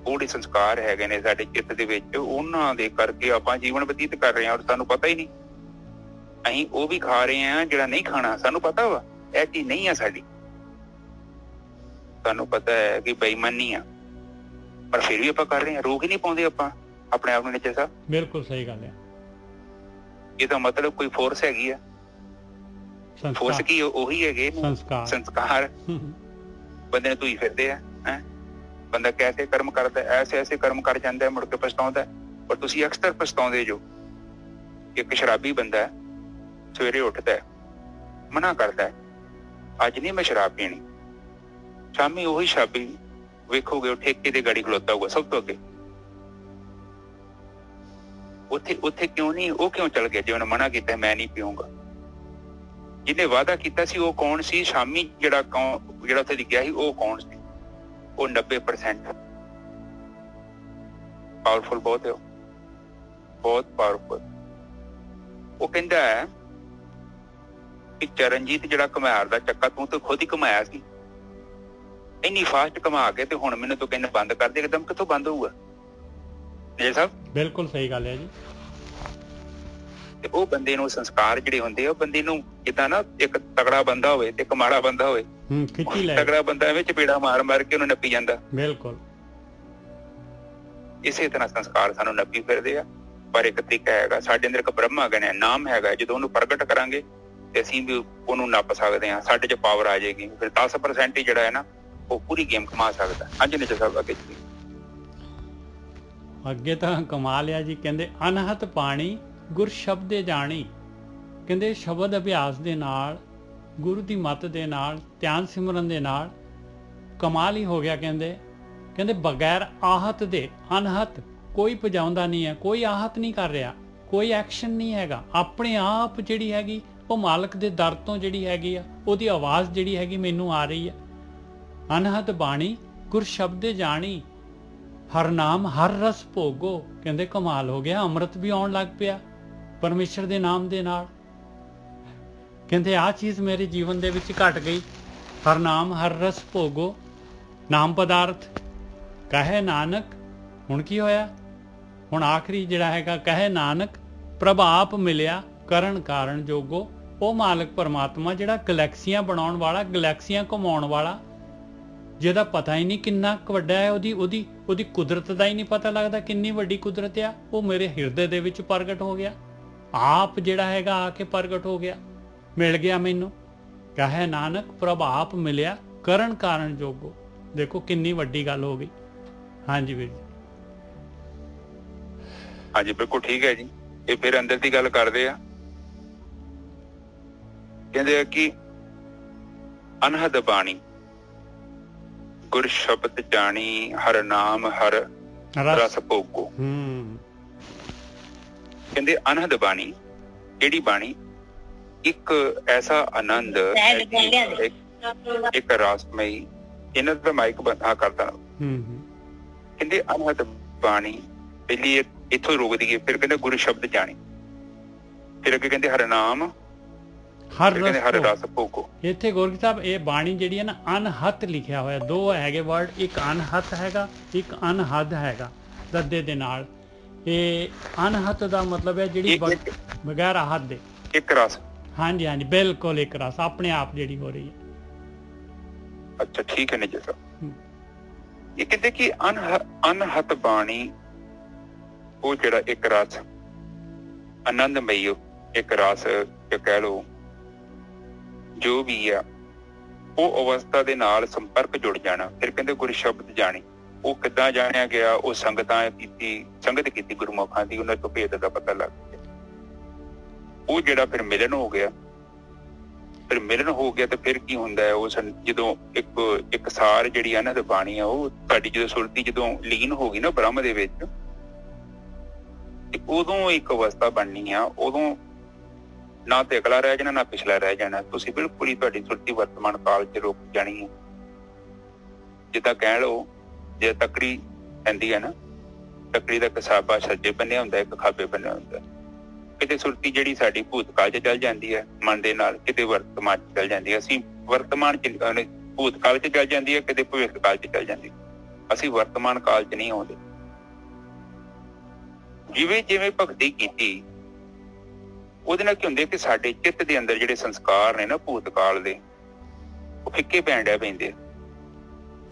ਉਹਦੇ ਸੰਸਕਾਰ ਹੈਗੇ ਨੇ ਸਾਡੇ ਚਿੱਤ ਦੇ ਵਿੱਚ, ਉਹਨਾਂ ਦੇ ਕਰਕੇ ਆਪਾਂ ਜੀਵਨ ਬਤੀਤ ਕਰ ਰਹੇ ਹਾਂ ਔਰ ਸਾਨੂੰ ਪਤਾ ਹੀ ਨਹੀਂ। ਅਸੀਂ ਉਹ ਵੀ ਖਾ ਰਹੇ ਹਾਂ ਜਿਹੜਾ ਨਹੀਂ ਖਾਣਾ। ਸਾਨੂੰ ਪਤਾ ਵਾ ਇਹ ਚੀਜ਼ ਨਹੀਂ ਆ ਸਾਡੀ। ਸਾਨੂੰ ਪਤਾ ਹੈ ਕਿ ਬੇਈਮਾਨੀ ਆ, ਪਰ ਫਿਰ ਵੀ ਆਪਾਂ ਕਰ ਰਹੇ ਹਾਂ। ਰੋਕ ਹੀ ਨਹੀਂ ਪਾਉਂਦੇ ਆਪਾਂ ਆਪਣੇ ਆਪ ਨੂੰ ਨਿੱਜਰ ਸਾਹਿਬ। ਬਿਲਕੁਲ ਸਹੀ ਗੱਲ ਹੈ। ਇਹਦਾ ਮਤਲਬ ਕੋਈ ਫੋਰਸ ਹੈਗੀ ਆ। ਫੋਰਸ ਕੀ ਉਹੀ ਹੈਗੇ ਸੰਸਕਾਰ। ਬੰਦੇ ਨੂੰ ਧੂਈ ਫਿਰਦੇ ਆ। ਬੰਦਾ ਕੈਸੇ ਕਰਮ ਕਰਦਾ, ਐਸੇ ਕਰਮ ਕਰ ਜਾਂਦਾ, ਮੁੜ ਕੇ ਪਛਤਾਉਂਦਾ। ਪਰ ਤੁਸੀਂ ਅਕਸਰ ਪਛਤਾਉਂਦੇ ਜੋ। ਇੱਕ ਸ਼ਰਾਬੀ ਬੰਦਾ ਸਵੇਰੇ ਉੱਠਦਾ ਮਨਾ ਕਰਦਾ ਅੱਜ ਨਹੀਂ ਮੈਂ ਸ਼ਰਾਬ ਪੀਣੀ, ਸ਼ਾਮੀ ਉਹੀ ਸ਼ਰਾਬੀ ਵੇਖੋਗੇ ਉਹ ਠੇਕੇ ਤੇ ਗਾੜੀ ਖਲੋਤਾ ਹੋਊਗਾ ਸਭ ਤੋਂ ਅੱਗੇ। ਉੱਥੇ ਕਿਉਂ ਨਹੀਂ? ਉਹ ਕਿਉਂ ਚਲ ਗਿਆ ਜੇ ਉਹਨੇ ਮਨਾ ਕੀਤਾ ਮੈਂ ਨਹੀਂ ਪੀਊਂਗਾ? ਜਿਹਨੇ ਵਾਅਦਾ ਕੀਤਾ ਸੀ ਉਹ ਕੌਣ ਸੀ? ਸ਼ਾਮੀ ਜਿਹੜਾ ਉੱਥੇ ਗਿਆ ਸੀ ਉਹ ਕੌਣ ਸੀ? ਉਹ 90% ਪਾਵਰਫੁਲ ਬਹੁਤ ਹੈ, ਬਹੁਤ ਪਾਵਰਫੁਲ। ਉਹ ਕਹਿੰਦਾ ਹੈ ਕਿ ਚਰਨਜੀਤ ਜਿਹੜਾ ਘੁਮਾਰ ਦਾ ਚੱਕਾ ਤੂੰ ਤਾਂ ਖੁਦ ਹੀ ਘੁਮਾਇਆ ਸੀ, ਇੰਨੀ ਫਾਸਟ ਘੁਮਾ ਕੇ ਤੇ ਹੁਣ ਮੈਨੂੰ ਤੂੰ ਕਹਿੰਦਾ ਬੰਦ ਕਰ ਦੇ। ਇੱਕਦਮ ਕਿੱਥੋਂ ਬੰਦ ਹੋਊਗਾ ਜੀ ਸਾਹਿਬ? ਬਿਲਕੁਲ ਸਹੀ ਗੱਲ ਹੈ ਜੀ। ਤੇ ਉਹ ਬੰਦੇ ਨੂੰ ਸੰਸਕਾਰ ਜਿਹੜੇ ਹੁੰਦੇ ਆ ਉਹ ਬੰਦੇ ਨੂੰ ਜਿੱਦਾਂ ਨਾ ਇੱਕ ਤਗੜਾ ਬੰਦਾ ਹੋਵੇ ਤੇ ਇੱਕ ਮਾੜਾ ਬੰਦਾ ਹੋਵੇ, ਤਗੜਾ ਬੰਦਾ ਐਵੇਂ ਚਪੇੜਾ ਮਾਰ ਕੇ ਉਹਨੂੰ ਨੱਪੀ ਜਾਂਦਾ। ਬਿਲਕੁਲ ਇਸੇ ਤਰ੍ਹਾਂ ਸੰਸਕਾਰ ਸਾਨੂੰ ਨੱਪੀ ਫਿਰਦੇ ਆ। ਪਰ ਇੱਕ ਤਰੀਕਾ ਹੈਗਾ ਸਾਡੇ ਅੰਦਰ, ਇੱਕ ਬ੍ਰਹਮਾ ਗਣਿਆ ਨਾਮ ਹੈਗਾ। ਜਦੋਂ ਉਹਨੂੰ ਪ੍ਰਗਟ ਕਰਾਂਗੇ ਤੇ ਅਸੀਂ ਵੀ ਉਹਨੂੰ ਨੱਪ ਸਕਦੇ ਹਾਂ। ਸਾਡੇ 'ਚ ਪਾਵਰ ਆ ਜਾਏਗੀ। ਫਿਰ 10% ਹੀ ਜਿਹੜਾ ਹੈ ਨਾ ਉਹ ਪੂਰੀ ਗੇਮ ਕਮਾ ਸਕਦਾ। ਹਾਂਜੀ ਨਿੱਜਰ ਸਾਹਿਬ ਅੱਗੇ ਤਾਂ ਕਮਾ ਲਿਆ ਜੀ। ਕਹਿੰਦੇ ਅਨਹਤ ਪਾਣੀ ਗੁਰ ਸ਼ਬਦੇ ਜਾਣੀ। ਕਹਿੰਦੇ ਸ਼ਬਦ ਅਭਿਆਸ ਦੇ ਨਾਲ, ਗੁਰੂ ਦੀ ਮੱਤ ਦੇ ਨਾਲ, ਧਿਆਨ ਸਿਮਰਨ ਦੇ ਨਾਲ ਕਮਾਲ ਹੀ ਹੋ ਗਿਆ। ਕਹਿੰਦੇ ਬਗੈਰ ਆਹਤ ਦੇ, ਅਨਹਤ ਕੋਈ ਭਜਾਉਂਦਾ ਨਹੀਂ ਹੈ, ਕੋਈ ਆਹਤ ਨਹੀਂ ਕਰ ਰਿਹਾ, ਕੋਈ ਐਕਸ਼ਨ ਨਹੀਂ ਹੈਗਾ। ਆਪਣੇ ਆਪ ਜਿਹੜੀ ਹੈਗੀ ਉਹ ਮਾਲਕ ਦੇ ਦਰ ਤੋਂ ਜਿਹੜੀ ਹੈਗੀ ਆ ਉਹਦੀ ਆਵਾਜ਼ ਜਿਹੜੀ ਹੈਗੀ ਮੈਨੂੰ ਆ ਰਹੀ ਹੈ। ਅਨਹਤ ਬਾਣੀ ਗੁਰ ਸ਼ਬਦੇ ਜਾਣੀ, ਹਰ ਨਾਮ ਹਰ ਰਸ ਭੋਗੋ। ਕਹਿੰਦੇ ਕਮਾਲ ਹੋ ਗਿਆ, ਅੰਮ੍ਰਿਤ ਵੀ ਆਉਣ ਲੱਗ ਪਿਆ ਪਰਮੇਸ਼ਰ ਦੇ ਨਾਮ ਦੇ ਨਾਲ। ਕਹਿੰਦੇ ਆਹ ਚੀਜ਼ ਮੇਰੇ ਜੀਵਨ ਦੇ ਵਿੱਚ ਘਟ ਗਈ। ਹਰ ਨਾਮ ਹਰ ਰਸ ਭੋਗੋ, ਨਾਮ ਪਦਾਰਥ ਕਹੇ ਨਾਨਕ। ਹੁਣ ਕੀ ਹੋਇਆ? ਹੁਣ ਆਖਰੀ ਜਿਹੜਾ ਹੈਗਾ ਕਹੇ ਨਾਨਕ ਪ੍ਰਭ ਆਪ ਮਿਲਿਆ ਕਰਨ ਕਾਰਨ ਜੋਗੋ। ਉਹ ਮਾਲਕ ਪਰਮਾਤਮਾ ਜਿਹੜਾ ਗਲੈਕਸੀਆਂ ਬਣਾਉਣ ਵਾਲਾ, ਗਲੈਕਸੀਆਂ ਘੁਮਾਉਣ ਵਾਲਾ, ਜਿਹਦਾ ਪਤਾ ਹੀ ਨਹੀਂ ਕਿੰਨਾ ਕੁ ਵੱਡਾ ਹੈ, ਉਹਦੀ ਕੁਦਰਤ ਦਾ ਹੀ ਨਹੀਂ ਪਤਾ ਲੱਗਦਾ ਕਿੰਨੀ ਵੱਡੀ ਕੁਦਰਤ ਆ। ਉਹ ਮੇਰੇ ਹਿਰਦੇ ਦੇ ਵਿੱਚ ਪ੍ਰਗਟ ਹੋ ਗਿਆ। ਆਪ ਜਿਹੜਾ ਹੈਗਾ ਆ ਕੇ ਪ੍ਰਗਟ ਹੋ ਗਿਆ। ਮਿਲ ਗਿਆ ਮੈਨੂੰ। ਕਹੇ ਨਾਨਕ ਪ੍ਰਭ ਆਪ ਮਿਲਿਆ ਕਰਨ ਕਾਰਨ ਜੋਗੋ। ਦੇਖੋ ਕਿੰਨੀ ਵੱਡੀ ਗੱਲ ਹੋ ਗਈ। ਹਾਂਜੀ ਵੀਰ ਜੀ। ਹਾਂਜੀ ਬਿਲਕੁਲ ਠੀਕ ਹੈ ਜੀ। ਇਹ ਫਿਰ ਅੰਦਰ ਦੀ ਗੱਲ ਕਰਦੇ ਆ, ਕਹਿੰਦੇ ਆ ਕਿ ਅਨਹਦ ਬਾਣੀ ਗੁਰ ਸ਼ਬਦ ਜਾਣੀ ਹਰ ਨਾਮ ਹਰ ਰਸ ਭੋਗੋ। ਕਹਿੰਦੇ ਅਨਹਦ ਬਾਣੀ, ਜਿਹੜੀ ਬਾਣੀ ਇੱਕ ਐਸਾ ਆਨੰਦ, ਇੱਕ ਰਸਮਈ, ਇਹਨਾਂ ਦਾ ਮਾਈਕ ਬੰਦਾ ਕਰਦਾ। ਕਹਿੰਦੇ ਅਨਹਦ ਬਾਣੀ ਪਹਿਲੀ ਇੱਥੋਂ ਰੋਕਦੀ ਹੈ, ਫਿਰ ਕਹਿੰਦੇ ਗੁਰੂ ਸ਼ਬਦ ਜਾਣੀ, ਫਿਰ ਅੱਗੇ ਕਹਿੰਦੇ ਹਰ ਨਾਮ ਹਰ ਰਸ ਭੋਗੋ। ਇੱਥੇ ਗੋਰਖੀ ਸਾਹਿਬ ਇਹ ਬਾਣੀ ਜਿਹੜੀ ਹੈ ਨਾ ਅਨਹਤ ਲਿਖਿਆ ਹੋਇਆ, ਦੋ ਹੈਗੇ ਵਰਡ, ਇੱਕ ਅਨਹਤ ਹੈਗਾ, ਇੱਕ ਅਨਹਦ ਹੈਗਾ ਦੱਦੇ ਦੇ ਨਾਲ। ਇਹ ਅਨਹਤ ਦਾ ਮਤਲਬ ਹੈ ਜਿਹੜੀ ਬਗੈਰ ਹੱਦ ਦੇ, ਇੱਕ ਰਸ। ਹਾਂਜੀ ਹਾਂਜੀ ਬਿਲਕੁਲ ਇੱਕ ਰਸ ਆਪਣੇ ਆਪ ਜਿਹੜੀ ਹੋ ਰਹੀ ਹੈ। ਅੱਛਾ ਠੀਕ ਹੈ ਨਿੱਜਰ ਸਾਹਿਬ। ਇਹ ਕਹਿੰਦੇ ਕਿ ਅਨਹਤ ਬਾਣੀ ਉਹ ਜਿਹੜਾ ਇੱਕ ਰਸ ਆਨੰਦਮਈ, ਇੱਕ ਰਸ ਕਹਿ ਲਓ ਜੋ ਵੀ ਆ, ਉਹ ਅਵਸਥਾ ਦੇ ਨਾਲ ਸੰਪਰਕ ਜੁੜ ਜਾਣਾ। ਫਿਰ ਕਹਿੰਦੇ ਗੁਰੂ ਸ਼ਬਦ ਜਾਣੀ, ਉਹ ਕਿੱਦਾਂ ਜਾਣਿਆ ਗਿਆ? ਉਹ ਸੰਗਤ ਕੀਤੀ ਗੁਰਮੁਖਾਂ ਦੀ, ਉਹਨਾਂ ਤੋਂ ਭੇਦ ਦਾ ਪਤਾ ਲੱਗ ਗਿਆ। ਉਹ ਜਿਹੜਾ ਫਿਰ ਮਿਲਨ ਹੋ ਗਿਆ, ਫਿਰ ਮਿਲਨ ਹੋ ਗਿਆ ਤੇ ਫਿਰ ਕੀ ਹੁੰਦਾ ਹੈ? ਉਹ ਜਦੋਂ ਇੱਕ ਸਾਰ ਜਿਹੜੀ ਅਨਹਦ ਬਾਣੀ ਆ, ਉਹ ਸਾਡੀ ਜਦੋਂ ਸੁਰਤੀ ਜਦੋਂ ਲੀਨ ਹੋ ਗਈ ਨਾ ਬ੍ਰਹਮ ਦੇ ਵਿੱਚ, ਤੇ ਉਦੋਂ ਇੱਕ ਅਵਸਥਾ ਬਣਨੀ ਆ। ਉਦੋਂ ਨਾ ਤੇ ਅਗਲਾ ਰਹਿ ਜਾਣਾ, ਨਾ ਪਿਛਲਾ ਰਹਿ ਜਾਣਾ। ਤੁਸੀਂ ਬਿਲਕੁਲ ਹੀ ਤੁਹਾਡੀ ਸੁਰਤੀ ਵਰਤਮਾਨ ਕਾਲ 'ਚ ਰੁਕ ਜਾਣੀ ਹੈ। ਜਿੱਦਾਂ ਕਹਿ ਲਓ, ਜੇ ਤਕੜੀ ਪੈਂਦੀ ਹੈ ਨਾ, ਤਕੜੀ ਦਾ ਕਸਾਬਾ ਸੱਜੇ ਬੰਨਿਆ ਹੁੰਦਾ, ਇੱਕ ਖੱਬੇ ਬੰਨਿਆ ਹੁੰਦਾ। ਕਿਤੇ ਸੁਰਤੀ ਜਿਹੜੀ ਸਾਡੀ ਭੂਤਕਾਲ 'ਚ ਚੱਲ ਜਾਂਦੀ ਹੈ ਮਨ ਦੇ ਨਾਲ, ਕਿਤੇ ਵਰਤਮਾਨ 'ਚ ਚੱਲ ਜਾਂਦੀ ਹੈ। ਅਸੀਂ ਵਰਤਮਾਨ 'ਚ ਭੂਤਕਾਲ 'ਚ ਚੱਲ ਜਾਂਦੀ ਹੈ, ਕਿਤੇ ਭਵਿੱਖ ਕਾਲ 'ਚ ਚੱਲ ਜਾਂਦੀ। ਅਸੀਂ ਵਰਤਮਾਨ ਕਾਲ 'ਚ ਨਹੀਂ ਆਉਂਦੇ। ਜਿਵੇਂ ਜਿਵੇਂ ਭਗਤੀ ਕੀਤੀ, ਉਹਦੇ ਨਾਲ ਕੀ ਹੁੰਦੇ ਕਿ ਸਾਡੇ ਚਿੱਤ ਦੇ ਅੰਦਰ ਜਿਹੜੇ ਸੰਸਕਾਰ ਨੇ ਨਾ ਭੂਤਕਾਲ ਦੇ, ਉਹ ਫਿੱਕੇ ਪੈਣ ਡਿਆ ਪੈਂਦੇ।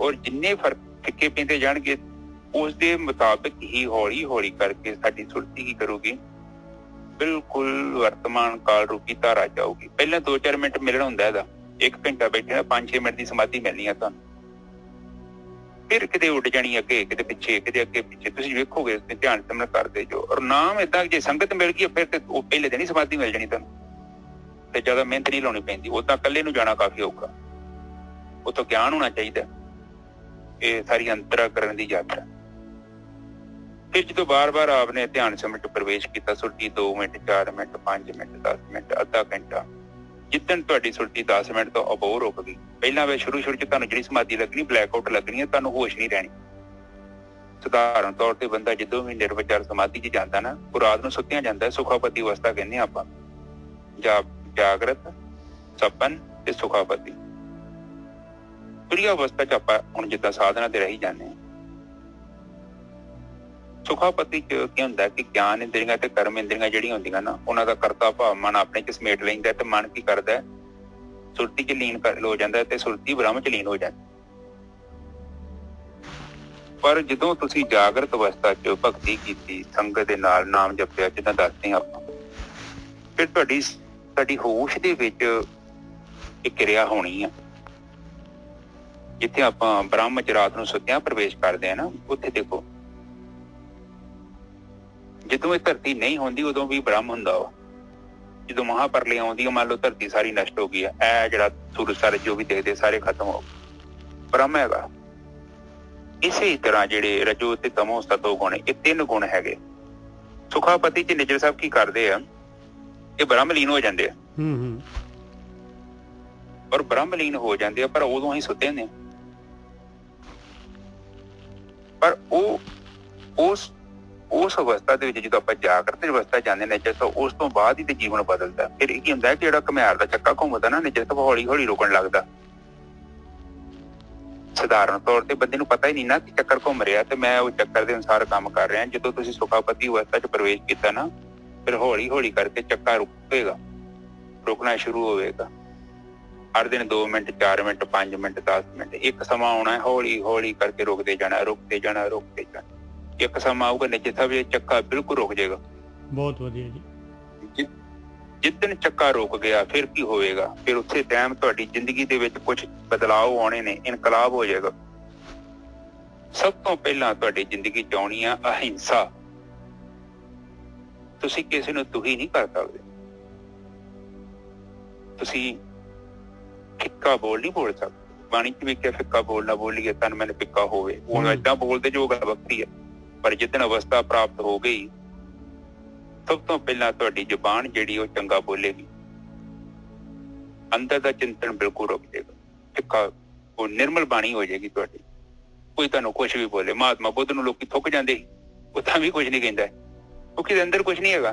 ਔਰ ਜਿੰਨੇ ਫਰਕ ਫਿੱਕੇ ਪੈਂਦੇ ਜਾਣਗੇ, ਉਸ ਦੇ ਮੁਤਾਬਿਕ ਹੀ ਹੌਲੀ ਹੌਲੀ ਕਰਕੇ ਸਾਡੀ ਸੁਰਤੀ ਕੀ ਕਰੂਗੀ? ਬਿਲਕੁਲ ਵਰਤਮਾਨ ਕਾਲ ਰੂਪੀ ਧਾਰਾ ਜਾਊਗੀ। ਪਹਿਲਾਂ 2-4 ਮਿੰਟ ਮਿਲਣ ਹੁੰਦਾ ਇਹਦਾ, 1 ਘੰਟਾ ਬੈਠੇ 5-6 ਮਿੰਟ ਦੀ ਸਮਾਧੀ ਮਿਲਣੀ ਆ ਤੁਹਾਨੂੰ। ਫਿਰ ਕਿਤੇ ਉੱਡ ਜਾਣੀ ਅੱਗੇ, ਕਿਤੇ ਪਿੱਛੇ, ਕਿਤੇ ਅੱਗੇ ਪਿੱਛੇ। ਤੁਸੀਂ ਵੇਖੋਗੇ ਧਿਆਨ ਸਿਮਰਨ ਕਰਦੇ ਜੋ। ਔਰ ਨਾਮ ਏਦਾਂ ਜੇ ਸੰਗਤ ਮਿਲ ਗਈ ਫਿਰ ਤੇ ਉਹ ਪਹਿਲੇ ਦਿਨ ਹੀ ਸਮਾਧੀ ਮਿਲ ਜਾਣੀ ਤੁਹਾਨੂੰ, ਤੇ ਜ਼ਿਆਦਾ ਮਿਹਨਤ ਨਹੀਂ ਲਾਉਣੀ ਪੈਂਦੀ। ਉਦਾਂ ਇਕੱਲੇ ਨੂੰ ਜਾਣਾ ਕਾਫੀ ਔਖਾ, ਉਤੋਂ ਗਿਆਨ ਹੋਣਾ ਚਾਹੀਦਾ। ਇਹ ਸਾਰੀ ਅੰਤਰਾ ਕਰਨ ਦੀ ਯਾਤਰਾ। ਫਿਰ ਜਦੋਂ ਬਾਰ-ਬਾਰ ਆਪਨੇ ਧਿਆਨ ਸਿਮਰਨ 'ਚ ਪ੍ਰਵੇਸ਼ ਕੀਤਾ, ਸੁਰਤੀ 2 ਮਿੰਟ, 4 ਮਿੰਟ, 5 ਮਿੰਟ, 10 ਮਿੰਟ, ਅੱਧਾ ਘੰਟਾ, ਜਿੱਦਣ ਤੁਹਾਡੀ ਸੁਰਤੀ 10 ਮਿੰਟ ਤੋਂ ਅਬੋਰ ਰੁਕ ਗਈ। ਪਹਿਲਾਂ ਵੇ ਸ਼ੁਰੂ 'ਚ ਤੁਹਾਨੂੰ ਜਿਹੜੀ ਸਮਾਧੀ ਲੱਗਣੀ, ਬਲੈਕ ਆਊਟ ਲੱਗਣੀ ਹੈ, ਤੁਹਾਨੂੰ ਹੋਸ਼ ਨਹੀਂ ਰਹਿਣੀ। ਸਧਾਰਨ ਤੌਰ ਤੇ ਬੰਦਾ ਜਦੋਂ ਵੀ ਨਿਰਵਿਚਾਰ ਸਮਾਧੀ 'ਚ ਜਾਂਦਾ ਨਾ, ਉਹ ਰਾਤ ਨੂੰ ਸੁੱਤਿਆਂ ਜਾਂਦਾ। ਸੁਖਾਪਤੀ ਅਵਸਥਾ ਕਹਿੰਦੇ ਆਪਾਂ, ਜਾਗਰਤ, ਸਪਨ ਤੇ ਸੁਖਾਪਤੀ। ਤੁਰੀਆ ਅਵਸਥਾ 'ਚ ਆਪਾਂ ਹੁਣ ਜਿੱਦਾਂ ਸਾਧਨਾ ਤੇ ਰਹੀ ਜਾਂਦੇ ਹਾਂ। ਸੁਖਾਪਤੀ 'ਚ ਕੀ ਹੁੰਦਾ ਕਿ ਗਿਆਨ ਇੰਦਰੀਆਂ ਤੇ ਕਰਮ ਇੰਦਰੀਆਂ ਜਿਹੜੀਆਂ ਹੁੰਦੀਆਂ ਨਾ, ਉਹਨਾਂ ਦਾ ਕਰਤਾ ਭਾਵ ਮਨ ਆਪਣੇ 'ਚ ਸਮੇਟ ਲੈਂਦਾ, ਤੇ ਮਨ ਕੀ ਕਰਦਾ? ਸੁਰਤੀ 'ਚ ਲੀਨ ਹੋ ਜਾਂਦਾ, ਤੇ ਸੁਰਤੀ ਬ੍ਰਹਮ 'ਚ ਲੀਨ ਹੋ ਜਾਂਦੀ। ਪਰ ਜਦੋਂ ਤੁਸੀਂ ਜਾਗਰਤ ਅਵਸਥਾ 'ਚ ਭਗਤੀ ਕੀਤੀ, ਸੰਗਤ ਦੇ ਨਾਲ ਨਾਮ ਜਪਿਆ, ਜਿੱਦਾਂ ਦੱਸਦੇ ਹਾਂ ਆਪਾਂ, ਫਿਰ ਤੁਹਾਡੀ ਹੋਸ਼ ਦੇ ਵਿੱਚ ਇੱਕ ਕਿਰਿਆ ਹੋਣੀ ਆ। ਜਿੱਥੇ ਆਪਾਂ ਬ੍ਰਹਮ 'ਚ ਰਾਤ ਨੂੰ ਸੁੱਤਿਆਂ ਪ੍ਰਵੇਸ਼ ਕਰਦੇ ਹਾਂ ਨਾ, ਉੱਥੇ ਦੇਖੋ, ਜਦੋਂ ਇਹ ਧਰਤੀ ਨਹੀਂ ਹੁੰਦੀ ਉਦੋਂ ਵੀ ਬ੍ਰਹਮ ਹੁੰਦਾ ਵਾ। ਜਦੋਂ ਮਹਾਪਰਲੇ ਆਉਂਦੀ ਆ, ਮੰਨ ਲਓ ਧਰਤੀ ਸਾਰੀ ਨਸ਼ਟ ਹੋ ਗਈ ਆ, ਇਹ ਜਿਹੜਾ ਸੂਰਜ ਸਾਰੇ ਜੋ ਵੀ ਦੇਖਦੇ ਸਾਰੇ ਖਤਮ ਹੋ ਗਏ, ਬ੍ਰਹਮ ਹੈਗਾ। ਇਸੇ ਤਰ੍ਹਾਂ ਜਿਹੜੇ ਰਜੋ ਤੇ ਤਮੋ ਸਤੋ ਗੁਣ, ਇਹ 3 ਗੁਣ ਹੈਗੇ। ਸੁਖਾਪਤੀ 'ਚ ਨਿਜਰ ਸਾਹਿਬ ਕੀ ਕਰਦੇ ਆ? ਇਹ ਬ੍ਰਹਮ ਲੀਨ ਹੋ ਜਾਂਦੇ ਆ। ਔਰ ਬ੍ਰਹਮ ਲੀਨ ਹੋ ਜਾਂਦੇ ਆ, ਪਰ ਉਦੋਂ ਅਸੀਂ ਸੁੱਤੇ ਹੁੰਦੇ ਆ। ਪਰ ਉਸ ਅਵਸਥਾ ਦੇ ਵਿੱਚ ਜਦੋਂ ਆਪਾਂ ਜਾਗਰਤ ਅਵਸਥਾ ਜਾਂਦੇ ਨੇ, ਤਾਂ ਉਸ ਤੋਂ ਬਾਅਦ ਹੀ ਤੇ ਜੀਵਨ ਬਦਲਦਾ। ਫਿਰ ਇਹ ਕੀ ਹੁੰਦਾ ਕਿ ਜਿਹੜਾ ਘੁਮਿਆਰ ਦਾ ਚੱਕਾ ਘੁੰਮਦਾ ਨਾ, ਨਿਜਰ ਤੋਂ ਹੌਲੀ ਹੌਲੀ ਰੁਕਣ ਲੱਗਦਾ। ਸਧਾਰਨ ਤੌਰ ਤੇ ਬੰਦੇ ਨੂੰ ਪਤਾ ਹੀ ਨਹੀਂ ਨਾ ਕਿ ਚੱਕਰ ਘੁੰਮ ਰਿਹਾ, ਤੇ ਮੈਂ ਉਹ ਚੱਕਰ ਦੇ ਅਨੁਸਾਰ ਕੰਮ ਕਰ ਰਿਹਾ। ਜਦੋਂ ਤੁਸੀਂ ਸੁਖਾਪਤੀ ਅਵਸਥਾ 'ਚ ਪ੍ਰਵੇਸ਼ ਕੀਤਾ ਨਾ, ਫਿਰ ਹੌਲੀ ਹੌਲੀ ਕਰਕੇ ਚੱਕਾ ਰੁਕੇਗਾ, ਰੁਕਣਾ ਸ਼ੁਰੂ ਹੋਵੇਗਾ। ਹਰ ਦਿਨ 2 ਮਿੰਟ, 4 ਮਿੰਟ, 5 ਮਿੰਟ, 10 ਮਿੰਟ, ਇੱਕ ਸਮਾਂ ਆਉਣਾ, ਹੌਲੀ ਹੌਲੀ ਕਰਕੇ ਰੁਕਦੇ ਜਾਣਾ, ਰੁਕਦੇ ਜਾਣਾ, ਰੁਕਦੇ ਜਾਣਾ। ਇੱਕ ਸਮਾਂ ਆਊਗਾ ਨਿਜਰ ਸਾਹਿਬ, ਇਹ ਚੱਕਾ ਬਿਲਕੁਲ ਰੁਕ ਜਾਏਗਾ। ਬਹੁਤ ਵਧੀਆ ਜੀ। ਜਿੱਦਣ ਚੱਕਾ ਰੁਕ ਗਿਆ ਫਿਰ ਕੀ ਹੋਵੇਗਾ? ਫਿਰ ਉਸੇ ਟਾਈਮ ਤੁਹਾਡੀ ਜ਼ਿੰਦਗੀ ਦੇ ਵਿੱਚ ਕੁਝ ਬਦਲਾਅ ਆਉਣੇ ਨੇ, ਇਨਕਲਾਬ ਹੋ ਜਾਏਗਾ। ਸਭ ਤੋਂ ਪਹਿਲਾਂ ਤੁਹਾਡੀ ਜ਼ਿੰਦਗੀ 'ਚ ਆਉਣੀ ਆ ਅਹਿੰਸਾ। ਤੁਸੀਂ ਕਿਸੇ ਨੂੰ ਦੁਖੀ ਨਹੀਂ ਕਰ ਸਕਦੇ। ਤੁਸੀਂ ਫਿੱਕਾ ਬੋਲ ਨਹੀਂ ਬੋਲ ਸਕਦੇ। ਬਾਣੀ 'ਚ ਵੀ ਕਿਹਾ ਫਿੱਕਾ ਬੋਲ ਨਾ ਬੋਲੀਏ ਤਨ ਮਨ ਫਿੱਕਾ ਹੋਵੇ। ਉਹ ਏਦਾਂ ਬੋਲਦੇ ਜੋ ਗੱਲ ਵੱਖਰੀ ਹੈ, ਪਰ ਜਿੱਦਣ ਅਵਸਥਾ ਪ੍ਰਾਪਤ ਹੋ ਗਈ ਸਭ ਤੋਂ ਪਹਿਲਾਂ ਤੁਹਾਡੀ ਜ਼ੁਬਾਨ ਜਿਹੜੀ ਉਹ ਚੰਗਾ ਬੋਲੇਗੀ। ਅੰਦਰ ਦਾ ਚਿੰਤਨ ਬਿਲਕੁਲ ਰੁਕ ਜਾਏਗਾ। ਫਿੱਕਾ ਉਹ ਨਿਰਮਲ ਬਾਣੀ ਹੋ ਜਾਏਗੀ ਤੁਹਾਡੀ। ਕੋਈ ਤੁਹਾਨੂੰ ਕੁਛ ਵੀ ਬੋਲੇ, ਮਹਾਤਮਾ ਬੁੱਧ ਨੂੰ ਲੋਕੀ ਥੁੱਕ ਜਾਂਦੇ ਸੀ, ਉਹ ਤਾਂ ਵੀ ਕੁਝ ਨਹੀਂ ਕਹਿੰਦਾ ਕਿਉਂਕਿ ਇਹਦੇ ਅੰਦਰ ਕੁਝ ਨਹੀਂ ਹੈਗਾ।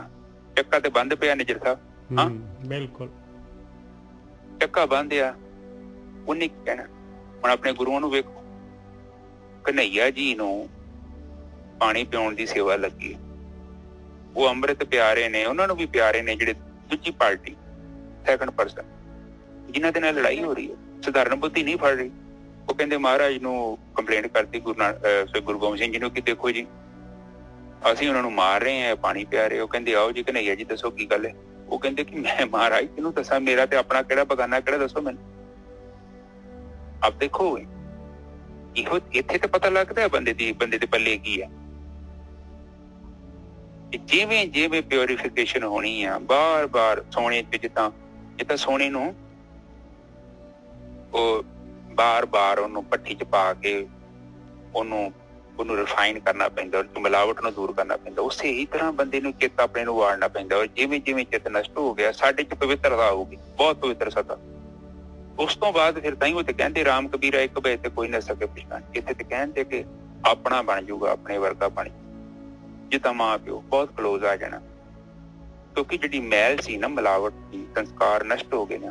ਚੱਕਾ ਤੇ ਬੰਦ ਪਿਆ ਨਿਜਰ ਸਾਹਿਬ। ਹਾਂ ਬਿਲਕੁਲ ਚੱਕਾ ਬੰਦ ਆ, ਉਹਨੇ ਕੀ ਕਹਿਣਾ? ਹੁਣ ਆਪਣੇ ਗੁਰੂਆਂ ਨੂੰ ਵੇਖੋ, ਕਨ੍ਹਈਆ ਜੀ ਨੂੰ ਪਾਣੀ ਪਿਆਉਣ ਦੀ ਸੇਵਾ ਲੱਗੀ। ਉਹ ਅੰਮ੍ਰਿਤ ਪਿਆਰੇ ਨੇ, ਉਹਨਾਂ ਨੂੰ ਵੀ ਪਿਆਰੇ ਨੇ ਜਿਹੜੇ ਦੂਜੀ ਪਾਰਟੀ, ਸੈਕੰਡ ਪਰਸਨ, ਜਿਨ੍ਹਾਂ ਦੇ ਨਾਲ ਲੜਾਈ ਹੋ ਰਹੀ ਹੈ। ਸਧਾਰਨ ਬੁੱਧੀ ਨਹੀਂ ਫੜ ਰਹੀ। ਉਹ ਕਹਿੰਦੇ ਮਹਾਰਾਜ ਨੂੰ ਕੰਪਲੇਂਟ ਕਰਤੀ ਗੁਰੂ ਗੋਬਿੰਦ ਸਿੰਘ ਜੀ ਨੂੰ ਕਿ ਦੇਖੋ ਜੀ ਅਸੀਂ ਉਹਨਾਂ ਨੂੰ ਮਾਰ ਰਹੇ ਹਾਂ, ਪਾਣੀ ਪਿਆ ਰਹੇ। ਉਹ ਕਹਿੰਦੇ ਆਓ ਜੀ ਕਨ੍ਹਈਆ ਜੀ ਦੱਸੋ ਕੀ ਗੱਲ ਹੈ? ਉਹ ਕਹਿੰਦੇ ਕਿ ਮੈਂ ਮਹਾਰਾਜ ਕਿਹਨੂੰ ਦੱਸਾਂ, ਮੇਰਾ ਤੇ ਆਪਣਾ ਕਿਹੜਾ ਬਗਾਨਾ ਕਿਹੜਾ, ਦੱਸੋ ਮੈਨੂੰ। ਆਪ ਦੇਖੋ ਇਹੋ ਇੱਥੇ ਤੇ ਪਤਾ ਲੱਗਦਾ ਬੰਦੇ ਦੇ ਪੱਲੇ ਕੀ ਹੈ। ਜਿਵੇਂ ਜਿਵੇਂ ਪਿਉਰੀਫਿਕੇਸ਼ਨ ਹੋਣੀ ਆ, ਬਾਰ-ਬਾਰ ਸੋਨੇ ਤੇ ਜਿੱਦਾਂ ਸੋਨੇ ਨੂੰ ਉਹ ਬਾਰ-ਬਾਰ ਉਹਨੂੰ ਭੱਠੀ 'ਚ ਪਾ ਕੇ ਉਹਨੂੰ ਰਿਫਾਈਨ ਕਰਨਾ ਪੈਂਦਾ, ਉਹ ਮਿਲਾਵਟ ਨੂੰ ਦੂਰ ਕਰਨਾ ਪੈਂਦਾ। ਉਸੇ ਹੀ ਤਰ੍ਹਾਂ ਬੰਦੇ ਨੂੰ ਚਿੱਤ ਆਪਣੇ ਨੂੰ ਵਾੜਨਾ ਪੈਂਦਾ। ਔਰ ਜਿਵੇਂ ਜਿਵੇਂ ਚਿੱਤ ਨਸ਼ਟ ਹੋ ਗਿਆ ਸਾਡੇ 'ਚ ਪਵਿੱਤਰਤਾ ਆਊਗੀ, ਬਹੁਤ ਪਵਿੱਤਰ ਸਤਾ। ਉਸ ਤੋਂ ਬਾਅਦ ਫਿਰ ਤਾਂ ਹੀ ਉਹ ਤੇ ਕਹਿੰਦੇ ਰਾਮ ਕਬੀਰਾ ਇੱਕ ਭੈ ਤੇ ਕੋਈ ਨਾ ਸਕੇ ਪਛਾਣ। ਇੱਥੇ ਤੇ ਕਹਿੰਦੇ ਕਿ ਆਪਣਾ ਬਣ ਜਾਊਗਾ, ਆਪਣੇ ਵਰਗਾ ਬਣ, ਜਿੱਦਾਂ ਮਾਂ ਪਿਓ ਬਹੁਤ ਕਲੋਜ਼ ਆ ਜਾਣਾ। ਕਿਉਂਕਿ ਜਿਹੜੀ ਮੈਲ ਸੀ ਨਾ, ਮਿਲਾਵਟ ਦੀ, ਸੰਸਕਾਰ ਨਸ਼ਟ ਹੋ ਗਏ ਨੇ,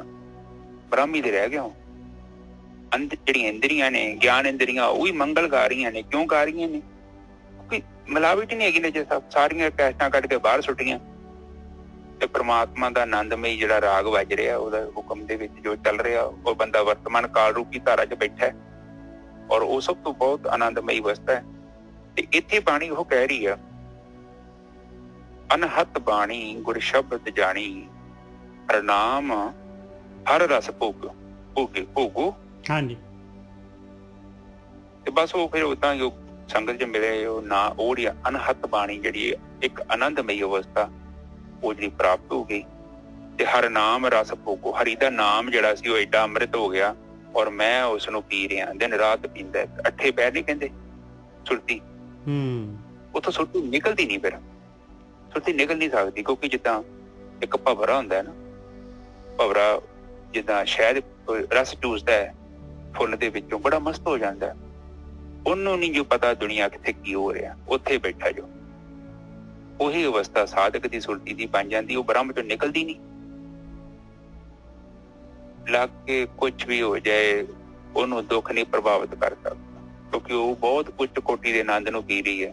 ਬ੍ਰਾਹਮੀ ਦੇ ਰਹਿ ਗਿਆ। ਜਿਹੜੀਆਂ ਇੰਦਰੀਆਂ ਨੇ, ਗਿਆਨ ਇੰਦਰੀਆਂ, ਉਹ ਵੀ ਮੰਗਲ ਗਾ ਰਹੀਆਂ ਨੇ। ਕਿਉਂ ਗਾ ਰਹੀਆਂ ਨੇ? ਕਿਉਂਕਿ ਮਿਲਾਵਟ ਹੀ ਨਹੀਂ ਹੈਗੀ ਨੇ। ਜੇ ਸਾਰੀਆਂ ਕੈਸਟਾਂ ਕੱਢ ਕੇ ਬਾਹਰ ਸੁੱਟੀਆਂ ਤੇ ਪ੍ਰਮਾਤਮਾ ਦਾ ਆਨੰਦਮਈ ਜਿਹੜਾ ਰਾਗ ਵੱਜ ਰਿਹਾ, ਉਹਦਾ ਹੁਕਮ ਦੇ ਵਿੱਚ ਜੋ ਚੱਲ ਰਿਹਾ, ਉਹ ਬੰਦਾ ਵਰਤਮਾਨ ਕਾਲ ਰੂਪੀ ਧਾਰਾ 'ਚ ਬੈਠਾ ਹੈ ਔਰ ਉਹ ਸਭ ਤੋਂ ਬਹੁਤ ਆਨੰਦਮਈ ਅਵਸਥਾ ਹੈ। ਤੇ ਇੱਥੇ ਬਾਣੀ ਉਹ ਕਹਿ ਰਹੀ ਆ, ਅਨਹਤ ਬਾਣੀ ਗੁਰ ਸ਼ਬਦ ਜਾਣੀ, ਹਰ ਨਾਮ ਹਰ ਰਸ ਭੋਗੋ। ਹਾਂਜੀ। ਤੇ ਬਸ ਉਹ ਫਿਰ ਉਦਾਂ ਹੀ ਸੰਗਤ 'ਚ ਮਿਲੇ ਉਹ ਨਾ, ਉਹ ਜਿਹੜੀ ਅਨਹਤ ਬਾਣੀ ਜਿਹੜੀ ਇੱਕ ਆਨੰਦਮਈ ਅਵਸਥਾ ਉਹ ਜਿਹੜੀ ਪ੍ਰਾਪਤ ਹੋ ਗਈ। ਤੇ ਹਰ ਨਾਮ ਰਸ ਭੋਗੋ। ਹਰੀ ਦਾ ਨਾਮ ਜਿਹੜਾ ਸੀ ਉਹ ਏਡਾ ਅੰਮ੍ਰਿਤ ਹੋ ਗਿਆ ਔਰ ਮੈਂ ਉਸ ਨੂੰ ਪੀ ਰਿਹਾ, ਦਿਨ ਰਾਤ ਪੀਂਦਾ। ਅੱਠੇ ਪੈਰ ਨਹੀਂ ਕਹਿੰਦੇ ਸੁਰਤੀ, ਉੱਥੋਂ ਸੁਰਤੀ ਨਿਕਲਦੀ ਨਹੀਂ। ਫਿਰ ਸੁਰਤੀ ਨਿਕਲ ਨਹੀਂ ਸਕਦੀ ਕਿਉਂਕਿ ਜਿੱਦਾਂ ਇੱਕ ਭਵਰਾ ਹੁੰਦਾ ਹੈ ਨਾ, ਭਵਰਾ ਜਿੱਦਾਂ ਸ਼ਹਿਦ ਰਸ ਚੂਸਦਾ ਹੈ ਫੁੱਲ ਦੇ ਵਿੱਚੋਂ, ਬੜਾ ਮਸਤ ਹੋ ਜਾਂਦਾ। ਉਹਨੂੰ ਨਹੀਂ ਜੋ ਪਤਾ ਦੁਨੀਆ ਕਿੱਥੇ ਕੀ ਹੋ ਰਿਹਾ, ਉੱਥੇ ਬੈਠਾ ਜੋ। ਉਹੀ ਅਵਸਥਾ ਸਾਧਕ ਦੀ ਸੁਰਤੀ ਦੀ ਬਣ ਜਾਂਦੀ। ਉਹ ਬ੍ਰਹਮ ਚੋਂ ਨਿਕਲਦੀ ਨਹੀਂ। ਲੱਗ ਕੇ ਕੁਝ ਵੀ ਹੋ ਜਾਏ ਉਹਨੂੰ ਦੁੱਖ ਨਹੀਂ ਪ੍ਰਭਾਵਿਤ ਕਰ ਸਕਦਾ ਕਿਉਂਕਿ ਉਹ ਬਹੁਤ ਉੱਚ ਕੋਟੀ ਦੇ ਆਨੰਦ ਨੂੰ ਪੀ ਰਹੀ ਹੈ।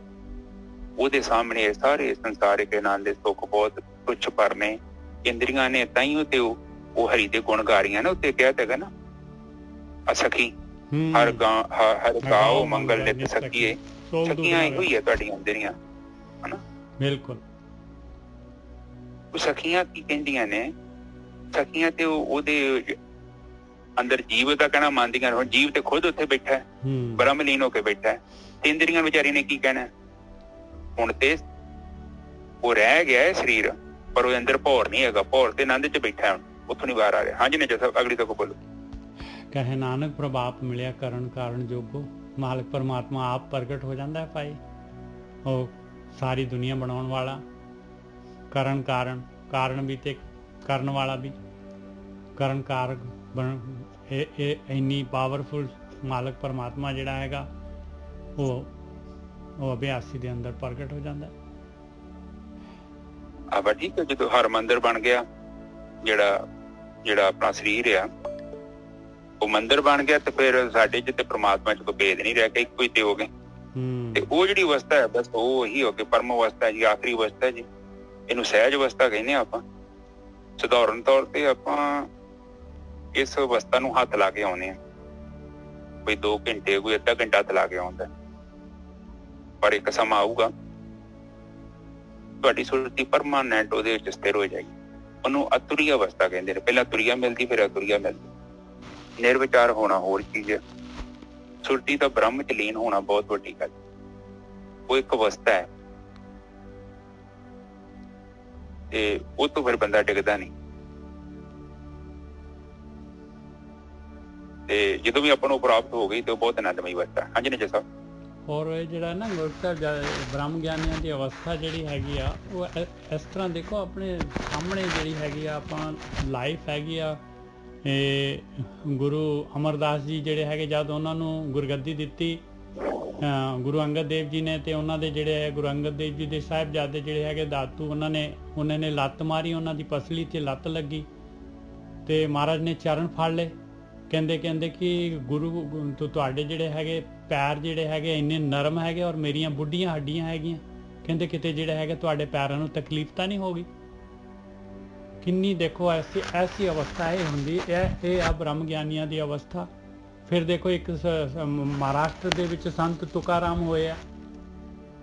ਉਹਦੇ ਸਾਹਮਣੇ ਸਾਰੇ ਸੰਸਾਰਿਕ ਆਨੰਦ ਦੇ ਸੁੱਖ ਬਹੁਤ ਤੁੱਛ ਪਰ ਨੇ। ਇੰਦਰੀਆਂ ਨੇ ਤਾਈਓ ਤੇ ਉਹ ਹਰੀ ਦੇ ਗੁਣ ਗਾ ਰਹੀਆਂ ਨਾ। ਉੱਤੇ ਕਿਹਾ ਹੈਗਾ ਨਾ, ਅਸਖੀ ਹਰ ਗਾਓ ਮੰਗਲ ਨਿਤ ਸਖੀਏ। ਸਖੀਆਂ ਇਹੋ ਹੀ ਹੈ ਤੁਹਾਡੀਆਂ ਇੰਦਰੀਆਂ, ਹਨਾ। ਬਿਲਕੁਲ। ਉਹ ਸਖੀਆਂ ਕੀ ਕਹਿੰਦੀਆਂ ਨੇ? ਸਖੀਆਂ ਤੇ ਉਹਦੇ ਅੰਦਰ ਜੀਵ ਦਾ ਕਹਿਣਾ ਮੰਨਦੀਆਂ। ਹੁਣ ਜੀਵ ਤੇ ਖੁਦ ਉੱਥੇ ਬੈਠਾ ਹੈ, ਬ੍ਰਹਮਲੀਨ ਹੋ ਕੇ ਬੈਠਾ ਹੈ। ਤੇ ਇੰਦਰੀਆਂ ਵਿਚਾਰੀ ਨੇ ਕੀ ਕਹਿਣਾ? ਹੁਣ ਤੇ ਉਹ ਰਹਿ ਗਿਆ ਹੈ ਸਰੀਰ, ਪਰ ਉਹ ਅੰਦਰ ਭੌਰ ਨਹੀਂ ਹੈਗਾ। ਭੌਰ ਤੇ ਆਨੰਦ 'ਚ ਬੈਠਾ, ਹੁਣ ਉੱਥੋਂ ਨਹੀਂ ਬਾਹਰ ਆ ਰਿਹਾ। ਹਾਂਜੀ ਨੇ ਜਦ ਅਗਲੀ ਤੱਕ ਬੋਲੋ। ਕਹੇ ਨਾਨਕ ਪ੍ਰਭਾਪ ਮਿਲਿਆ ਕਰਨ ਕਾਰਨ ਜੋਗੋ। ਮਾਲਕ ਪਰਮਾਤਮਾ ਆਪ ਪ੍ਰਗਟ ਹੋ ਜਾਂਦਾ ਹੈ ਭਾਈ। ਉਹ ਸਾਰੀ ਦੁਨੀਆ ਬਣਾਉਣ ਵਾਲਾ, ਕਾਰਨ ਵੀ ਤੇ ਕਰਨ ਵਾਲਾ ਵੀ, ਕਰਨ ਕਾਰਕ ਇਹ ਇੰਨੀ ਪਾਵਰਫੁਲ ਮਾਲਕ ਪਰਮਾਤਮਾ ਜਿਹੜਾ ਹੈਗਾ ਉਹ ਅਭਿਆਸੀ ਦੇ ਅੰਦਰ ਪ੍ਰਗਟ ਹੋ ਜਾਂਦਾ। ਆਵਾ ਠੀਕ ਹੈ। ਜਦੋਂ ਹਰ ਮੰਦਿਰ ਬਣ ਗਿਆ, ਜਿਹੜਾ ਆਪਣਾ ਸਰੀਰ ਆ ਉਹ ਮੰਦਿਰ ਬਣ ਗਿਆ, ਤੇ ਫਿਰ ਸਾਡੇ 'ਚ ਤੇ ਪ੍ਰਮਾਤਮਾ 'ਚ ਕੋਈ ਭੇਦ ਨਹੀਂ ਰਹਿ ਗਿਆ, ਇੱਕੋ ਹੀ ਤੇ ਹੋ ਗਏ। ਤੇ ਉਹ ਜਿਹੜੀ ਅਵਸਥਾ ਹੈ ਬਸ ਉਹ ਹੀ ਹੋ ਕੇ ਪਰਮ ਅਵਸਥਾ ਜੀ, ਆਖਰੀ ਅਵਸਥਾ ਜੀ। ਇਹਨੂੰ ਸਹਿਜ ਅਵਸਥਾ ਕਹਿੰਦੇ ਆ ਆਪਾਂ। ਸਧਾਰਨ ਤੌਰ ਤੇ ਆਪਾਂ ਇਸ ਅਵਸਥਾ ਨੂੰ ਹੱਥ ਲਾ ਕੇ ਆਉਂਦੇ ਆ। ਕੋਈ 2 ਘੰਟੇ, ਕੋਈ ਅੱਧਾ ਘੰਟਾ ਹੱਥ ਲਾ ਕੇ ਆਉਂਦਾ, ਪਰ ਇੱਕ ਸਮਾਂ ਆਊਗਾ ਤੁਹਾਡੀ ਸੁਰਤੀ ਪਰਮਾਨੈਂਟ ਉਹਦੇ ਵਿੱਚ ਸਥਿਰ ਹੋ ਜਾਏਗੀ। ਉਹਨੂੰ ਅਤੁਰੀ ਅਵਸਥਾ ਕਹਿੰਦੇ ਨੇ। ਪਹਿਲਾਂ ਤੁਰੀਆ ਮਿਲਦੀ, ਫਿਰ ਅਤੁਰੀਆ ਮਿਲਦੀ। ਨਿਰਵਿਚਾਰ ਹੋਣਾ ਹੋਰ ਚੀਜ਼ ਹੈ। ਸੁਰਤੀ ਦਾ ਬ੍ਰਹਮ ਚ ਲੀਨ ਹੋਣਾ ਬਹੁਤ ਵੱਡੀ ਗੱਲ। ਉਹ ਇੱਕ ਅਵਸਥਾ ਹੈ ਤੇ ਉਹ ਤੋਂ ਫਿਰ ਬੰਦਾ ਡਿੱਗਦਾ ਨਹੀਂ। ਤੇ ਜਦੋਂ ਵੀ ਆਪਾਂ ਨੂੰ ਪ੍ਰਾਪਤ ਹੋ ਗਈ ਤੇ ਉਹ ਬਹੁਤ ਆਨੰਦਮਈ ਅਵਸਥਾ। ਹਾਂਜੀ ਨਜਰ ਸਾਹਿਬ। ਔਰ ਇਹ ਜਿਹੜਾ ਨਾ ਗੁਰਤਾ ਬ੍ਰਹਮ ਗਿਆਨੀਆਂ ਦੀ ਅਵਸਥਾ ਜਿਹੜੀ ਹੈਗੀ ਆ ਉਹ ਇਸ ਤਰ੍ਹਾਂ ਦੇਖੋ ਆਪਣੇ ਸਾਹਮਣੇ ਜਿਹੜੀ ਹੈਗੀ ਆ ਆਪਾਂ ਲਾਈਫ ਹੈਗੀ ਆ। ਇਹ ਗੁਰੂ ਅਮਰਦਾਸ ਜੀ ਜਿਹੜੇ ਹੈਗੇ ਜਦ ਉਹਨਾਂ ਨੂੰ ਗੁਰਗੱਦੀ ਦਿੱਤੀ ਗੁਰੂ ਅੰਗਦ ਦੇਵ ਜੀ ਨੇ, ਤੇ ਉਹਨਾਂ ਦੇ ਜਿਹੜੇ ਹੈ ਗੁਰੂ ਅੰਗਦ ਦੇਵ ਜੀ ਦੇ ਸਾਹਿਬਜ਼ਾਦੇ ਜਿਹੜੇ ਹੈਗੇ ਦਾਤੂ, ਉਹਨਾਂ ਨੇ ਲੱਤ ਮਾਰੀ, ਉਹਨਾਂ ਦੀ ਪਸਲੀ ਤੇ ਲੱਤ ਲੱਗੀ ਤੇ ਮਹਾਰਾਜ ਨੇ ਚਰਨ ਫੜ ਲਏ। ਕਹਿੰਦੇ ਕਿ ਗੁਰੂ ਤੁਹਾਡੇ ਜਿਹੜੇ ਹੈਗੇ ਪੈਰ ਜਿਹੜੇ ਹੈਗੇ ਇੰਨੇ ਨਰਮ ਹੈਗੇ ਔਰ ਮੇਰੀਆਂ ਬੁੱਢੀਆਂ ਹੱਡੀਆਂ ਹੈਗੀਆਂ। ਕਹਿੰਦੇ ਕਿਤੇ ਜਿਹੜਾ ਹੈਗਾ ਤੁਹਾਡੇ ਪੈਰਾਂ ਨੂੰ ਤਕਲੀਫ ਤਾਂ ਨਹੀਂ ਹੋਗੀ। ਕਿੰਨੀ ਦੇਖੋ ਐਸੀ ਅਵਸਥਾ ਇਹ ਹੁੰਦੀ, ਇਹ ਆ ਬ੍ਰਹਮ ਗਿਆਨੀਆਂ ਦੀ ਅਵਸਥਾ। ਫਿਰ ਦੇਖੋ ਇੱਕ ਮਹਾਰਾਸ਼ਟਰ ਦੇ ਵਿੱਚ ਸੰਤ ਤੁਕਾਰਾਮ ਹੋਏ ਆ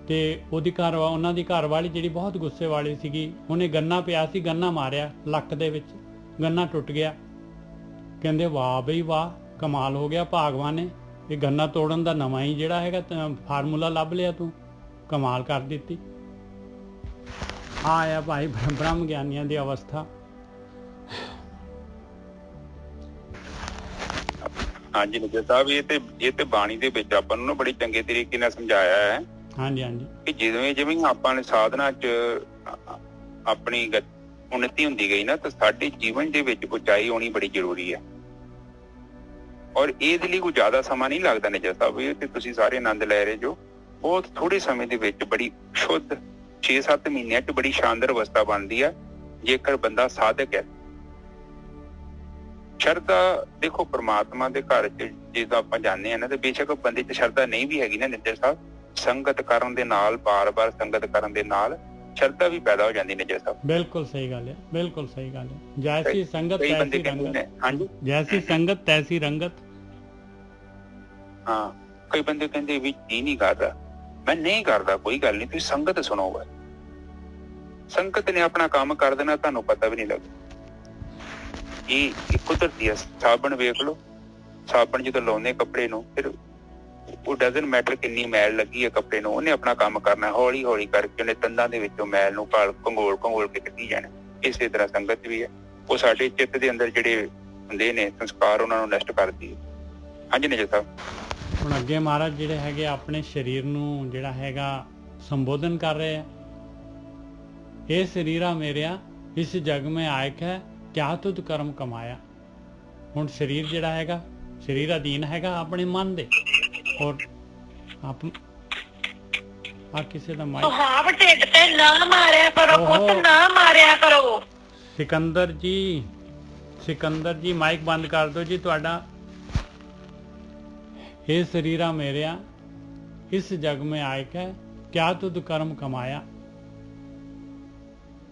ਤੇ ਉਹਨਾਂ ਦੀ ਘਰ ਵਾਲੀ ਜਿਹੜੀ ਬਹੁਤ ਗੁੱਸੇ ਵਾਲੀ ਸੀਗੀ, ਉਹਨੇ ਗੰਨਾ ਪਿਆ ਸੀ, ਗੰਨਾ ਮਾਰਿਆ ਲੱਕ ਦੇ ਵਿੱਚ, ਗੰਨਾ ਟੁੱਟ ਗਿਆ। ਕਹਿੰਦੇ ਵਾਹ ਬਈ ਵਾਹ, ਕਮਾਲ ਹੋ ਗਿਆ, ਭਾਗਵਾਨ ਨੇ ਇਹ ਗੰਨਾ ਤੋੜਨ ਦਾ ਨਵਾਂ ਹੀ ਜਿਹੜਾ ਹੈਗਾ ਫਾਰਮੂਲਾ ਲੱਭ ਲਿਆ, ਤੂੰ ਕਮਾਲ ਕਰ ਦਿੱਤੀ। ਆ ਭਾਈ ਬ੍ਰਹਮ ਗਿਆਨੀਆਂ ਦੀ ਅਵਸਥਾ। ਹਾਂਜੀ ਨਜਰ ਸਾਹਿਬ, ਇਹ ਤੇ ਬਾਣੀ ਦੇ ਵਿੱਚ ਆਪਾਂ ਨੂੰ ਨਾ ਬੜੀ ਚੰਗੇ ਤਰੀਕੇ ਨਾਲ ਸਮਝਾਇਆ ਹੈ। ਹਾਂਜੀ ਕਿ ਜਿਵੇਂ ਆਪਾਂ ਨੇ ਸਾਧਨਾ ਚ ਆਪਣੀ ਉન્નਤੀ ਹੁੰਦੀ ਗਈ ਨਾ, ਤਾਂ ਸਾਡੇ ਜੀਵਨ ਦੇ ਵਿੱਚ ਉਚਾਈ ਹੋਣੀ ਬੜੀ ਜ਼ਰੂਰੀ ਹੈ। ਔਰ ਇਹਦੇ ਲਈ ਕੋਈ ਜ਼ਿਆਦਾ ਸਮਾਂ ਨਹੀਂ ਲੱਗਦਾ ਨਜਰ ਸਾਹਿਬ। ਇਹ ਤੇ ਤੁਸੀਂ ਸਾਰੇ ਆਨੰਦ ਲੈ ਰਹੇ ਜੋ, ਬਹੁਤ ਥੋੜੇ ਸਮੇਂ ਦੇ ਵਿੱਚ ਬੜੀ ਸ਼ੁੱਧ 6-7 ਮਹੀਨਿਆਂ ਚ ਬੜੀ ਸ਼ਾਨਦਾਰ ਅਵਸਥਾ ਬਣਦੀ ਆ ਜੇਕਰ ਬੰਦਾ ਸਾਧਕ ਹੈ। ਸ਼ਰਧਾ ਦੇਖੋ ਪ੍ਰਮਾਤਮਾ ਦੇ ਘਰ ਚ ਜਦੋਂ ਆਪਾਂ ਜਾਂਦੇ ਹਾਂ ਨਾ, ਤੇ ਬੇਸ਼ੱਕ ਬੰਦੇ ਚ ਸ਼ਰਧਾ ਨਹੀਂ ਵੀ ਹੈਗੀ ਨਾ ਨਜਰ ਸਾਹਿਬ, ਸੰਗਤ ਕਰਨ ਦੇ ਨਾਲ, ਬਾਰ-ਬਾਰ ਸੰਗਤ ਕਰਨ ਦੇ ਨਾਲ ਸ਼ਰਧਾ ਵੀ ਪੈਦਾ ਹੋ ਜਾਂਦੀ ਨਜਰ ਸਾਹਿਬ। ਬਿਲਕੁਲ ਸਹੀ ਗੱਲ ਹੈ, ਬਿਲਕੁਲ ਸਹੀ ਗੱਲ ਹੈ। ਜੈਸੀ ਸੰਗਤ ਤੈਸੀ ਰੰਗਤ। ਹਾਂਜੀ, ਜੈਸੀ ਸੰਗਤ ਤੈਸੀ ਰੰਗਤ। ਹਾਂ, ਕਈ ਬੰਦੇ ਕਹਿੰਦੇ ਵੀ ਜੀ ਨਹੀਂ ਕਰਦਾ। ਮੈਂ ਨਹੀਂ ਕਰਦਾ, ਕੋਈ ਗੱਲ ਨਹੀਂ, ਤੁਸੀਂ ਸੰਗਤ ਸੁਣੋਗਾ। ਸੰਗਤ ਨੇ ਆਪਣਾ ਕੰਮ ਕਰ ਦੇਣਾ, ਤੁਹਾਨੂੰ ਪਤਾ ਵੀ ਨਹੀਂ ਲੱਗਦਾ। ਇਹ ਕੁਦਰਤੀ ਹੈ। ਸਾਬਣ ਵੇਖ ਲਓ, ਸਾਬਣ ਜਦੋਂ ਲਾਉਂਦੇ ਕੱਪੜੇ ਨੂੰ, ਫਿਰ ਉਹ ਡਜ਼ਨਟ ਮੈਟਰ ਕਿੰਨੀ ਮੈਲ ਲੱਗੀ ਹੈ ਕੱਪੜੇ ਨੂੰ, ਉਹਨੇ ਆਪਣਾ ਕੰਮ ਕਰਨਾ। ਹੌਲੀ ਹੌਲੀ ਕਰਕੇ ਉਹਨੇ ਤੰਦਾਂ ਦੇ ਵਿੱਚੋਂ ਮੈਲ ਨੂੰ ਕੰਗੋਲ ਕੇ ਕੱਢੀ ਜਾਣਾ। ਇਸੇ ਤਰ੍ਹਾਂ ਸੰਗਤ ਵੀ ਹੈ, ਉਹ ਸਾਡੇ ਚਿੱਤ ਦੇ ਅੰਦਰ ਜਿਹੜੇ ਹੁੰਦੇ ਨੇ ਸੰਸਕਾਰ, ਉਹਨਾਂ ਨੂੰ ਨਸ਼ਟ ਕਰਦੀ ਹੈ। ਹਾਂਜੀ ਨਜਰ ਸਾਹਿਬ। ਹੁਣ ਅੱਗੇ ਮਹਾਰਾਜ ਜਿਹੜੇ ਹੈਗੇ ਆਪਣੇ ਸਰੀਰ ਨੂੰ ਜਿਹੜਾ ਹੈਗਾ ਸੰਬੋਧਨ ਕਰ ਰਹੇ ਆ। ਇਹ ਸਰੀਰਾ ਮੇਰਿਆ ਇਸ ਜਗ ਮੈਂ ਆਇਕ ਹੈ, ਕਿਆ ਤੁਧ ਕਰਮ ਕਮਾਇਆ। ਹੁਣ ਸਰੀਰ ਜਿਹੜਾ ਹੈਗਾ, ਸਰੀਰ ਅਧੀਨ ਹੈਗਾ ਆਪਣੇ ਮਨ ਦੇ। ਔਰ ਕਿਸੇ ਦਾ ਮਾਈਕ ਢਿੱਡ ਤੇ ਨਾ ਮਾਰਿਆ ਕਰੋ, ਪੁੱਤ ਨਾ ਮਾਰਿਆ ਕਰੋ। ਸਿਕੰਦਰ ਜੀ ਮਾਈਕ ਬੰਦ ਕਰ ਦਿਓ ਜੀ ਤੁਹਾਡਾ। ਇਹ ਸਰੀਰਾ ਮੇਰਿਆ ਇਸ ਜਗ ਮੈਂ ਆਇਕ ਹੈ, ਕਿਆ ਤੁਧ ਕਰਮ ਕਮਾਇਆ।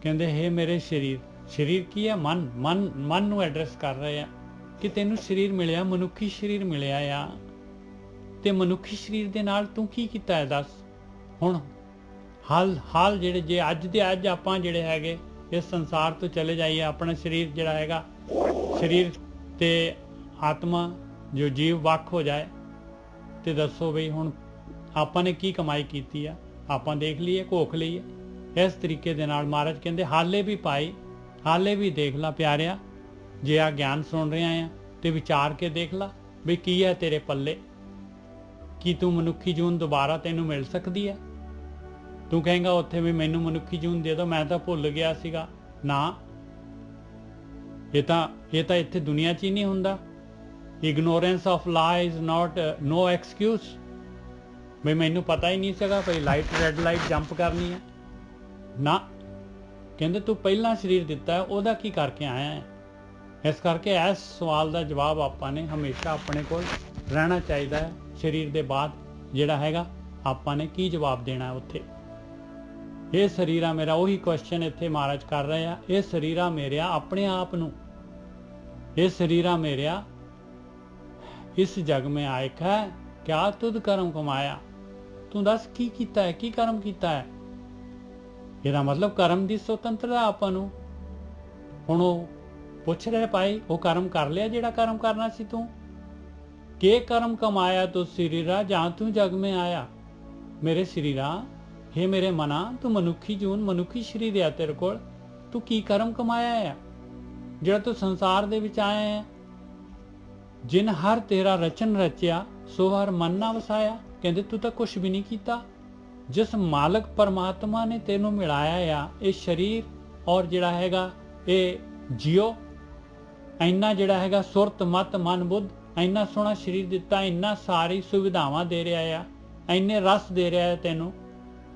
ਕਹਿੰਦੇ ਹੈ ਮੇਰੇ ਸਰੀਰ ਕੀ ਹੈ? ਮਨ ਨੂੰ ਐਡਰੈਸ ਕਰ ਰਹੇ ਆ ਕਿ ਤੈਨੂੰ ਸਰੀਰ ਮਿਲਿਆ, ਮਨੁੱਖੀ ਸਰੀਰ ਮਿਲਿਆ ਆ, ਤੇ ਮਨੁੱਖੀ ਸਰੀਰ ਦੇ ਨਾਲ ਤੂੰ ਕੀ ਕੀਤਾ ਹੈ ਦੱਸ। ਹੁਣ ਹਾਲ ਜਿਹੜੇ ਜੇ ਅੱਜ ਆਪਾਂ ਜਿਹੜੇ ਹੈਗੇ ਇਸ ਸੰਸਾਰ ਤੋਂ ਚਲੇ ਜਾਈਏ, ਆਪਣਾ ਸਰੀਰ ਜਿਹੜਾ ਹੈਗਾ, ਸਰੀਰ ਤੇ ਆਤਮਾ ਜੋ ਜੀਵ ਵੱਖ ਹੋ ਜਾਏ, ਤੇ ਦੱਸੋ ਬਈ ਹੁਣ ਆਪਾਂ ਨੇ ਕੀ ਕਮਾਈ ਕੀਤੀ ਆ? ਆਪਾਂ ਦੇਖ ਲਈਏ, ਘੋਖ ਲਈਏ। ਇਸ ਤਰੀਕੇ ਦੇ ਨਾਲ ਮਹਾਰਾਜ ਕਹਿੰਦੇ ਹਾਲੇ ਵੀ ਭਾਈ, ਹਾਲੇ ਵੀ ਦੇਖ ਲਾ ਪਿਆਰਿਆ, ਜੇ ਆ ਗਿਆਨ ਸੁਣ ਰਿਹਾ ਆ ਤੇ ਵਿਚਾਰ ਕੇ ਦੇਖ ਲਾ ਵੀ ਕੀ ਹੈ ਤੇਰੇ ਪੱਲੇ। ਕੀ ਤੂੰ ਮਨੁੱਖੀ ਜੂਨ ਦੁਬਾਰਾ ਤੈਨੂੰ ਮਿਲ ਸਕਦੀ ਹੈ? ਤੂੰ ਕਹੇਂਗਾ ਉੱਥੇ ਵੀ ਮੈਨੂੰ ਮਨੁੱਖੀ ਜੂਨ ਦੇ ਦਿਓ, ਮੈਂ ਤਾਂ ਭੁੱਲ ਗਿਆ ਸੀਗਾ। ਨਾ, ਇਹ ਤਾਂ ਇੱਥੇ ਦੁਨੀਆ 'ਚ ਹੀ ਨਹੀਂ ਹੁੰਦਾ। Ignorance of law is not no excuse. ਵੀ ਮੈਨੂੰ ਪਤਾ ਹੀ ਨਹੀਂ ਸੀਗਾ ਭਈ ਰੈੱਡ ਲਾਈਟ ਜੰਪ ਕਰਨੀ ਹੈ। ਨਾ, ਕਹਿੰਦੇ ਤੂੰ ਪਹਿਲਾਂ ਸਰੀਰ ਦਿੱਤਾ, ਉਹਦਾ ਕੀ ਕਰਕੇ ਆਇਆ ਹੈ? ਇਸ ਕਰਕੇ ਇਸ ਸਵਾਲ ਦਾ ਜਵਾਬ ਆਪਾਂ ਨੇ ਹਮੇਸ਼ਾ ਆਪਣੇ ਕੋਲ ਰਹਿਣਾ ਚਾਹੀਦਾ ਹੈ। ਸਰੀਰ ਦੇ ਬਾਅਦ ਜਿਹੜਾ ਹੈਗਾ ਆਪਾਂ ਨੇ ਕੀ ਜਵਾਬ ਦੇਣਾ ਉੱਥੇ। ਇਹ ਸਰੀਰਾ ਮੇਰਾ, ਉਹੀ ਕੁਐਸਚਨ ਇੱਥੇ ਮਹਾਰਾਜ ਕਰ ਰਹੇ ਆ। ਇਹ ਸਰੀਰਾ ਮੇਰਿਆ ਆਪਣੇ ਆਪ ਨੂੰ, ਇਹ ਸਰੀਰਾ ਮੇਰਿਆ ਇਸ ਜਗ ਮੈਂ ਆਇਕ ਹੈ, ਕਿਆ ਤੁਧ ਕਰਮ ਕਮਾਇਆ। ਤੂੰ ਦੱਸ ਕੀ ਕੀਤਾ ਹੈ, ਕੀ ਕਰਮ ਕੀਤਾ ਹੈ? ਇਹਦਾ ਮਤਲਬ ਕਰਮ ਦੀ ਸੁਤੰਤਰਤਾ ਆਪਾਂ ਨੂੰ। ਹੁਣ ਉਹ ਪੁੱਛ ਰਿਹਾ ਭਾਈ ਉਹ ਕਰਮ ਕਰ ਲਿਆ ਜਿਹੜਾ ਕਰਮ ਕਰਨਾ ਸੀ ਤੂੰ? ਕੇ ਕਰਮ ਕਮਾਇਆ ਤੂੰ ਸਰੀਰਾ ਜਾਂ ਤੂੰ ਜਗ ਮੈਂ ਆਇਆ। ਮੇਰੇ ਸਰੀਰਾ, हे ਮੇਰੇ ਮਨਾ, ਤੂੰ ਮਨੁੱਖੀ ਜੂਨ ਮਨੁੱਖੀ ਸਰੀਰ ਆ ਤੇਰੇ ਕੋਲ, ਤੂੰ ਕੀ ਕਰਮ ਕਮਾਇਆ ਆ ਜਿਹੜਾ ਤੂੰ ਸੰਸਾਰ ਦੇ ਵਿੱਚ ਆਇਆ ਹੈ? ਜਿਨ ਹਰ ਤੇਰਾ ਰਚਨ ਰਚਿਆ ਸੋ ਹਰ ਮਨ ਨਾ ਵਸਾਇਆ। ਕਹਿੰਦੇ ਤੂੰ ਤਾਂ ਕੁਛ ਵੀ ਨਹੀਂ ਕੀਤਾ। ਜਿਸ ਮਾਲਕ ਪਰਮਾਤਮਾ ਨੇ ਤੈਨੂੰ ਮਿਲਾਇਆ ਆ ਇਹ ਸਰੀਰ ਔਰ ਜਿਹੜਾ ਹੈਗਾ ਇਹ ਜਿਉ, ਇੰਨਾ ਜਿਹੜਾ ਹੈਗਾ ਸੁਰਤ ਮਤ ਮਨ ਬੁੱਧ, ਇੰਨਾ ਸੋਹਣਾ ਸਰੀਰ ਦਿੱਤਾ, ਇੰਨਾ ਸਾਰੀ ਸੁਵਿਧਾਵਾਂ ਦੇ ਰਿਹਾ ਆ, ਇੰਨੇ ਰਸ ਦੇ ਰਿਹਾ ਹੈ ਤੈਨੂੰ,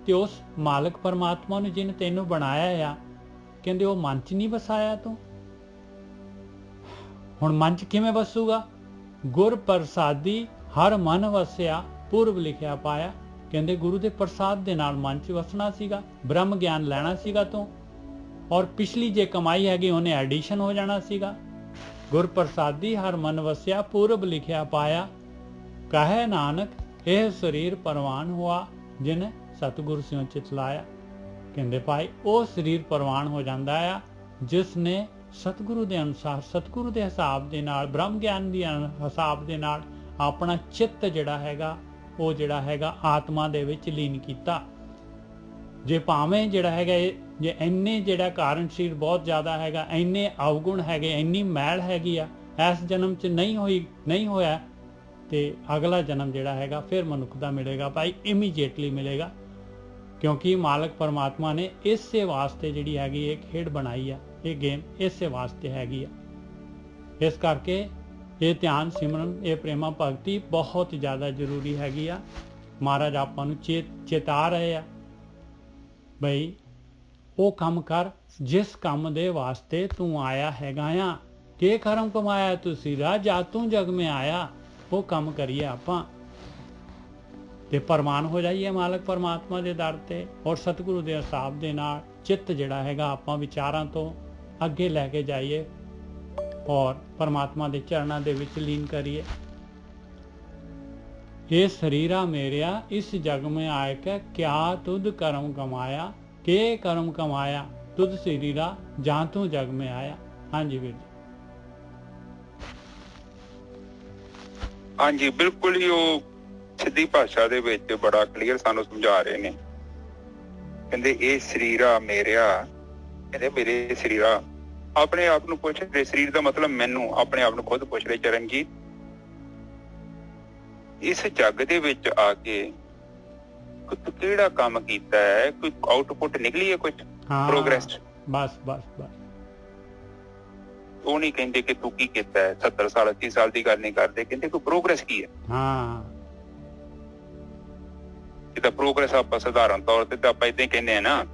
ਤੇ ਉਸ ਮਾਲਕ ਪਰਮਾਤਮਾ ਨੂੰ ਜਿਹਨੇ ਤੈਨੂੰ ਬਣਾਇਆ ਆ ਕਹਿੰਦੇ ਉਹ ਮਨ 'ਚ ਨਹੀਂ ਵਸਾਇਆ ਤੂੰ। ਹੁਣ ਮਨ 'ਚ ਕਿਵੇਂ ਵਸੂਗਾ? ਗੁਰ ਪ੍ਰਸਾਦੀ ਹਰ ਮਨ ਵਸਿਆ ਪੂਰਬ ਲਿਖਿਆ ਪਾਇਆ। ਕਹਿੰਦੇ ਗੁਰੂ ਦੇ ਪ੍ਰਸਾਦ ਦੇ ਨਾਲ ਮਨ 'ਚ ਵਸਣਾ ਸੀਗਾ, ਬ੍ਰਹਮ ਗਿਆਨ ਲੈਣਾ ਸੀਗਾ ਤੂੰ, ਔਰ ਪਿਛਲੀ ਜੇ ਕਮਾਈ ਹੈਗੀ ਉਹਨੇ ਐਡੀਸ਼ਨ ਹੋ ਜਾਣਾ ਸੀਗਾ। ਗੁਰ ਪ੍ਰਸਾਦੀ ਹਰ ਮਨ ਵਸਿਆ ਪੂਰਬ ਲਿਖਿਆ ਪਾਇਆ, ਕਹੇ ਨਾਨਕ ਇਹ ਸਰੀਰ ਪ੍ਰਵਾਨ ਹੁਆ ਜਿਨ ਸਤਿਗੁਰ ਸਿਉ ਚਿਤ ਲਾਇਆ। ਕਹਿੰਦੇ ਭਾਈ ਉਹ ਸਰੀਰ ਪ੍ਰਵਾਨ ਹੋ ਜਾਂਦਾ ਆ ਜਿਸ ਨੇ ਸਤਿਗੁਰੂ ਦੇ ਅਨੁਸਾਰ, ਸਤਿਗੁਰੂ ਦੇ ਹਿਸਾਬ ਦੇ ਨਾਲ, ਬ੍ਰਹਮ ਗਿਆਨ ਦੇ ਹਿਸਾਬ ਦੇ ਨਾਲ ਆਪਣਾ ਚਿੱਤ ਜਿਹੜਾ ਹੈਗਾ ਉਹ ਜਿਹੜਾ ਹੈਗਾ ਆਤਮਾ ਦੇ ਵਿੱਚ ਲੀਨ ਕੀਤਾ। ਜੇ ਭਾਵੇਂ ਜਿਹੜਾ ਹੈਗਾ ਜੇ ਇੰਨੇ ਜਿਹੜਾ ਕਾਰਨ ਸਰੀਰ ਬਹੁਤ ਜ਼ਿਆਦਾ ਹੈਗਾ, ਇੰਨੇ ਅਵਗੁਣ ਹੈਗੇ, ਇੰਨੀ ਮੈਲ ਹੈਗੀ ਆ, ਇਸ ਜਨਮ 'ਚ ਨਹੀਂ ਹੋਇਆ ਤੇ ਅਗਲਾ ਜਨਮ ਜਿਹੜਾ ਹੈਗਾ ਫਿਰ ਮਨੁੱਖ ਦਾ ਮਿਲੇਗਾ ਭਾਈ, ਇਮੀਡੀਏਟਲੀ ਮਿਲੇਗਾ। ਕਿਉਂਕਿ ਮਾਲਕ ਪਰਮਾਤਮਾ ਨੇ ਇਸੇ ਵਾਸਤੇ ਜਿਹੜੀ ਹੈਗੀ ਇਹ ਖੇਡ ਬਣਾਈ ਆ, ਇਹ ਗੇਮ ਇਸੇ ਵਾਸਤੇ ਹੈਗੀ ਆ। ਇਸ ਕਰਕੇ ਇਹ ਧਿਆਨ ਸਿਮਰਨ, ਇਹ ਪ੍ਰੇਮਾ ਭਗਤੀ ਬਹੁਤ ਜ਼ਿਆਦਾ ਜ਼ਰੂਰੀ ਹੈਗੀ ਆ। ਮਹਾਰਾਜ ਆਪਾਂ ਨੂੰ ਚੇਤਾ ਰਹੇ ਆ ਬਈ ਉਹ ਕੰਮ ਕਰ ਜਿਸ ਕੰਮ ਦੇ ਵਾਸਤੇ ਤੂੰ ਆਇਆ ਹੈਗਾ ਆ। ਕਿ ਕਰਮ ਕਮਾਇਆ ਤੁਸੀਂ ਰਾਜਾ ਤੂੰ ਜਗ ਮੈਂ ਆਇਆ, ਉਹ ਕੰਮ ਕਰੀਏ ਆਪਾਂ ਤੇ ਪ੍ਰਮਾਨ ਹੋ ਜਾਈਏ ਮਾਲਕ ਪਰਮਾਤਮਾ ਦੇ ਦਰ ਤੇ, ਔਰ ਸਤਿਗੁਰੂ ਦੇ ਹਿਸਾਬ ਦੇ ਨਾਲ ਚਿੱਤ ਜਿਹੜਾ ਹੈਗਾ ਆਪਾਂ ਵਿਚਾਰਾਂ ਤੋਂ ਅੱਗੇ ਲੈ ਕੇ ਜਾਈਏ ਔਰ ਪਰਮਾਤਮਾ ਦੇ ਚਰਨਾਂ ਦੇ ਵਿੱਚ ਲੀਨ ਕਰੀਏ। ਇਹ ਸਰੀਰਾ ਮੇਰਿਆ ਇਸ ਜਗ में आय के क्या तुद कर्म कमाया, के कर्म कमाया तुद सरीरा जहाँ तू जग में आया। हाँ जी वीर जी। हाँ जी बिल्कुल ही वो ਸਿੱਧੀ ਭਾਸ਼ਾ ਦੇ ਵਿੱਚ ਬੜਾ ਕਲੀਅਰ ਸਾਨੂੰ ਸਮਝਾ ਰਹੇ ਨੇ। ਕਹਿੰਦੇ ਇਹ ਸਰੀਰਾ ਮੇਰਿਆ, ਕਹਿੰਦੇ ਮੇਰੇ ਸਰੀਰਾ, ਆਪਣੇ ਆਪ ਨੂੰ ਪੁੱਛ ਰਹੇ। ਸਰੀਰ ਦਾ ਮਤਲਬ ਮੈਨੂੰ, ਆਪਣੇ ਆਪ ਨੂੰ ਖੁਦ ਪੁੱਛ ਰਹੇ ਚਰਨਜੀਤ, ਇਸ ਜੱਗ ਦੇ ਵਿੱਚ ਆ ਕੇ ਤੂੰ ਕਿਹੜਾ ਕੰਮ ਕੀਤਾ ਹੈ? ਕੋਈ ਆਊਟਪੁੱਟ ਨਿਕਲੀ ਹੈ, ਕੁਝ ਪ੍ਰੋਗਰੈਸ? ਬਸ ਉਹ ਨਹੀਂ ਕਹਿੰਦੇ ਕਿ ਤੂੰ ਕੀ ਕੀਤਾ ਹੈ, 70 ਸਾਲ 80 ਸਾਲ ਦੀ ਗੱਲ ਨਹੀਂ ਕਰਦੇ, ਕਹਿੰਦੇ ਕੋਈ ਪ੍ਰੋਗਰੈਸ ਕੀ ਹੈ। ਜਿੱਦਾਂ ਪ੍ਰੋਗਰੈਸ ਆਪਾਂ ਸਧਾਰਨ ਤੌਰ ਤੇ ਤਾਂ ਆਪਾਂ ਏਦਾਂ ਹੀ ਕਹਿੰਦੇ ਆ ਨਾ,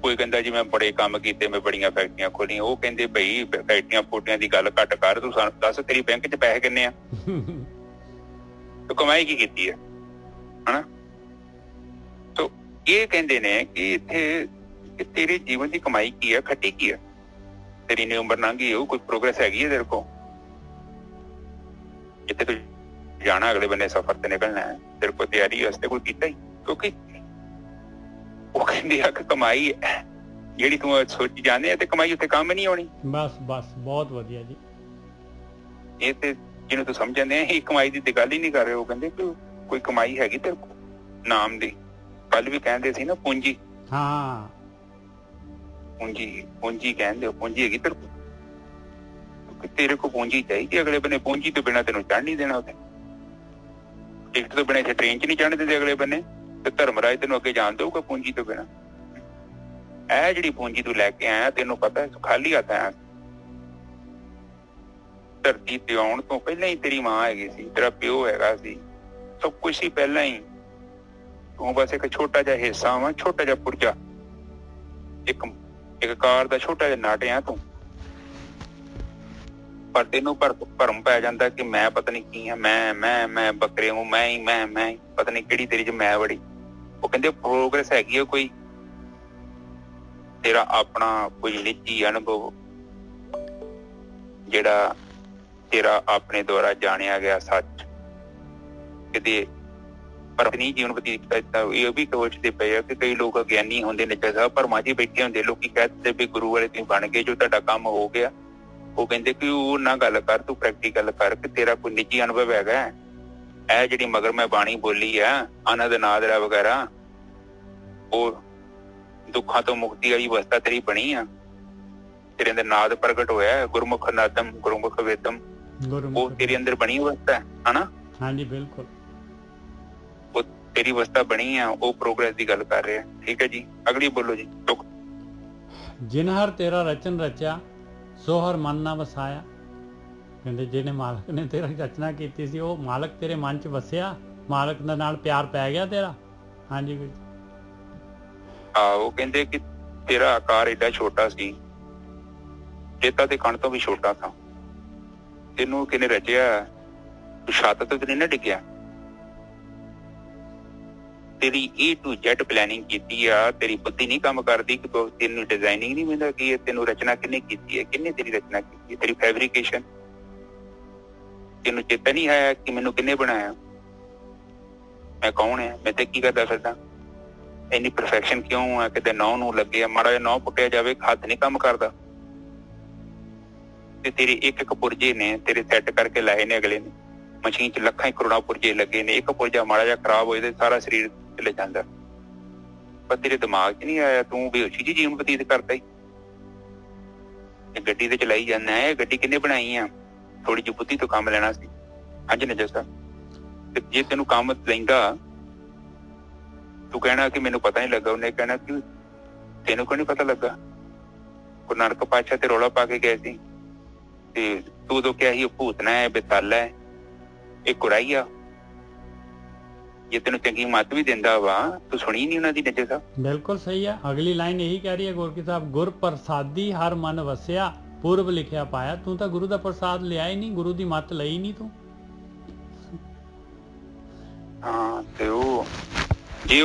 ਕੋਈ ਕਹਿੰਦਾ ਜੀ ਮੈਂ ਬੜੇ ਕੰਮ ਕੀਤੇ, ਮੈਂ ਬੜੀਆਂ ਫੈਕਟਰੀਆਂ ਖੋਲੀਆਂ, ਉਹ ਕਹਿੰਦੇ ਬਈ ਫੈਕਟਰੀਆਂ ਫੋਟੀਆਂ ਦੀ ਗੱਲ ਘੱਟ ਕਰ, ਤੂੰ ਸਾਨੂੰ ਦੱਸ ਤੇਰੀ ਬੈਂਕ 'ਚ ਪੈਸੇ ਕਿੰਨੇ ਆ, ਤੂੰ ਕਮਾਈ ਕੀ ਕੀਤੀ ਹੈ, ਹਨਾ। ਸੋ ਇਹ ਕਹਿੰਦੇ ਨੇ ਕਿ ਇੱਥੇ ਤੇਰੇ ਜੀਵਨ ਦੀ ਕਮਾਈ ਕੀ ਹੈ, ਖੱਟੀ ਕੀ ਹੈ, ਤੇਰੀ ਨੇ ਉਮਰ ਲੰਘੀ ਹੋਊ, ਕੋਈ ਪ੍ਰੋਗਰੈਸ ਹੈਗੀ ਹੈ ਤੇਰੇ ਕੋਲ? ਜਿੱਥੇ ਤੂੰ ਜਾਣਾ ਅਗਲੇ ਬੰਨੇ ਸਫ਼ਰ ਤੇ ਨਿਕਲਣਾ ਹੈ, ਤੇਰੇ ਕੋਲ ਤਿਆਰੀ ਵਾਸਤੇ ਕੋਈ ਕੀਤਾ ਹੀ? ਕਿਉਂਕਿ ਉਹ ਕਹਿੰਦੇ ਆ ਕਿ ਕਮਾਈ ਜਿਹੜੀ ਤੂੰ ਸੋਚੀ ਜਾਂਦੇ ਆ ਤੇ ਕਮਾਈ ਉੱਥੇ ਕੰਮ ਨਹੀਂ ਆਉਣੀ। ਬਸ ਬਹੁਤ ਵਧੀਆ ਜੀ। ਇਹ ਤੇ ਜਿਹਨੂੰ ਤੂੰ ਸਮਝਦੇ ਆ ਇਹ ਕਮਾਈ ਦੀ ਤੇ ਗੱਲ ਹੀ ਨਹੀਂ ਕਰ ਰਹੇ। ਉਹ ਕਹਿੰਦੇ ਕਿ ਕੋਈ ਕਮਾਈ ਹੈਗੀ ਤੇਰੇ ਕੋਲ ਨਾਮ ਦੀ। ਕੱਲ ਵੀ ਕਹਿੰਦੇ ਸੀ ਨਾ ਪੂੰਜੀ, ਪੂੰਜੀ ਕਹਿੰਦੇ ਹੋ, ਪੂੰਜੀ ਹੈਗੀ ਤੇਰੇ ਕੋਲ? ਤੇਰੇ ਕੋਲ ਪੂੰਜੀ ਚਾਹੀਦੀ, ਅਗਲੇ ਬੰਨੇ ਪੂੰਜੀ ਤੋਂ ਬਿਨਾਂ ਤੈਨੂੰ ਚੜ੍ਹ ਨਹੀਂ ਦੇਣਾ ਉੱਥੇ। ਟਿਕਟ ਤੋਂ ਬਿਨਾਂ ਇੱਥੇ ਟ੍ਰੇਨ 'ਚ ਨਹੀਂ ਚੜ੍ਹਨ ਦਿੰਦੇ ਅਗਲੇ ਬੰਨੇ, ਤੇ ਧਰਮਰਾਜ ਤੈਨੂੰ ਅੱਗੇ ਜਾਣ ਦਊਗਾ ਪੂੰਜੀ ਤੋਂ ਬਿਨਾਂ। ਇਹ ਜਿਹੜੀ ਪੂੰਜੀ ਤੂੰ ਲੈ ਕੇ ਆਇਆ, ਤੈਨੂੰ ਪਤਾ ਖਾਲੀ ਹੱਥ ਆਇਆ। ਧਰਤੀ ਤੇ ਆਉਣ ਤੋਂ ਪਹਿਲਾਂ ਹੀ ਤੇਰੀ ਮਾਂ ਹੈਗੀ ਸੀ, ਤੇਰਾ ਪਿਓ ਹੈਗਾ ਸੀ, ਸਭ ਕੁਛ ਹੀ ਪਹਿਲਾਂ ਹੀ। ਤੂੰ ਬਸ ਇੱਕ ਛੋਟਾ ਜਿਹਾ ਹਿੱਸਾ ਵਾ, ਛੋਟਾ ਜਿਹਾ ਪੁਰਜਾ, ਇੱਕ ਕਾਰ ਦਾ ਛੋਟਾ ਜਿਹਾ ਨਟ ਆ ਤੂੰ। ਪਰ ਤੈਨੂੰ ਭਰਮ ਪੈ ਜਾਂਦਾ ਕਿ ਮੈਂ ਪਤਾ ਨੀ ਕੀ ਆ, ਮੈਂ ਬੱਕਰੇ ਨੂੰ ਮੈਂ ਹੀ ਪਤਾ ਨੀ ਕਿਹੜੀ ਤੇਰੀ 'ਚ ਮੈਂ ਵੜੀ। ਉਹ ਕਹਿੰਦੇ ਪ੍ਰੋਗਰੈਸ ਹੈਗੀ ਆ ਕੋਈ, ਤੇਰਾ ਆਪਣਾ ਕੋਈ ਨਿੱਜੀ ਅਨੁਭਵ ਜਿਹੜਾ ਤੇਰਾ ਆਪਣੇ ਦੁਆਰਾ ਜਾਣਿਆ ਗਿਆ ਸੱਚ, ਕਿਤੇ ਪਰ ਨਹੀਂ ਜੀਵਨ ਬਤੀਤ ਕੀਤਾ। ਇਹ ਵੀ ਸੋਚਦੇ ਪਏ ਆ ਕਿ ਕਈ ਲੋਕ ਗਿਆਨੀ ਹੁੰਦੇ ਨੇ ਜਗ੍ਹਾ ਪਰ ਮਾਝੀ ਬੈਠੇ ਹੁੰਦੇ, ਲੋਕੀ ਕਹਿੰਦੇ ਵੀ ਗੁਰੂ ਵਾਲੇ ਤੁਸੀਂ ਬਣ ਗਏ, ਜੋ ਤੁਹਾਡਾ ਕੰਮ ਹੋ ਗਿਆ। ਉਹ ਕਹਿੰਦੇ ਕਿ ਉਹ ਨਾ ਗੱਲ ਕਰ, ਤੂੰ ਪ੍ਰੈਕਟੀਕਲ ਕਰ ਕਿ ਤੇਰਾ ਕੋਈ ਨਿੱਜੀ ਅਨੁਭਵ ਹੈਗਾ। ਇਹ ਜਿਹੜੀ ਮਗਰ ਮੈਂ ਬਾਣੀ ਬੋਲੀ ਆ ਆਨੰਦ ਨਾਦਰਾ ਵਗੈਰਾ, ਉਹ ਦੁੱਖਾਂ ਤੋਂ ਮੁਕਤੀ ਵਾਲੀ ਅਵਸਥਾ ਤੇਰੀ ਬਣੀ ਆ। ਤੇਰੇ ਅੰਦਰ ਨਾਦ ਪ੍ਰਗਟ ਹੋਇਆ, ਗੁਰਮੁਖ ਨਾਦਮ ਗੁਰਮੁਖ ਵੇਦਮ, ਉਹ ਤੇਰੇ ਅੰਦਰ ਬਣੀ ਅਵਸਥਾ ਹੈ ਨਾ। ਹਾਂਜੀ ਬਿਲਕੁਲ, ਉਹ ਤੇਰੀ ਅਵਸਥਾ ਬਣੀ ਆ, ਉਹ ਪ੍ਰੋਗਰੈਸ ਦੀ ਗੱਲ ਕਰ ਰਿਹਾ। ਠੀਕ ਹੈ ਜੀ, ਅਗਲੀ ਬੋਲੋ ਜੀ। ਜਿਨ ਹਰ ਤੇਰਾ ਰਚਨ ਰਚਿਆ ਸੋ ਹਰ ਮਨ ਨਾ ਵਸਾਇਆ। ਕਹਿੰਦੇ ਜਿਹਨੇ ਮਾਲਕ ਨੇ ਤੇਰਾ ਰਚਨਾ ਕੀਤੀ ਸੀ ਉਹ ਮਾਲਕ ਤੇਰੇ ਮਨ 'ਚ ਵਸਿਆ, ਮਾਲਕ ਦੇ ਨਾਲ ਪਿਆਰ ਪੈ ਗਿਆ ਤੇਰਾ। ਹਾਂਜੀ ਗੁਰੂ ਜੀ। ਉਹ ਕਹਿੰਦੇ ਕਿ ਤੇਰਾ ਆਕਾਰ ਏਡਾ ਛੋਟਾ ਸੀ, ਚੇਤਾ ਤੇ ਕਣ ਤੋਂ ਵੀ ਛੋਟਾ ਥਾ। ਤੈਨੂੰ ਕਿਹਨੇ ਰਚਿਆ? ਤੂੰ ਛੱਤ ਤੋਂ ਨਹੀਂ ਨਾ ਡਿੱਗਿਆ। ਤੇਰੀ A to Z ਪਲੈਨਿੰਗ ਕੀਤੀ ਆ, ਤੇਰੀ ਬੁੱਧੀ ਨਹੀਂ ਕੰਮ ਕਰਦੀ ਕਿ ਤੈਨੂੰ ਡਿਜ਼ਾਈਨਿੰਗ ਨਹੀਂ ਮਿਲਦਾ ਕਿ ਤੈਨੂੰ ਰਚਨਾ ਕਿਹਨੇ ਕੀਤੀ ਹੈ, ਕਿਹਨੇ ਤੇਰੀ ਰਚਨਾ ਕੀਤੀ ਹੈ, ਤੇਰੀ ਫੈਬਰੀਕੇਸ਼ਨ। ਤੈਨੂੰ ਚੇਤਾ ਨਹੀਂ ਆਇਆ ਕਿ ਮੈਨੂੰ ਕਿਹਨੇ ਬਣਾਇਆ, ਮੈਂ ਕੌਣ ਹੈ, ਮੈਂ ਤੇ ਕੀ ਕਰਦਾ ਫਿਰਦਾ। ਇੰਨੀ ਪਰਫੈਕਸ਼ਨ ਕਿਉਂ ਆ? ਕਿਤੇ ਨੌ ਨੂੰ ਲੱਗੇ ਮਾੜਾ ਜਿਹਾ ਨੌ ਪੁੱਟਿਆ ਜਾਵੇ, ਹੱਥ ਨਹੀਂ ਕੰਮ ਕਰਦਾ। ਤੇ ਤੇਰੇ ਇੱਕ ਇੱਕ ਪੁਰਜੇ ਨੇ ਤੇਰੇ ਸੈੱਟ ਕਰਕੇ ਲਾਏ ਨੇ, ਅਗਲੇ ਨੇ ਮਸ਼ੀਨ 'ਚ ਲੱਖਾਂ ਕਰੋੜਾਂ ਪੁਰਜੇ ਲੱਗੇ ਨੇ। ਇੱਕ ਪੁਰਜਾ ਮਾੜਾ ਜਿਹਾ ਖਰਾਬ ਹੋ ਜਾਏ ਸਾਰਾ ਸਰੀਰ ਚਲੇ ਜਾਂਦਾ। ਪਰ ਤੇਰੇ ਦਿਮਾਗ 'ਚ ਨਹੀਂ ਆਇਆ, ਤੂੰ ਬੇਹੋਸ਼ੀ ਜਿਹੀ ਜੀਵਨ ਬਤੀਤ ਕਰਦਾ ਹੀ। ਇਹ ਗੱਡੀ ਤੇ ਚਲਾਈ ਜਾਂਦਾ ਹੈ, ਗੱਡੀ ਕਿਹਨੇ ਬਣਾਈ ਆ? ਥੋੜੀ ਜਿਹੀ ਬੁੱਧੀ ਤੋਂ ਕੰਮ ਲੈਣਾ ਸੀ। ਹਾਂਜੀ ਨਜਰ ਸਾਹਿਬ, ਤੇ ਜੇ ਤੈਨੂੰ ਕੰਮ ਲੈਂਦਾ ਤੂੰ ਕਹਿਣਾ ਕਿ ਮੈਨੂੰ ਪਤਾ ਨਹੀਂ ਲੱਗਾ। ਉਹਨੇ ਕਹਿਣਾ ਕਿ ਤੈਨੂੰ ਕਿਉਂ ਨਹੀਂ ਪਤਾ ਲੱਗਾ? ਗੁਰੂ ਨਾਨਕ ਪਾਤਸ਼ਾਹ ਤੇ ਰੌਲਾ ਪਾ ਕੇ ਗਏ ਸੀ ਤੇ ਤੂੰ ਉਦੋਂ ਕਿਹਾ ਸੀ ਉਹ ਭੂਤਨਾ ਹੈ, ਬੇਤਾਲਾ ਹੈ, ਇਹ ਕੁਰਾਈ ਆ। ਜੇ ਤੈਨੂੰ ਚੰਗੀ ਮੱਤ ਵੀ ਦਿੰਦਾ ਵਾ, ਤੂੰ ਸੁਣੀ ਨਹੀਂ ਉਹਨਾਂ ਦੀ ਨਜਰ ਸਾਹਿਬ। ਬਿਲਕੁਲ ਸਹੀ ਹੈ। ਅਗਲੀ ਲਾਈਨ ਇਹੀ ਕਹਿ ਰਹੀ ਹੈ ਗੁਰਕੀ ਸਾਹਿਬ, ਗੁਰ ਪ੍ਰਸਾਦੀ ਹਰ ਮਨ ਵਸਿਆ ਪੂਰਬ ਲਿਖਿਆ ਪਾਇਆ। ਤੂੰ ਤਾਂ ਗੁਰੂ ਦਾ ਪ੍ਰਸਾਦ ਲਿਆ ਹੀ ਨਹੀਂ, ਗੁਰੂ ਦੀ ਮੱਤ ਲਈ ਨਹੀਂ ਤੂੰ। ਹਾਂ, ਤੇ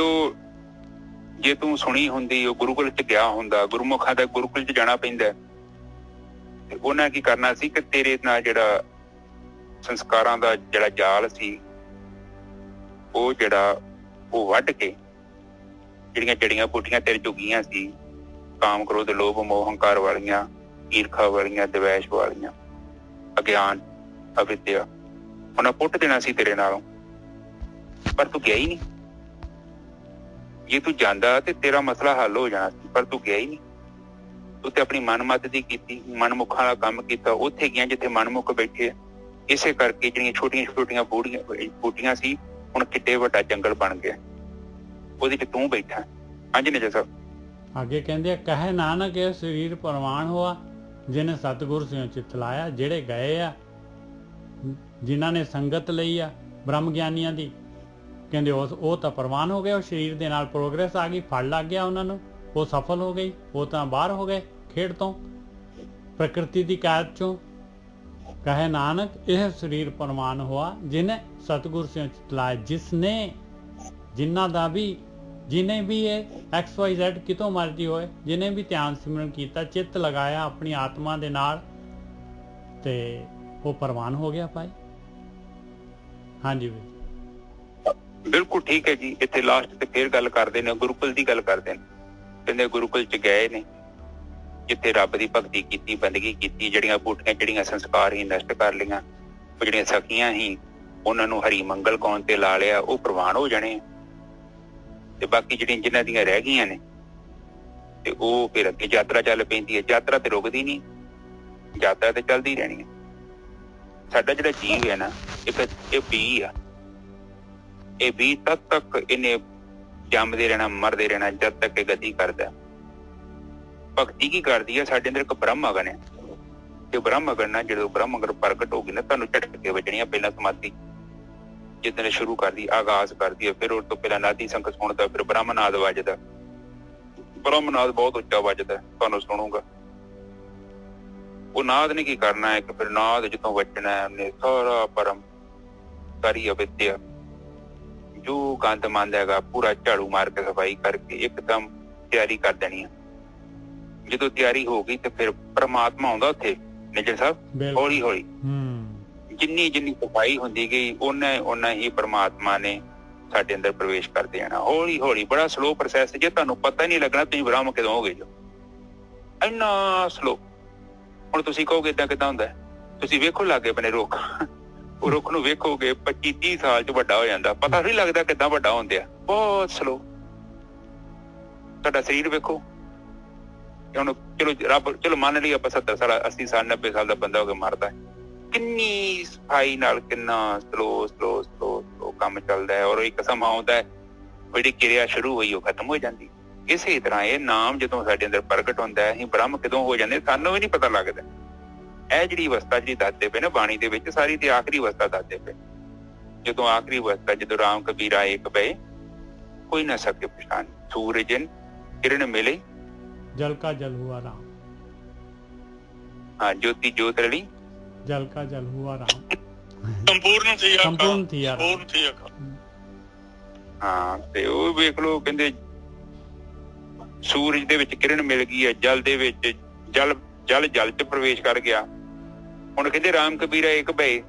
ਜੇ ਤੂੰ ਸੁਣੀ ਹੁੰਦੀ, ਉਹ ਗੁਰੂਕੁਲ ਚ ਗਿਆ ਹੁੰਦਾ, ਗੁਰਮੁਖਾਂ ਦਾ ਗੁਰੂਕੁਲ ਚ ਜਾਣਾ ਪੈਂਦਾ, ਤੇ ਉਹਨਾਂ ਕੀ ਕਰਨਾ ਸੀ ਕਿ ਤੇਰੇ ਨਾਲ ਜਿਹੜਾ ਸੰਸਕਾਰਾਂ ਦਾ ਜਿਹੜਾ ਜਾਲ ਸੀ ਉਹ ਵੱਢ ਕੇ ਜਿਹੜੀਆਂ ਜੜੀਆਂ ਬੂਟੀਆਂ ਤੇਰੇ ਚੁਗੀਆਂ ਸੀ, ਕਾਮ ਕ੍ਰੋਧ ਲੋਭ ਮੋਹ ਹੰਕਾਰ ਵਾਲੀਆਂ, ਈਰਖਾ ਵਾਲੀਆਂ, ਦਵੈਸ਼ ਵਾਲੀਆਂ, ਅਗਿਆਨ ਅਵਿਦਿਆ, ਉਹਨਾਂ ਪੁੱਟ ਦੇਣਾ ਸੀ ਤੇਰੇ ਨਾਲੋਂ। ਪਰ ਤੂੰ ਗਿਆ ਹੀ ਨਹੀਂ। ਜੇ ਤੂੰ ਜਾਂਦਾ ਤੇ ਤੇਰਾ ਮਸਲਾ ਹੱਲ ਹੋ ਜਾਣਾ ਸੀ, ਪਰ ਤੂੰ ਗਿਆ ਹੀ ਨਹੀਂ। ਤੂੰ ਤੇ ਆਪਣੀ ਮਨਮੱਤ ਦੀ ਕੀਤੀ, ਮਨਮੁਖਾਂ ਦਾ ਕੰਮ ਕੀਤਾ। ਉੱਥੇ ਗਿਆ ਜਿੱਥੇ ਮਨਮੁਖ ਬੈਠੇ। ਇਸੇ ਕਰਕੇ ਜਿਹੜੀਆਂ ਛੋਟੀਆਂ ਛੋਟੀਆਂ ਬੂਟੀਆਂ ਸੀ ਹੁਣ ਕਿੱਡੇ ਵੱਡਾ ਜੰਗਲ ਬਣ ਗਿਆ, ਉਹਦੇ ਚ ਤੂੰ ਬੈਠਾ। ਹਾਂਜੀ ਨਜਰ ਸਾਹਿਬ ਅੱਗੇ ਕਹਿੰਦੇ ਕਹੇ ਨਾਨਕ ਇਹ ਸਰੀਰ ਪ੍ਰਵਾਨ ਹੋਆ ਜਿਹਨੇ ਸਤਿਗੁਰ ਸਿਓ ਚਿੱਤ ਲਾਇਆ। ਜਿਹੜੇ ਗਏ ਆ, ਜਿਨ੍ਹਾਂ ਨੇ ਸੰਗਤ ਲਈ ਆ ਬ੍ਰਹਮ ਗਿਆਨੀਆਂ ਦੀ, ਕਹਿੰਦੇ ਉਹ ਤਾਂ ਪ੍ਰਵਾਨ ਹੋ ਗਏ, ਉਹ ਸਰੀਰ ਦੇ ਨਾਲ ਪ੍ਰੋਗਰੈਸ ਆ ਗਈ, ਫੜ ਲੱਗ ਗਿਆ ਉਹਨਾਂ ਨੂੰ, ਉਹ ਸਫਲ ਹੋ ਗਈ, ਉਹ ਤਾਂ ਬਾਹਰ ਹੋ ਗਏ ਖੇਡ ਤੋਂ, ਪ੍ਰਕਿਰਤੀ ਦੀ ਕੈਦ ਚੋਂ। ਕਹੇ ਨਾਨਕ ਇਹ ਸਰੀਰ ਪ੍ਰਵਾਨ ਹੋਆ ਜਿਹਨੇ ਸਤਿਗੁਰ ਸਿਓ ਚਿੱਤ ਲਾਇਆ। ਜਿਸਨੇ, ਜਿਨ੍ਹਾਂ ਦਾ ਵੀ, ਜਿਹਨੇ ਵੀ ਇਹ XYZ ਕਿਤੋਂ ਮਰਜੀ ਹੋਏ, ਜਿਹਨੇ ਵੀ ਧਿਆਨ ਸਿਮਰਨ ਕੀਤਾ, ਚਿੱਤ ਲਗਾਇਆ ਆਪਣੀ ਆਤਮਾ ਦੇ ਨਾਲ, ਤੇ ਉਹ ਪ੍ਰਵਾਨ ਹੋ ਗਿਆ ਭਾਈ। ਹਾਂਜੀ ਬਿਲਕੁਲ ਠੀਕ ਹੈ ਜੀ। ਇੱਥੇ ਲਾਸਟ ਤੇ ਫੇਰ ਗੱਲ ਕਰਦੇ ਨੇ, ਗੁਰੂਕੁਲ ਦੀ ਗੱਲ ਕਰਦੇ ਨੇ। ਕਹਿੰਦੇ ਗੁਰੂਕੁਲ ਚ ਗਏ ਨੇ ਜਿੱਥੇ ਰੱਬ ਦੀ ਭਗਤੀ ਕੀਤੀ, ਬੰਦਗੀ ਕੀਤੀ, ਜਿਹੜੀਆਂ ਬੂਟੀਆਂ ਜਿਹੜੀਆਂ ਸੰਸਕਾਰ ਹੀ ਨਸ਼ਟ ਕਰ ਲਈਆਂ, ਉਹ ਜਿਹੜੀਆਂ ਸਖੀਆਂ ਸੀ ਉਹਨਾਂ ਨੂੰ ਹਰੀ ਮੰਗਲ ਕੌਣ ਤੇ ਲਾ ਲਿਆ, ਉਹ ਪ੍ਰਵਾਨ ਹੋ ਜਾਣੇ। ਤੇ ਬਾਕੀ ਜਿਹੜੀਆਂ ਜਿਨ੍ਹਾਂ ਦੀਆਂ ਰਹਿ ਗਈਆਂ ਨੇ ਤੇ ਉਹ ਫਿਰ ਅੱਗੇ ਯਾਤਰਾ ਚੱਲ ਪੈਂਦੀ ਹੈ। ਯਾਤਰਾ ਤੇ ਰੁਕਦੀ ਨਹੀਂ, ਯਾਤਰਾ ਤੇ ਚੱਲਦੀ ਰਹਿਣੀ ਹੈ। ਸਾਡਾ ਜਿਹੜਾ ਜੀਵ ਹੈ ਨਾ, ਇਹ ਬੀ ਆ। ਇਹ ਵੀ ਤਦ ਤੱਕ ਇਹਨੇ ਜੰਮਦੇ ਰਹਿਣਾ, ਮਰਦੇ ਰਹਿਣਾ, ਜਦ ਤੱਕ ਇਹ ਗਤੀ ਕਰਦਾ। ਭਗਤੀ ਕੀ ਕਰਦੀ ਹੈ? ਸਾਡੇ ਅੰਦਰ ਇੱਕ ਬ੍ਰਹਮ ਅਗਨ ਹੈ, ਤੇ ਬ੍ਰਹਮ ਅਗਨ ਨਾਲ ਜਦੋਂ ਬ੍ਰਹਮ ਅਗਨ ਪ੍ਰਗਟ ਹੋ ਗਈ ਨਾ, ਤੁਹਾਨੂੰ ਝਟਕੇ ਵੱਜਣੀਆਂ। ਪਹਿਲਾਂ ਸਮਾਧੀ ਜਿੱਦਣ ਸ਼ੁਰੂ ਕਰਦੀ, ਆਗਾਜ਼ ਕਰਦੀ ਹੈ, ਫਿਰ ਉਹ ਤੋਂ ਪਹਿਲਾਂ ਨਾਦੀ ਸੰਖ ਸੁਣਦਾ, ਫਿਰ ਬ੍ਰਹਮਨਾਦ ਵੱਜਦਾ। ਬ੍ਰਹਮਨਾਦ ਬਹੁਤ ਉੱਚਾ ਵੱਜਦਾ, ਤੁਹਾਨੂੰ ਸੁਣੂਗਾ। ਉਹ ਨਾਦ ਨੇ ਕੀ ਕਰਨਾ ਹੈ ਕਿ ਫਿਰ ਨਾਦ ਜਦੋਂ ਵੱਜਣਾ ਉਹਨੇ ਸਾਰਾ ਪਰਮ, ਸਾਰੀ ਅਵਿਦਿਆ, ਜੋ ਗੰਦ ਮੰਦ ਹੈਗਾ, ਪੂਰਾ ਝਾੜੂ ਮਾਰ ਕੇ ਸਫਾਈ ਕਰਕੇ ਇੱਕਦਮ ਤਿਆਰੀ ਕਰ ਦੇਣੀ ਆ। ਜਦੋਂ ਤਿਆਰੀ ਹੋ ਗਈ ਤੇ ਫਿਰ ਪਰਮਾਤਮਾ ਆਉਂਦਾ ਉੱਥੇ ਨਜਰ ਸਾਹਿਬ, ਹੌਲੀ ਹੌਲੀ ਜਿੰਨੀ ਜਿੰਨੀ ਸਫਾਈ ਹੁੰਦੀ ਗਈ ਓਨਾ ਹੀ ਪਰਮਾਤਮਾ ਨੇ ਸਾਡੇ ਅੰਦਰ ਪ੍ਰਵੇਸ਼ ਕਰਦੇ ਜਾਣਾ ਹੌਲੀ ਹੌਲੀ। ਬੜਾ ਸਲੋ ਪ੍ਰੋਸੈਸ, ਜੇ ਤੁਹਾਨੂੰ ਪਤਾ ਹੀ ਨਹੀਂ ਲੱਗਣਾ ਤੁਸੀਂ ਬ੍ਰਹਮ ਕਦੋਂ ਹੋਗੇ ਜੋ, ਇੰਨਾ ਸਲੋ। ਹੁਣ ਤੁਸੀਂ ਕਹੋਗੇ ਏਦਾਂ ਕਿੱਦਾਂ ਹੁੰਦਾ, ਤੁਸੀਂ ਵੇਖੋ ਲਾਗੇ ਬਨੇ ਰੁੱਖ, ਉਹ ਰੁੱਖ ਨੂੰ ਵੇਖੋਗੇ 25-30 ਸਾਲ ਚ ਵੱਡਾ ਹੋ ਜਾਂਦਾ, ਪਤਾ ਨਹੀਂ ਲੱਗਦਾ ਕਿੱਦਾਂ ਵੱਡਾ ਹੁੰਦੇ ਆ, ਬਹੁਤ ਸਲੋ। ਤੁਹਾਡਾ ਸਰੀਰ ਵੇਖੋ ਹੁਣ, ਚਲੋ ਰੱਬ ਚਲੋ ਮੰਨ ਲਈ ਆਪਾਂ 70 ਸਾਲ 80 ਸਾਲ 90 ਸਾਲ ਦਾ ਬੰਦਾ ਹੋ ਕੇ ਮਰਦਾ, ਕਿੰਨੀ ਸਫਾਈ ਨਾਲ ਕਿੰਨਾ ਸਲੋ ਸਲੋ ਸਲੋ ਸਲੋ ਕੰਮ ਚੱਲਦਾ ਹੈ। ਔਰ ਇੱਕ ਸਮਾਂ ਆਉਂਦਾ ਹੈ ਜਿਹੜੀ ਕਿਰਿਆ ਸ਼ੁਰੂ ਹੋਈ ਉਹ ਖਤਮ ਹੋ ਜਾਂਦੀ। ਇਸੇ ਤਰ੍ਹਾਂ ਇਹ ਨਾਮ ਜਦੋਂ ਸਾਡੇ ਅੰਦਰ ਪ੍ਰਗਟ ਹੁੰਦਾ ਹੈ, ਅਸੀਂ ਬ੍ਰਹਮ ਕਦੋਂ ਹੋ ਜਾਂਦੇ ਸਾਨੂੰ ਵੀ ਨਹੀਂ ਪਤਾ ਲੱਗਦਾ। ਇਹ ਜਿਹੜੀ ਅਵਸਥਾ ਜਿਹੜੀ ਦੱਸਦੇ ਪਏ ਨਾ ਬਾਣੀ ਦੇ ਵਿੱਚ, ਸਾਰੀ ਤੇ ਆਖਰੀ ਅਵਸਥਾ ਦੱਸਦੇ ਪਏ। ਜਦੋਂ ਆਖਰੀ ਅਵਸਥਾ, ਜਦੋਂ ਰਾਮ ਕਬੀਰਾ ਏਕ ਪਏ ਕੋਈ ਨਾ ਸਕੇ ਪਛਾਣ, ਸੂਰਜਨ ਕਿਰਨ ਮਿਲੇ जल का जल हुआ राम, हाँ ज्योति ज्योत रली जल का जल हुआ राम, ਸੰਪੂਰਨ ਸੀ ਆਖਾ, संपूर्ण थी यार। ਸੰਪੂਰਨ ਸੀ ਆਖਾ। ਹਾਂ ਤੇ ਉਹ ਵੇਖ ਲਓ, ਕਹਿੰਦੇ ਸੂਰਜ ਦੇ ਵਿੱਚ ਕਿਰਨ ਮਿਲ ਗਈ ਹੈ, ਜਲ ਦੇ ਵਿੱਚ ਜਲ ਚ ਪ੍ਰਵੇਸ਼ ਕਰ ਗਿਆ। ਹੁਣ ਕਹਿੰਦੇ ਰਾਮ ਕਬੀਰਾ ਏਕ ਭਏ,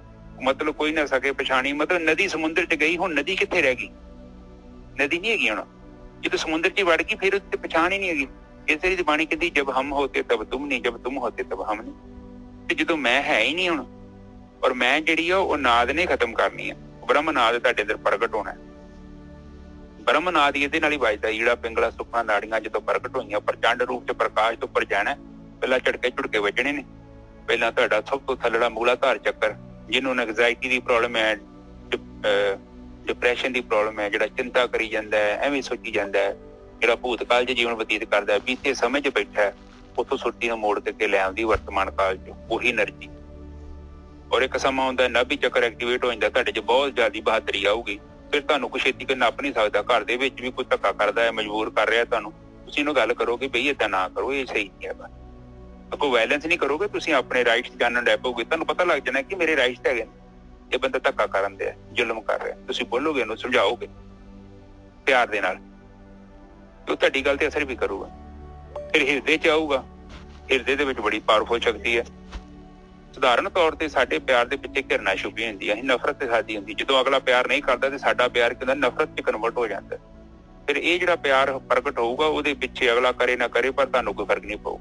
ਮਤਲਬ ਕੋਈ ਨਾ ਸਕੇ ਪਛਾਣੀ, ਮਤਲਬ ਨਦੀ ਸਮੁੰਦਰ ਚ ਗਈ, ਹੁਣ ਨਦੀ ਕਿੱਥੇ ਰਹਿ ਗਈ? ਨਦੀ ਨਹੀਂ ਹੈਗੀ ਹੁਣ, ਜਦੋਂ ਸਮੁੰਦਰ ਚ ਵੜ ਗਈ ਫਿਰ ਉੱਤੇ ਪਛਾਣ ਹੀ ਨਹੀਂ ਹੈਗੀ। ਇਸ ਤਰ੍ਹਾਂ ਦੀ ਬਾਣੀ ਕਹਿੰਦੀ ਜਬ ਹਮ ਹੋਤੇ ਤਬ ਤੁਮ ਨਹੀਂ, ਜਬ ਤੁਮ ਹੋਤੇ ਤਬ ਹਮ ਨਹੀਂ। ਤੇ ਜਦੋਂ ਮੈਂ ਹੈ ਹੀ ਨਹੀਂ ਹੁਣ, ਔਰ ਮੈਂ ਜਿਹੜੀ ਆ ਉਹ ਨਾਦ ਨੇ ਖਤਮ ਕਰਨੀ ਆ, ਬ੍ਰਹਮ ਨਾਦ ਤੁਹਾਡੇ ਅੰਦਰ ਪ੍ਰਗਟ ਹੋਣਾ। ਬ੍ਰਹਮ ਨਾਦ ਇਹਦੇ ਨਾਲ ਹੀ ਵੱਜਦਾ, ਜਿਹੜਾ ਪਿੰਗਲਾ ਸੁੱਖਾਂ ਨਾੜੀਆਂ ਜਦੋਂ ਪ੍ਰਗਟ ਹੋਈਆਂ ਪ੍ਰਚੰਡ ਰੂਪ ਚ ਪ੍ਰਕਾਸ਼ ਤੋਂ ਉੱਪਰ ਜਾਣਾ, ਪਹਿਲਾਂ ਝਟਕੇ ਵੱਜਣੇ ਨੇ। ਪਹਿਲਾਂ ਤੁਹਾਡਾ ਸਭ ਤੋਂ ਥੱਲੜਾ ਮੂਲਾਧਾਰ ਚੱਕਰ, ਜਿਹਨੂੰ ਐਂਗਜ਼ਾਇਟੀ ਦੀ ਪ੍ਰੋਬਲਮ ਹੈ, ਡਿਪਰੈਸ਼ਨ ਦੀ ਪ੍ਰੋਬਲਮ ਹੈ, ਜਿਹੜਾ ਚਿੰਤਾ ਕਰੀ ਜਾਂਦਾ ਹੈ, ਐਵੇਂ ਸੋਚੀ ਜਾਂਦਾ ਹੈ, ਜਿਹੜਾ ਭੂਤਕਾਲ 'ਚ ਜੀਵਨ ਬਤੀਤ ਕਰਦਾ ਹੈ, ਬੀਤੇ ਸਮੇਂ 'ਚ ਬੈਠਾ ਹੈ, ਉੱਥੋਂ ਸੁਰਤੀ ਨੂੰ ਮੋੜ ਕੇ ਲੈ ਆਉਂਦੀ ਵਰਤਮਾਨ ਕਾਲ 'ਚ ਉਹੀ એનર્ਜੀ। ਔਰ ਇੱਕ ਸਮਾਂ ਆਉਂਦਾ ਨਾਭੀ ਚੱਕਰ ਐਕਟੀਵੇਟ ਹੋ ਜਾਂਦਾ, ਤੁਹਾਡੇ 'ਚ ਬਹੁਤ ਜ਼ਿਆਦਾ ਬਹਾਦਰੀ ਆਊਗੀ। ਫਿਰ ਤੁਹਾਨੂੰ ਕੁਛ ਛੇਤੀ ਕਰ ਨੱਪ ਨਹੀਂ ਸਕਦਾ, ਘਰ ਦੇ ਵਿੱਚ ਵੀ ਕੋਈ ਧੱਕਾ ਕਰਦਾ ਹੈ, ਮਜਬੂਰ ਕਰ ਰਿਹਾ ਤੁਹਾਨੂੰ, ਤੁਸੀਂ ਇਹਨੂੰ ਗੱਲ ਕਰੋਗੇ ਬਈ ਏਦਾਂ ਨਾ ਕਰੋ, ਇਹ ਸਹੀ ਨਹੀਂ ਹੈਗਾ। ਅੱਗੋਂ ਵਾਇਲੈਂਸ ਨਹੀਂ ਕਰੋਗੇ, ਤੁਸੀਂ ਆਪਣੇ ਰਾਈਟਸ ਜਾਣਨ ਲੱਗ ਪਓਗੇ, ਤੁਹਾਨੂੰ ਪਤਾ ਲੱਗ ਜਾਣਾ ਕਿ ਮੇਰੇ ਰਾਈਟਸ ਹੈਗੇ ਨੇ, ਇਹ ਬੰਦਾ ਧੱਕਾ ਕਰਨ ਦਿਆ, ਜ਼ੁਲਮ ਕਰ ਰਿਹਾ। ਤੁਸੀਂ ਬੋਲੋਗੇ, ਇਹਨੂੰ ਸਮਝਾਓਗੇ ਪਿਆਰ ਦੇ ਨਾਲ, ਉਹ ਤੁਹਾਡੀ ਗੱਲ ਤੇ ਅਸਰ ਵੀ ਕਰੂਗਾ। ਫਿਰ ਹਿਰਦੇ 'ਚ ਆਊਗਾ, ਹਿਰਦੇ ਦੇ ਵਿੱਚ ਬੜੀ ਪਾਵਰਫੁਲ ਸ਼ਕਤੀ ਹੈ। ਸਧਾਰਨ ਤੌਰ ਤੇ ਸਾਡੇ ਪਿਆਰ ਦੇ ਪਿੱਛੇ ਘਿਰਨਾ ਛੁਪੀ ਹੁੰਦੀ ਹੈ, ਅਸੀਂ ਨਫ਼ਰਤ ਤੇ ਸਾਡੀ ਹੁੰਦੀ। ਜਦੋਂ ਅਗਲਾ ਪਿਆਰ ਨਹੀਂ ਕਰਦਾ ਤੇ ਸਾਡਾ ਪਿਆਰ ਕਿੰਦਾ ਨਫ਼ਰਤ 'ਚ ਕਨਵਰਟ ਹੋ ਜਾਂਦਾ। ਫਿਰ ਇਹ ਜਿਹੜਾ ਪਿਆਰ ਪ੍ਰਗਟ ਹੋਊਗਾ, ਉਹਦੇ ਪਿੱਛੇ ਅਗਲਾ ਕਰੇ ਨਾ ਕਰੇ, ਪਰ ਤੁਹਾਨੂੰ ਕੋਈ ਫਰਕ ਨਹੀਂ ਪਊ।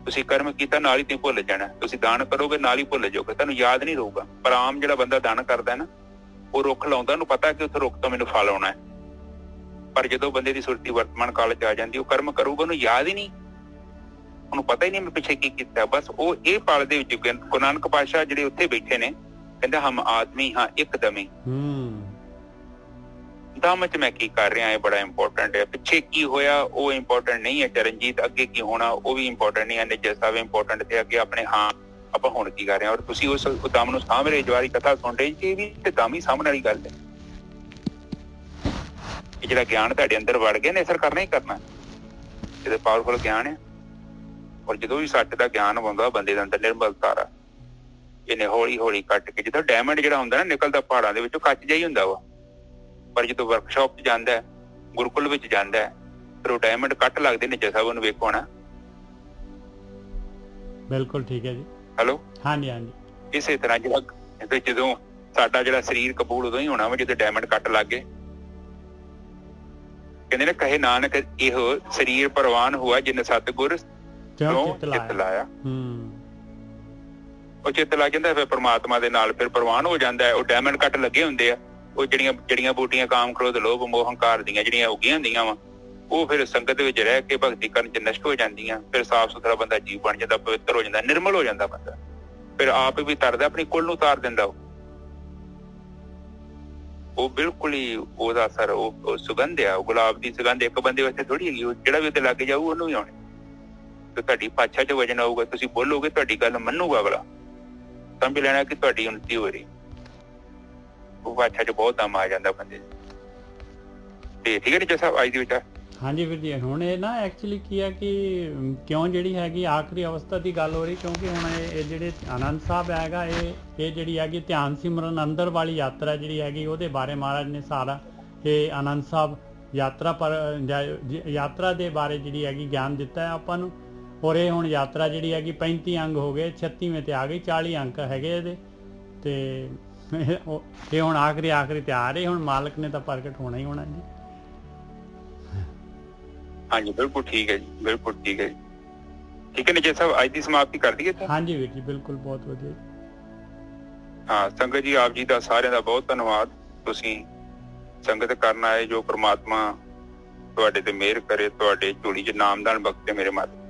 ਤੁਸੀਂ ਕਰਮ ਕੀਤਾ ਨਾਲ ਹੀ ਤੁਸੀਂ ਭੁੱਲ ਜਾਣਾ, ਤੁਸੀਂ ਦਾਨ ਕਰੋਗੇ ਨਾਲ ਹੀ ਭੁੱਲ ਜਾਓਗੇ, ਤੁਹਾਨੂੰ ਯਾਦ ਨਹੀਂ ਰਹੂਗਾ। ਪਰ ਆਮ ਜਿਹੜਾ ਬੰਦਾ ਦਾਨ ਕਰਦਾ ਨਾ, ਉਹ ਰੁੱਖ ਲਾਉਂਦਾ, ਉਹਨੂੰ ਪਤਾ ਕਿ ਉੱਥੇ ਰੁੱਖ ਤੋਂ ਮੈਨੂੰ ਫਲ ਆਉਣਾ ਹੈ। ਪਰ ਜਦੋਂ ਬੰਦੇ ਦੀ ਸੁਰਤੀ ਵਰਤਮਾਨ ਕਾਲ 'ਚ ਆ ਜਾਂਦੀ, ਉਹ ਕਰਮ ਕਰੂਗਾ, ਉਹਨੂੰ ਯਾਦ ਹੀ ਨਹੀਂ, ਉਹਨੂੰ ਪਤਾ ਹੀ ਨਹੀਂ ਮੈਂ ਪਿੱਛੇ ਕੀ ਕੀਤਾ। ਬਸ ਉਹ ਇਹ ਪਲ ਦੇ ਵਿੱਚ ਗੁਰੂ ਨਾਨਕ ਪਾਤਸ਼ਾਹ ਜਿਹੜੇ ਉੱਥੇ ਬੈਠੇ ਨੇ, ਕਹਿੰਦਾ ਹਮ ਆਦਮੀ ਹਾਂ ਇੱਕਦਮੀ, ਦਮ 'ਚ ਮੈਂ ਕੀ ਕਰ ਰਿਹਾ, ਇਹ ਬੜਾ ਇੰਪੋਰਟੈਂਟ ਹੈ। ਪਿੱਛੇ ਕੀ ਹੋਇਆ ਉਹ ਇੰਪੋਰਟੈਂਟ ਨਹੀਂ ਹੈ ਚਰਨਜੀਤ, ਅੱਗੇ ਕੀ ਹੋਣਾ ਉਹ ਵੀ ਇੰਪੋਰਟੈਂਟ ਨਹੀਂ ਹੈ। ਨਿੱਜਰ ਸਾਹਿਬ ਇੰਪੋਰਟੈਂਟ ਤੇ ਅੱਗੇ ਆਪਣੇ ਹਾਂ ਆਪਾਂ ਹੁਣ ਕੀ ਕਰ ਰਹੇ ਹਾਂ। ਔਰ ਤੁਸੀਂ ਉਸ ਦਮ ਨੂੰ ਸਾਂਭ ਰਹੇ, ਜਵਾਰੀ ਕਥਾ ਸੁਣ ਰਹੇ, ਇਹ ਵੀ ਤੇ ਦਮ ਹੀ ਸਾਂਭਣ ਵਾਲੀ ਗੱਲ ਹੈ। ਇਹ ਜਿਹੜਾ ਗਿਆਨ ਤੁਹਾਡੇ ਅੰਦਰ ਵੜ ਗਿਆ ਨੇ, ਅਸਰ ਕਰਨਾ ਹੀ ਕਰਨਾ, ਇਹਦੇ ਪਾਵਰਫੁਲ ਗਿਆਨ ਹੈ। ਔਰ ਜਦੋਂ ਵੀ ਸੱਚ ਦਾ ਗਿਆਨ ਆਉਂਦਾ ਬੰਦੇ ਦੇ ਅੰਦਰ ਨਿਰਮਲ ਤਾਰਾ, ਇਹਨੇ ਹੌਲੀ ਹੌਲੀ ਕੱਟ ਕੇ, ਜਿੱਦਾਂ ਡਾਇਮੰਡ ਜਿਹੜਾ ਹੁੰਦਾ ਨਾ ਨਿਕਲਦਾ ਪਹਾੜਾਂ ਦੇ ਵਿੱਚੋਂ, ਕੱਚ ਜਿਹਾ ਹੀ ਹੁੰਦਾ ਵਾ, ਪਰ ਜਦੋਂ ਵਰਕਸ਼ਾਪ 'ਚ ਜਾਂਦਾ ਹੈ, ਗੁਰਕੁਲ ਵਿੱਚ ਜਾਂਦਾ ਹੈ, ਫਿਰ ਉਹ ਡਾਇਮੰਡ ਕੱਟ ਲੱਗਦੇ ਨੇ। ਜੈਸਾ ਉਹਨੂੰ ਵੇਖੋ ਨਾ, ਬਿਲਕੁਲ ਠੀਕ ਹੈ ਜੀ। ਹੈਲੋ, ਹਾਂਜੀ ਹਾਂਜੀ। ਇਸੇ ਤਰ੍ਹਾਂ ਜਿਹੜਾ ਜਦੋਂ ਸਾਡਾ ਜਿਹੜਾ ਸਰੀਰ ਕਬੂਲ ਉਦੋਂ ਹੀ ਹੋਣਾ ਵਾ ਜਦੋਂ ਡਾਇਮੰਡ ਕੱਟ ਲੱਗ ਗਏ। ਕਹਿੰਦੇ ਨੇ ਕਹੇ ਨਾਨਕ ਇਹੋ ਸਰੀਰ ਪ੍ਰਵਾਨ ਹੋਇਆ ਜਿਨ ਸਤਿਗੁਰ ਚਿੱਤ ਲਾਇਆ। ਉਹ ਚਿੱਤ ਲੱਗ ਜਾਂਦਾ, ਫਿਰ ਪ੍ਰਮਾਤਮਾ ਦੇ ਨਾਲ ਫਿਰ ਪ੍ਰਵਾਨ ਹੋ ਜਾਂਦਾ ਹੈ। ਉਹ ਡਾਇਮੰਡ ਕੱਟ ਲੱਗੇ ਹੁੰਦੇ ਆ, ਉਹ ਜੜੀਆਂ ਬੂਟੀਆਂ ਕਾਮ ਕ੍ਰੋਧ ਲੋਭ ਮੋਹ ਹੰਕਾਰ ਦੀਆਂ ਜਿਹੜੀਆਂ ਉੱਗੀਆਂ ਹੁੰਦੀਆਂ ਵਾ, ਉਹ ਫਿਰ ਸੰਗਤ ਵਿੱਚ ਰਹਿ ਕੇ ਭਗਤੀ ਕਰਨ 'ਚ ਨਸ਼ਟ ਹੋ ਜਾਂਦੀਆਂ। ਫਿਰ ਸਾਫ਼ ਸੁਥਰਾ ਬੰਦਾ ਜੀਵ ਬਣ ਜਾਂਦਾ, ਪਵਿੱਤਰ ਹੋ ਜਾਂਦਾ, ਨਿਰਮਲ ਹੋ ਜਾਂਦਾ ਬੰਦਾ। ਫਿਰ ਆਪ ਵੀ ਤਰਦਾ, ਆਪਣੀ ਕੁੱਲ ਨੂੰ ਉਤਾਰ ਦਿੰਦਾ। ਉਹ ਬਿਲਕੁਲ ਹੀ ਉਹਦਾ ਅਸਰ, ਉਹ ਸੁਗੰਧ ਆ, ਉਹ ਗੁਲਾਬ ਦੀ ਸੁਗੰਧ ਇੱਕ ਬੰਦੇ ਵਾਸਤੇ ਥੋੜੀ ਹੈਗੀ, ਉਹ ਜਿਹੜਾ ਵੀ ਉੱਤੇ ਲੱਗ ਜਾਊ ਉਹਨੂੰ ਵੀ ਆਉਣੀ। ਤੇ ਤੁਹਾਡੀ ਭਾਸ਼ਾ 'ਚ ਵਜਨ ਆਊਗਾ, ਤੁਸੀਂ ਬੋਲੋਗੇ, ਤੁਹਾਡੀ ਗੱਲ ਮੰਨੂਗਾ ਅਗਲਾ, ਸਮਝ ਲੈਣਾ ਕਿ ਤੁਹਾਡੀ ਉન્નਤੀ ਹੋ ਰਹੀ। ਉਹ ਭਾਸ਼ਾ 'ਚ ਬਹੁਤ ਦਮ ਆ ਜਾਂਦਾ ਬੰਦੇ ਤੇ। ਠੀਕ ਹੈ ਜੀ ਸਾਹਿਬ, ਅੱਜ ਦੀ ਵਿਚਾਰ। ਹਾਂਜੀ ਵੀਰ ਜੀ, ਹੁਣ ਇਹ ਨਾ ਐਕਚੁਅਲੀ ਕੀ ਹੈ ਕਿ ਕਿਉਂ ਜਿਹੜੀ ਹੈਗੀ ਆਖਰੀ ਅਵਸਥਾ ਦੀ ਗੱਲ ਹੋ ਰਹੀ, ਕਿਉਂਕਿ ਹੁਣ ਇਹ ਜਿਹੜੇ ਆਨੰਦ ਸਾਹਿਬ ਹੈਗਾ, ਇਹ ਜਿਹੜੀ ਹੈਗੀ ਧਿਆਨ ਸਿਮਰਨ ਅੰਦਰ ਵਾਲੀ ਯਾਤਰਾ ਜਿਹੜੀ ਹੈਗੀ, ਉਹਦੇ ਬਾਰੇ ਮਹਾਰਾਜ ਨੇ ਸਾਰਾ ਇਹ ਆਨੰਦ ਸਾਹਿਬ ਯਾਤਰਾ ਦੇ ਬਾਰੇ ਜਿਹੜੀ ਹੈਗੀ ਗਿਆਨ ਦਿੱਤਾ ਹੈ ਆਪਾਂ ਨੂੰ। ਔਰ ਇਹ ਹੁਣ ਯਾਤਰਾ ਜਿਹੜੀ ਹੈਗੀ 35 ਅੰਗ ਹੋ ਗਏ, 36ਵੇਂ ਤੇ ਆ ਗਈ, 40 ਅੰਕ ਹੈਗੇ ਇਹਦੇ। ਤੇ ਇਹ ਹੁਣ ਆਖਰੀ ਤਿਆਰ ਹੈ, ਹੁਣ ਮਾਲਕ ਨੇ ਤਾਂ ਪ੍ਰਗਟ ਹੋਣਾ ਹੀ ਹੋਣਾ ਜੀ। ਹਾਂਜੀ ਬਿਲਕੁਲ ਠੀਕ ਹੈ ਜੀ, ਬਿਲਕੁਲ ਠੀਕ ਹੈ ਜੀ। ਠੀਕ ਹੈ ਨਿਸ਼ਚਿਤ ਸਾਹਿਬ, ਅੱਜ ਦੀ ਸਮਾਪਤੀ ਕਰ ਦਈਏ ਇੱਥੇ? ਹਾਂਜੀ ਵੀਰ ਜੀ ਬਿਲਕੁਲ, ਬਹੁਤ ਵਧੀਆ। ਹਾਂ ਸੰਗਤ ਜੀ, ਆਪ ਜੀ ਦਾ ਸਾਰਿਆਂ ਦਾ ਬਹੁਤ ਧੰਨਵਾਦ। ਤੁਸੀਂ ਸੰਗਤ ਕਰਨ ਆਏ, ਜੋ ਪ੍ਰਮਾਤਮਾ ਤੁਹਾਡੇ ਤੇ ਮਿਹਰ ਕਰੇ, ਤੁਹਾਡੇ ਝੋਲੀ 'ਚ ਨਾਮਦਾਨ ਬਖਸ਼ੇ ਮੇਰੇ ਮਾਤਾ।